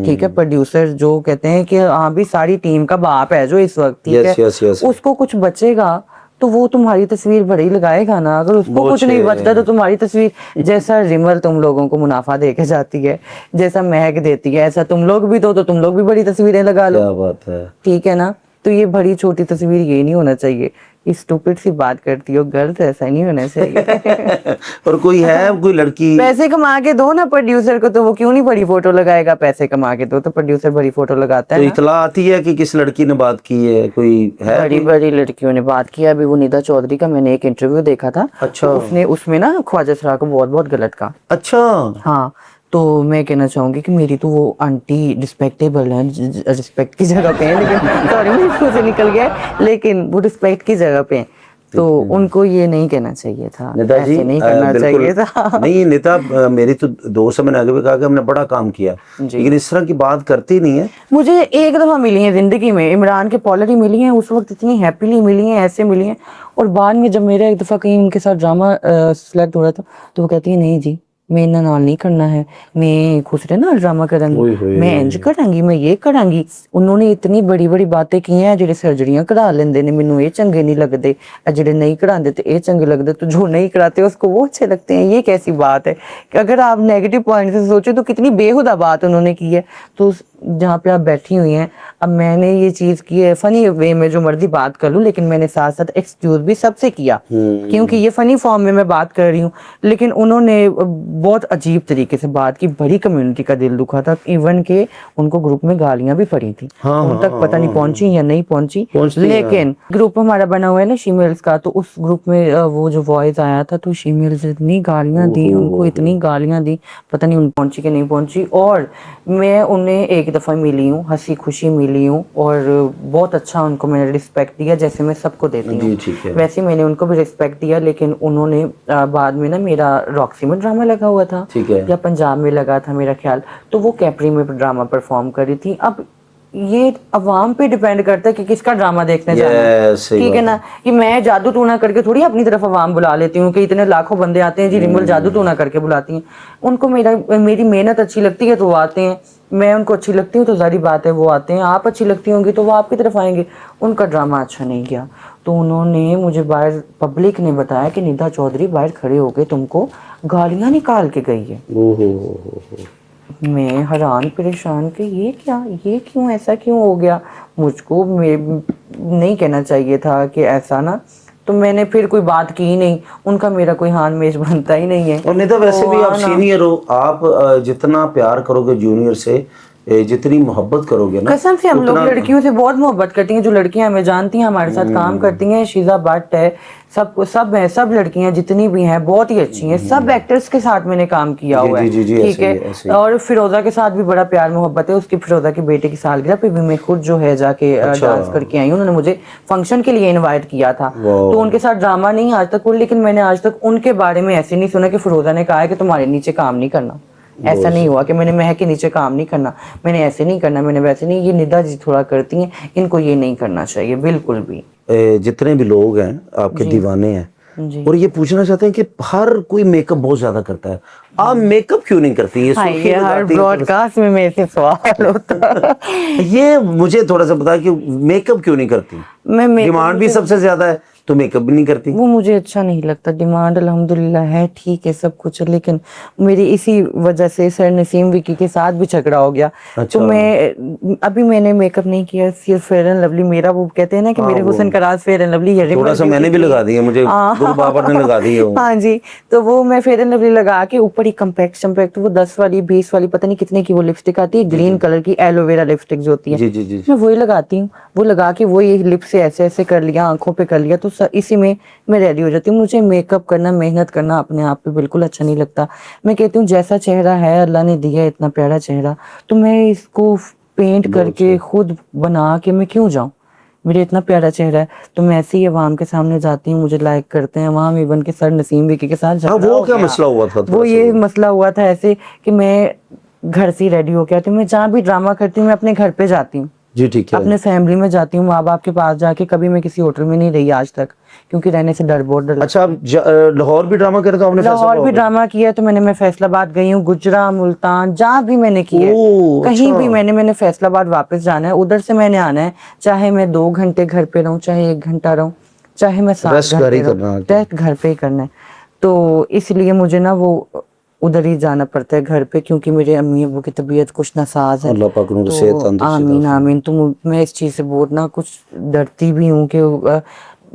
ठीक है, प्रोड्यूसर जो कहते हैं कि हाँ भी सारी टीम का बाप है जो इस वक्त, ठीक है, यस यस। उसको कुछ बचेगा तो वो तुम्हारी तस्वीर बड़ी लगाएगा ना। अगर उसको वो कुछ नहीं छे- बचता तो तुम्हारी तस्वीर, जैसा रिमल तुम लोगों को मुनाफा दे के जाती है, जैसा महक देती है, ऐसा तुम लोग भी दो तो तुम लोग भी बड़ी तस्वीरें लगा लो, क्या बात है। ठीक है ना। तो ये बड़ी छोटी तस्वीर ये नहीं होना चाहिए। इस स्टूपिड सी बात करती हो गर्ल, तो ऐसा नहीं होना चाहिए। और कोई है, कोई लड़की? पैसे कमा के दो ना प्रोड्यूसर को, तो वो क्यों नहीं बड़ी फोटो लगाएगा? पैसे कमा के दो तो प्रोड्यूसर बड़ी फोटो लगाता तो है ना। इतला आती है कि किस लड़की ने बात की है, कोई है? बड़ी बड़ी लड़कियों ने बात किया। अभी वो निदा चौधरी का मैंने एक इंटरव्यू देखा था, अच्छा। तो उसने उसमें ना ख्वाजा सरा को बहुत बहुत गलत कहा। अच्छा। हाँ, तो मैं कहना चाहूंगी कि मेरी तो वो आंटी रिस्पेक्टेबल है, रिस्पेक्ट की जगह पे है, लेकिन सॉरी मेरे मुंह से निकल गया है, लेकिन वो रिस्पेक्ट की जगह पे है, तो उनको ये नहीं कहना चाहिए था, निता जी, ऐसे नहीं करना बिल्कुल चाहिए था। नहीं निता, मेरी तो दोस्त है, मैंने आगे भी कहा कि हमने बड़ा काम किया, लेकिन इस तरह की बात करती नहीं है। मुझे एक दफा मिली है जिंदगी में, इमरान के पॉलर ही मिली है, उस वक्त इतनी हैप्पीली मिली है, ऐसे मिली है। और बाद में जब मेरा एक दफा कहीं उनके साथ ड्रामा सिलेक्ट हो रहा था, तो वो कहती है नहीं जी मैं इन्ना नाल नहीं करना है, मैं खुश रहे ना ड्रामा करांगी, मैं इंज करांगी, मैं ये करांगी। उन्होंने इतनी बड़ी बड़ी बातें की हैं, जेडे सर्जरियां करा लेंदे ने मैनू ये चंगे नहीं लगते, जेडे नहीं करांदे ते ये चंगे लगते, तो जो नहीं कराते उसको वो अच्छे लगते हैं। ये कैसी बात है कि अगर आप नेगेटिव पॉइंट से सोचो तो कितनी बेहुदा बात उन्होंने की है। तो जहाँ पे आप बैठी हुई हैं, अब मैंने ये चीज़ की है फनी वे में, जो मर्जी बात कर लूँ, लेकिन मैंने साथ साथ एक्सक्यूज भी सबसे किया, क्योंकि ये फनी फॉर्म में मैं बात कर रही हूँ। लेकिन उन्होंने बहुत अजीब तरीके से बात की, बड़ी कम्युनिटी का दिल दुखा था, इवन के उनको ग्रुप में गालियां भी पड़ी थी। हाँ, उन तक पता नहीं पहुंची या नहीं पहुंची, पहुंचती हैं। लेकिन ग्रुप हमारा बना हुआ है ना शीमेल्स का, तो उस ग्रुप में वो जो वॉइस आया था तो शीमेल्स इतनी गालियां दी उनको, इतनी गालियां दी, पता नहीं उन पहुंची कि नहीं पहुंची। और मैं उन्हें एक दफ़ा मिली हूँ, हंसी खुशी मिली हूँ, और बहुत अच्छा उनको मैंने रिस्पेक्ट दिया जैसे मैं सबको देती जी हूँ, ठीक है। वैसे मैंने उनको भी रिस्पेक्ट दिया। लेकिन उन्होंने बाद में ना, मेरा रॉक्सी में ड्रामा लगा हुआ था ठीक है। या पंजाब में लगा था मेरा ख्याल, तो वो कैपरी में ड्रामा परफॉर्म कर रही थी। अब ये अवाम पे डिपेंड करता है कि किसका ड्रामा देखने जाना है, सही ठीक है बात ना। कि मैं जादू टूना करके थोड़ी अपनी तरफ अवाम बुला लेती हूँ, कि इतने लाखों बंदे आते हैं जी रिमल जादू टूना करके बुलाती हैं। उनको मेरी मेहनत अच्छी लगती है तो वो आते हैं, मैं उनको अच्छी लगती हूँ तो सारी बात है वो आते हैं, आप अच्छी लगती होंगी तो वो आपकी तरफ आएंगे। उनका ड्रामा अच्छा नहीं गया तो उन्होंने मुझे बाहर, पब्लिक ने बताया कि निदा चौधरी बाहर खड़े होके तुमको गालियां निकाल के गई है। ओहो। मैं हैरान परेशान कि ये क्या, ये क्यों, ऐसा क्यों हो गया। मुझको नहीं कहना चाहिए था कि ऐसा ना, तो मैंने फिर कोई बात की ही नहीं, उनका मेरा कोई हान मेज बनता ही नहीं है। और नहीं तो वैसे भी आप सीनियर हो, आप जितना प्यार करोगे जूनियर से, जितनी मोहब्बत करोगे ना, कसम से हम लोग लड़कियों से बहुत मोहब्बत करती हैं, जो लड़कियां हमें जानती हैं, हमारे साथ काम करती हैं, शीजा भट्ट है, सब है, सब लड़कियां जितनी भी हैं बहुत ही अच्छी हैं। सब एक्टर्स के साथ मैंने काम किया हुआ है, जी, ठीक है। और फिरोजा के साथ भी बड़ा प्यार मोहब्बत है, उसकी फिरोजा के बेटे की सालगिरह पे भी मैं खुद जो है जाके डांस करके आई हूँ। उन्होंने मुझे फंक्शन के लिए इन्वाइट किया था, तो उनके साथ ड्रामा नहीं आज तक हुआ, लेकिन मैंने आज तक उनके बारे में ऐसे नहीं सुना कि फिरोजा ने कहा है कि तुम्हारे नीचे काम नहीं करना। ऐसा नहीं हुआ कि मैंने महक के नीचे काम नहीं करना, मैंने ऐसे नहीं करना, मैंने वैसे नहीं। ये निदा जी थोड़ा करती हैं, इनको ये नहीं करना चाहिए बिल्कुल भी। जितने भी लोग हैं आपके दीवाने हैं, और ये पूछना चाहते हैं कि हर कोई मेकअप बहुत ज्यादा करता है, आप मेकअप क्यों नहीं करती? ये हर ब्रॉडकास्ट में मेरे से सवाल होता है। ये मुझे थोड़ा सा बता कि मेकअप क्यों नहीं करती? डिमांड भी सबसे ज्यादा है तो मेकअप भी नहीं करती। वो मुझे अच्छा नहीं लगता। डिमांड अल्हम्दुलिल्लाह है, ठीक है सब कुछ, लेकिन मेरी इसी वजह से सर नसीम विकी के साथ भी झगड़ा हो गया। तो मैंने मेकअप नहीं किया, सिर्फ फेयर एंड लवली मेरा, वो कहते हैं ना कि मेरे हुस्न का राज फेयर एंड लवली है, थोड़ा सा मैंने भी लगा दिया, मुझे गुरु बाबा ने लगा दी है। हाँ जी, तो वो मैं फेयर एंड लवली लगा के ऊपर ही कम्पैक्ट वो 10 वाली 20 वाली पता नहीं कितने की वो लिपस्टिक आती है, ग्रीन कलर की एलोवेरा लिपस्टिक जो होती है, जी जी जी, मैं वही लगाती हूँ। वो लगा के वो ये लिप से ऐसे ऐसे कर लिया, आंखों पे कर लिया, तो इसी में मैं रेडी हो जाती हूँ। मुझे मेकअप करना, मेहनत करना अपने आप पे बिल्कुल अच्छा नहीं लगता। मैं कहती हूँ जैसा चेहरा है, अल्लाह ने दिया इतना प्यारा चेहरा, तो मैं इसको पेंट करके खुद बना के मैं क्यों जाऊं? मेरा इतना प्यारा चेहरा है तो मैं ऐसे ही अवाम के सामने जाती हूँ, मुझे लाइक करते हैं अवाम। इवन के सर नसीम विकी के साथ झगड़ा वो क्या मसला हुआ था? वो ये मसला हुआ था ऐसे कि मैं घर से रेडी होके आती हूँ, मैं जहाँ भी ड्रामा करती हूँ मैं अपने घर पे जाती हूँ जी, ठीक है, अपने फैमिली में जाती हूँ, माँ बाप के पास जाके। कभी मैं किसी होटल में नहीं रही आज तक, क्योंकि रहने से बहुत डर। अच्छा, लाहौर भी ड्रामा करे तो आपने? लाहौर भी ड्रामा किया तो मैं फैसलाबाद गई हूँ, गुजरा, मुल्तान, जहाँ भी मैंने किया कहीं भी मैंने फैसलाबाद वापस जाना है, उधर से मैंने आना है, चाहे मैं 2 घंटे घर पे रहूँ, चाहे 1 घंटा रहूँ, चाहे मैं 7 घंटे रहूँ, टेस्ट घर पे ही करना है। तो इसलिए मुझे ना वो उधर ही जाना पड़ता है घर पे, क्योंकि मेरे अम्मी अब्बू की तबीयत कुछ नासाज है। अल्लाह पाक उनको सेहत तंदुरुस्ती दे। आमीन आमीन। तो मैं इस चीज़ से बहुत ना कुछ डरती भी हूँ कि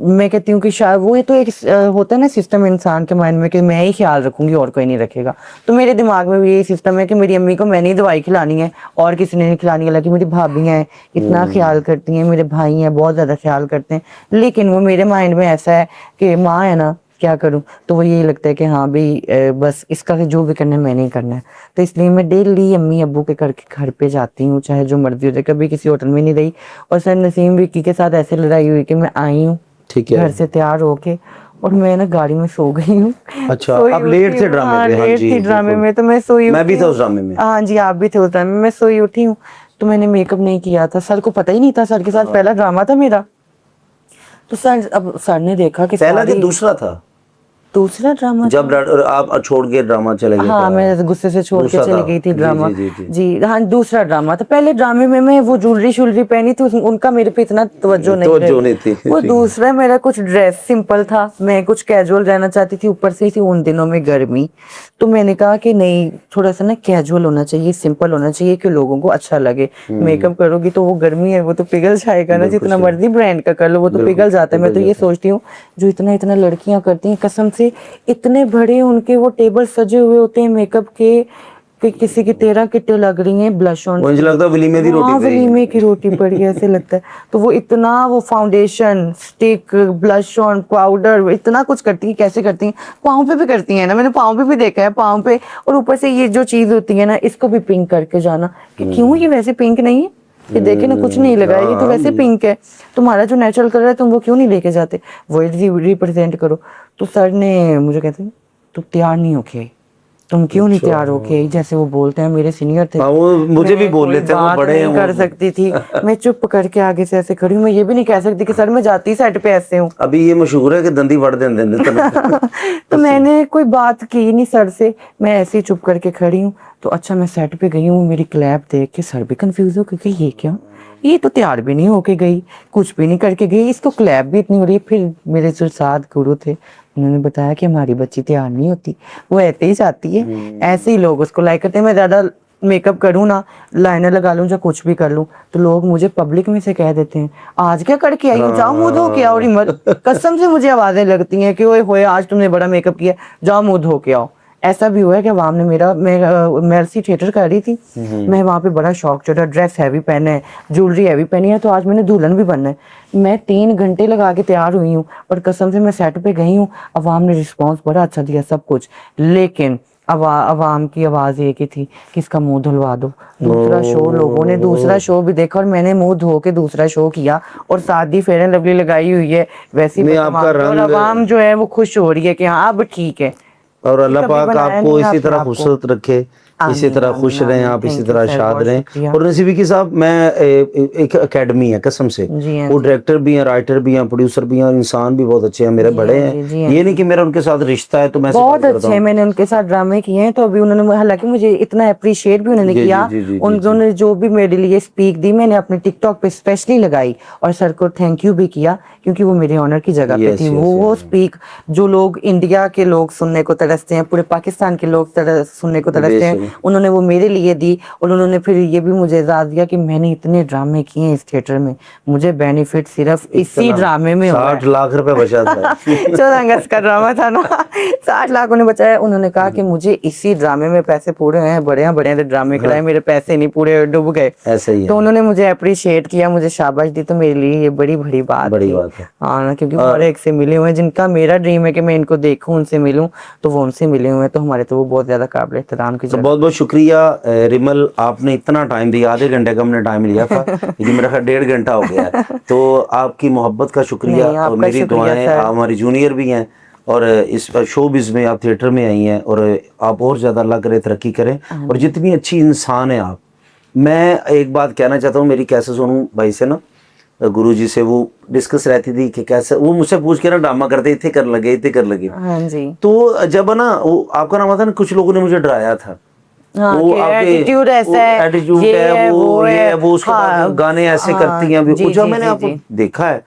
मैं कहती हूँ कि शायद वो, ये तो एक होता है ना सिस्टम इंसान के माइंड में कि मैं ही ख्याल रखूंगी और कोई नहीं रखेगा। तो मेरे दिमाग में भी यही सिस्टम है कि मेरी अम्मी को मैंने ही दवाई खिलानी है और किसी ने नहीं खिलानी। हालांकि मेरी भाभी हैं, इतना ख्याल करती हैं, मेरे भाई हैं, बहुत ज़्यादा ख्याल करते हैं, लेकिन वो मेरे माइंड में ऐसा है कि माँ है ना, क्या करूं। तो वो यही लगता है कि हाँ भाई बस इसका जो भी करना है मैंने ही करना है। तो इसलिए मैं डेली अम्मी अब्बू के करके घर पे जाती हूँ, चाहे जो मर्जी हो जाए। कभी किसी होटल में नहीं रही। और सर नसीम विकी के साथ ऐसे लड़ाई हुई कि मैं आई हूँ घर से तैयार होके और मैं ना गाड़ी में सो गई हूँ। अच्छा, आप लेट थे ड्रामे में? हाँ लेट थी ड्रामे में, तो मैं सोई, मैं भी था उस ड्रामे में। हाँ जी, आप भी थे उस ड्रामे में। मैं सोई उठी हूँ तो मैंने मेकअप नहीं किया था, सर को पता ही नहीं था, सर के साथ पहला ड्रामा था मेरा। तो सर ने देखा कि पहला कि दूसरा था? दूसरा ड्रामा जब आप छोड़ के ड्रामा चले गए? हाँ, मैं गुस्से से छोड़ के चली गई थी ड्रामा। जी हाँ, दूसरा ड्रामा था। पहले ड्रामे में मैं वो ज्वेलरी पहनी थी, उनका मेरे पे इतना तवज्जो नहीं थी। वो दूसरा मेरा कुछ ड्रेस सिंपल था, मैं कुछ कैजुअल रहना चाहती थी, ऊपर से थी उन दिनों में गर्मी, तो मैंने कहा कि नहीं, थोड़ा सा ना कैजुअल होना चाहिए, सिंपल होना चाहिए कि लोगों को अच्छा लगे। मेकअप करोगी तो वो गर्मी है, वो तो पिघल जाएगा ना, जितना मर्जी ब्रांड का कर लो वो तो पिघल जाता है। मैं तो ये सोचती हूँ जो इतना लड़कियां करती हैं, कसम से इतने बड़े उनके वो टेबल सजे हुए होते हैं मेकअप के कि किसी की 13 किटें लग रही हैं ब्लश ऑन। मुझे लगता है वलीमे दी रोटी हाँ थी। वलीमे की रोटी पड़ी है ऐसे लगता है। तो वो इतना वो foundation stick blush on powder इतना कुछ करती है, कैसे करती हैं, पाँव पे भी करती हैं ना, मैंने पाँव पे भी देखा है, पाँव पे। और ऊपर से ये जो चीज होती है ना इसको भी पिंक करके जाना कि क्यों ये वैसे पिंक नहीं है, ये देखे ना कुछ नहीं लगा है, ये तो वैसे पिंक है, तुम्हारा जो नेचुरल कलर है तुम वो क्यों नहीं लेके जाते, वो रिप्रेजेंट करो। तो सर ने मुझे कहते हैं तुम तैयार नहीं होके आई, तुम क्यों नहीं तैयार होके आई, जैसे वो बोलते हैं, मेरे सीनियर थे। हाँ, वो मुझे भी मैं बोल कोई लेते हैं, वो बात बड़े नहीं हैं कर सकती थी, मैं चुप करके आगे से ऐसे खड़ी हूँ, मैं ये भी नहीं कह सकती कि सर मैं जाती सेट पे ऐसे हूँ। अभी ये मशहूर है कि दंदी बढ़ देंगे तो मैंने कोई बात की नहीं सर से, मैं ऐसे ही चुप करके खड़ी हूँ। तो अच्छा मैं सेट पे गई हूँ, मेरी क्लैप देख के सर भी कंफ्यूज हो क्योंकि ये क्या, ये तो तैयार भी नहीं होके गई, कुछ भी नहीं करके गई, इसको क्लैप भी इतनी हो रही है। फिर मेरे जो साथ गुरु थे उन्होंने बताया कि हमारी बच्ची तैयार नहीं होती, वो ऐसे ही चाहती है, ऐसे ही लोग उसको लाइक करते हैं। मैं ज्यादा मेकअप करूँ ना, लाइनर लगा लूँ या कुछ भी कर लूँ तो लोग मुझे पब्लिक में से कह देते हैं आज क्या करके आई हो, जाओ मुंह धो के आओ। रिमत कसम से मुझे आवाजें लगती हैं कि ओए होए आज तुमने बड़ा मेकअप किया, जाओ मुंह धो के आओ। ऐसा भी हुआ है कि अवाम ने मैं मेर्सी थिएटर कर रही थी, मैं वहाँ पे बड़ा शौक चढ़ा, ड्रेस हैवी पहना है, ज्वेलरी हैवी पहनी है, तो आज मैंने दुल्हन भी बनना है। मैं 3 घंटे लगा के तैयार हुई हूँ और कसम से मैं सेट पे गई हूँ, अवाम ने रिस्पॉन्स बड़ा अच्छा दिया सब कुछ, लेकिन अवाम की आवाज एक ही थी कि इसका मुंह धुलवा दो। दूसरा शो, लोगों ने दूसरा शो भी देखा और मैंने मुंह धो के दूसरा शो किया और शादी फेयर एंड लवली लगाई हुई है वैसी, नहीं, आपका और रंग अवाम जो है वो खुश हो रही है कि हाँ अब ठीक है। और अल्लाह कभी पाक बनाया आपको नहीं इसी आपने तरह आपको। खूबसूरत रखे, इसी आमीन, तरह खुश आमीन, रहें आमीन। आप, इसी थैंक यू तरह सर, शाद बहुत रहें। शुक्रिया। और नसीबी साहब, मैं एक एकेडमी है कसम से, जी हाँ वो जी। डायरेक्टर भी हैं, राइटर भी हैं, प्रोड्यूसर भी हैं, और इंसान भी बहुत अच्छे हैं, मेरे जी बड़े हाँ हैं। जी, जी हाँ ये जी। नहीं कि मेरा उनके साथ रिश्ता है तो मैं ऐसे बहुत बात करता अच्छे, हूँ। मैंने उनके साथ ड्रामे किए हैं तो अभी उन्होंने हालांकि मुझे इतना अप्रिशिएट भी उन्होंने जी किया, जी जी जी जी। उन्होंने जो भी मेरे लिए स्पीक दी मैंने अपने टिकटॉक पे स्पेशली लगाई और सर को थैंक यू भी किया क्योंकि वो मेरे ऑनर की जगह पे यस थी। यस वो यस, स्पीक जो लोग इंडिया के लोग सुनने को तरसते हैं, पूरे पाकिस्तान के लोग सुनने को तरसते हैं, बेशक। उन्होंने वो मेरे लिए दी। और उन्होंने फिर ये भी मुझे इजाज़त दिया कि मैंने इतने ड्रामे किए हैं इस थिएटर में, मुझे बेनिफिट सिर्फ इसी इतना ड्रामे में हुआ 60 है। लाख रुपए बचा था 14 अगस्त का ड्रामा था ना, 60 लाख उन्हें बचाया। उन्होंने कहा कि मुझे इसी ड्रामे में पैसे पूरे हैं, बढ़िया बढ़िया ड्रामे कराए, मेरे पैसे नहीं पूरे डूब गए। ऐसा ही तो है, उन्होंने मुझे अप्रिशिएट किया, मुझे शाबाश दी, तो मेरे लिए ये बड़ी बड़ी बात बड़ी थी। बात है। हाँ ना, क्योंकि वो हर एक से मिले हुए हैं, जिनका मेरा ड्रीम है कि मैं इनको देखूं, उनसे मिलूं, तो वो उनसे मिले हुए हैं, तो हमारे तो वो बहुत ज्यादा काबिल एहतराम की तो जगह। बहुत बहुत शुक्रिया रिमल, आपने इतना टाइम दिया, आधे घंटे का हमने टाइम लिया था लेकिन मेरा ख्याल 1.5 घंटा हो गया है। तो आपकी मोहब्बत का शुक्रिया, नहीं, और आपका मेरी शुक्रिया दुआएं, सर। आप हमारी जूनियर भी हैं और इस शोबिज़ में आप थिएटर में आई हैं, और आप और ज़्यादा अल्लाह करे तरक्की करें, और जितनी अच्छी इंसान है आप। मैं एक बात कहना चाहता हूँ, मेरी कैसे सोनू भाई से ना, गुरुजी से वो डिस्कस रहती थी कि कैसे वो मुझसे पूछ के ना ड्रामा करते, इतने कर लगे, इतने कर लगे। हाँ जी। तो जब ना वो आपका नाम आता ना, कुछ लोगों ने मुझे डराया था, हाँ, वो कि आपके एटीट्यूड ऐसा है, एटीट्यूड ये है, वो ये है, है, वो उसके हाँ, बाद गाने ऐसे हाँ, करती हैं। जी वो जब जी मैंने जी आपको जी देखा है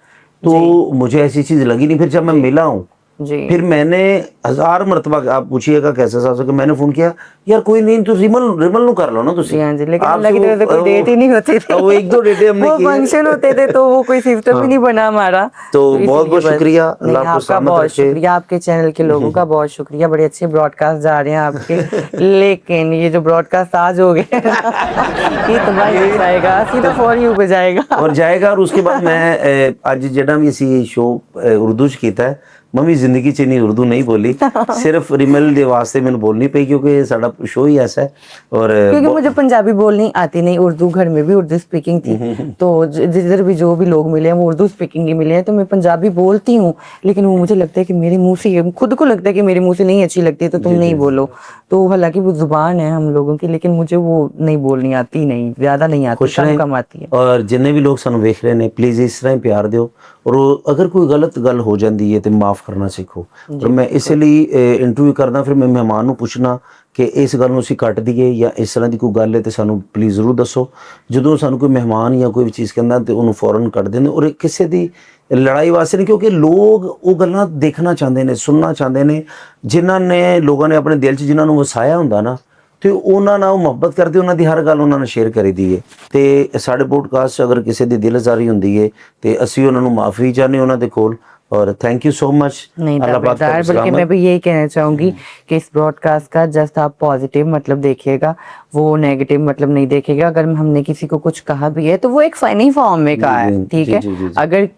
तो मुझे ऐसी चीज लगी नहीं। फिर जब मैं मिला हूँ, जी फिर मैंने 1000 मरतबा, आप पूछिएगा कैसे साहब से, कि मैंने फोन किया, यार कोई नहीं तो रिमल रिमल नु कर लो ना जी हाँ जी, लेकिन आप अल्लाह की तरफ से कोई डेट ही नहीं होती थी। वो 1-2 डेटें हमने वो की हैं। फंक्शन होते थे तो वो कोई सिस्टम ही नहीं बना हमारा। तो इसलिए बहुत बहुत बस। शुक्रिया, नहीं, अल्लाह आपको आपका सलामत बहुत रखे। शुक्रिया, आपके चैनल के लोगों का बहुत शुक्रिया, बड़े अच्छे ब्रॉडकास्ट जा रहे हैं आपके। लेकिन ये जो ब्रॉडकास्ट आज हो गए ये तो भाई हो जाएगा, सीधा फॉर यू पे जाएगा। और जाएगा। और उसके बाद मैं आज जेड़ा भी इसी शो उर्दू च कीता है, मम्मी जिंदगी च नहीं उर्दू नहीं बोली, सिर्फ रिमल दे वास्ते मैंने बोलनी पई क्योंकि साडा शो ही ऐसा है। और क्योंकि मुझे पंजाबी बोलनी आती नहीं, उर्दू घर में भी उर्दू स्पीकिंग थी, तो जिधर भी जो भी लोग मिले हैं वो उर्दू स्पीकिंग ही मिले हैं, तो मैं पंजाबी बोलती हूँ, लेकिन वो मुझे लगता है कि मेरे मुंह से, खुद को लगता है कि मेरे मुंह से नहीं अच्छी लगती तो तुम नहीं बोलो। तो हालांकि वो जुबान है हम लोगों की, लेकिन मुझे वो नहीं बोलनी आती, नहीं ज्यादा नहीं आती, खुश कम रहें। कम आती है। और जिन्ने भी लोग सानू वेख रहे ने, प्लीज इस तरह ही प्यार दियो, और अगर कोई गलत गल हो जाती है तो माफ करना सीखो। और मैं इसलिए इंटरव्यू करदा, फिर मैं मेहमान नू पुछना कि इस गल नू असीं कट दईए या इस तरह की कोई गल है तो सानू प्लीज़ जरूर दसो। ਜਦੋਂ सानू कोई मेहमान या कोई भी चीज़ कहंदा तो उन्होंने फौरन कट देंगे, और किसी की लड़ाई वास्ते नहीं, क्योंकि लोग वो गल्लां देखना चाहते हैं, सुनना चाहते हैं, जिन्हां ने लोगों ने अपने दिल 'ਚ जिन्हां नू वसाया हुंदा ना, ਤੇ ਉਹਨਾਂ ਨਾਲ ਮੁਹੱਬਤ ਕਰਦੇ, ਉਹਨਾਂ ਦੀ ਹਰ ਗੱਲ ਉਹਨਾਂ ਨਾਲ ਸ਼ੇਅਰ ਕਰੀਦੀ ਹੈ। ਤੇ ਸਾਡੇ ਪੋਡਕਾਸਟ ਅਗਰ ਕਿਸੇ ਦੀ ਦਿਲਜ਼ਾਰੀ ਹੁੰਦੀ ਹੈ ਤੇ ਅਸੀਂ ਉਹਨਾਂ ਨੂੰ ਮਾਫੀ ਚਾਹਨੇ ਉਹਨਾਂ ਦੇ ਕੋਲ, और थैंक यू सो मच। नहीं अल्लाह पाक दावेदार, आपको बल्कि सलामत। मैं भी यही कहना चाहूंगी कि इस ब्रॉडकास्ट का जस्ट आप पॉजिटिव मतलब देखिएगा, वो नेगेटिव मतलब नहीं देखिएगा। अगर हमने किसी को कुछ कहा भी है तो वो एक फनी फॉर्म में कहा है, जी, ठीक जी, है। जी, जी, जी। अगर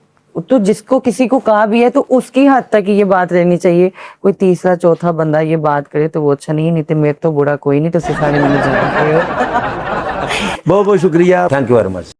तो जिसको किसी को कहा भी है तो उसकी हद तक ही ये बात रहनी चाहिए। कोई तीसरा चौथा बंदा ये बात करे तो वो अच्छा नहीं तो मेरे तो बुरा कोई नहीं, तो सिखाने मैंने जाना पड़ेगा। बहुत बहुत शुक्रिया, थैंक यू वेरी मच।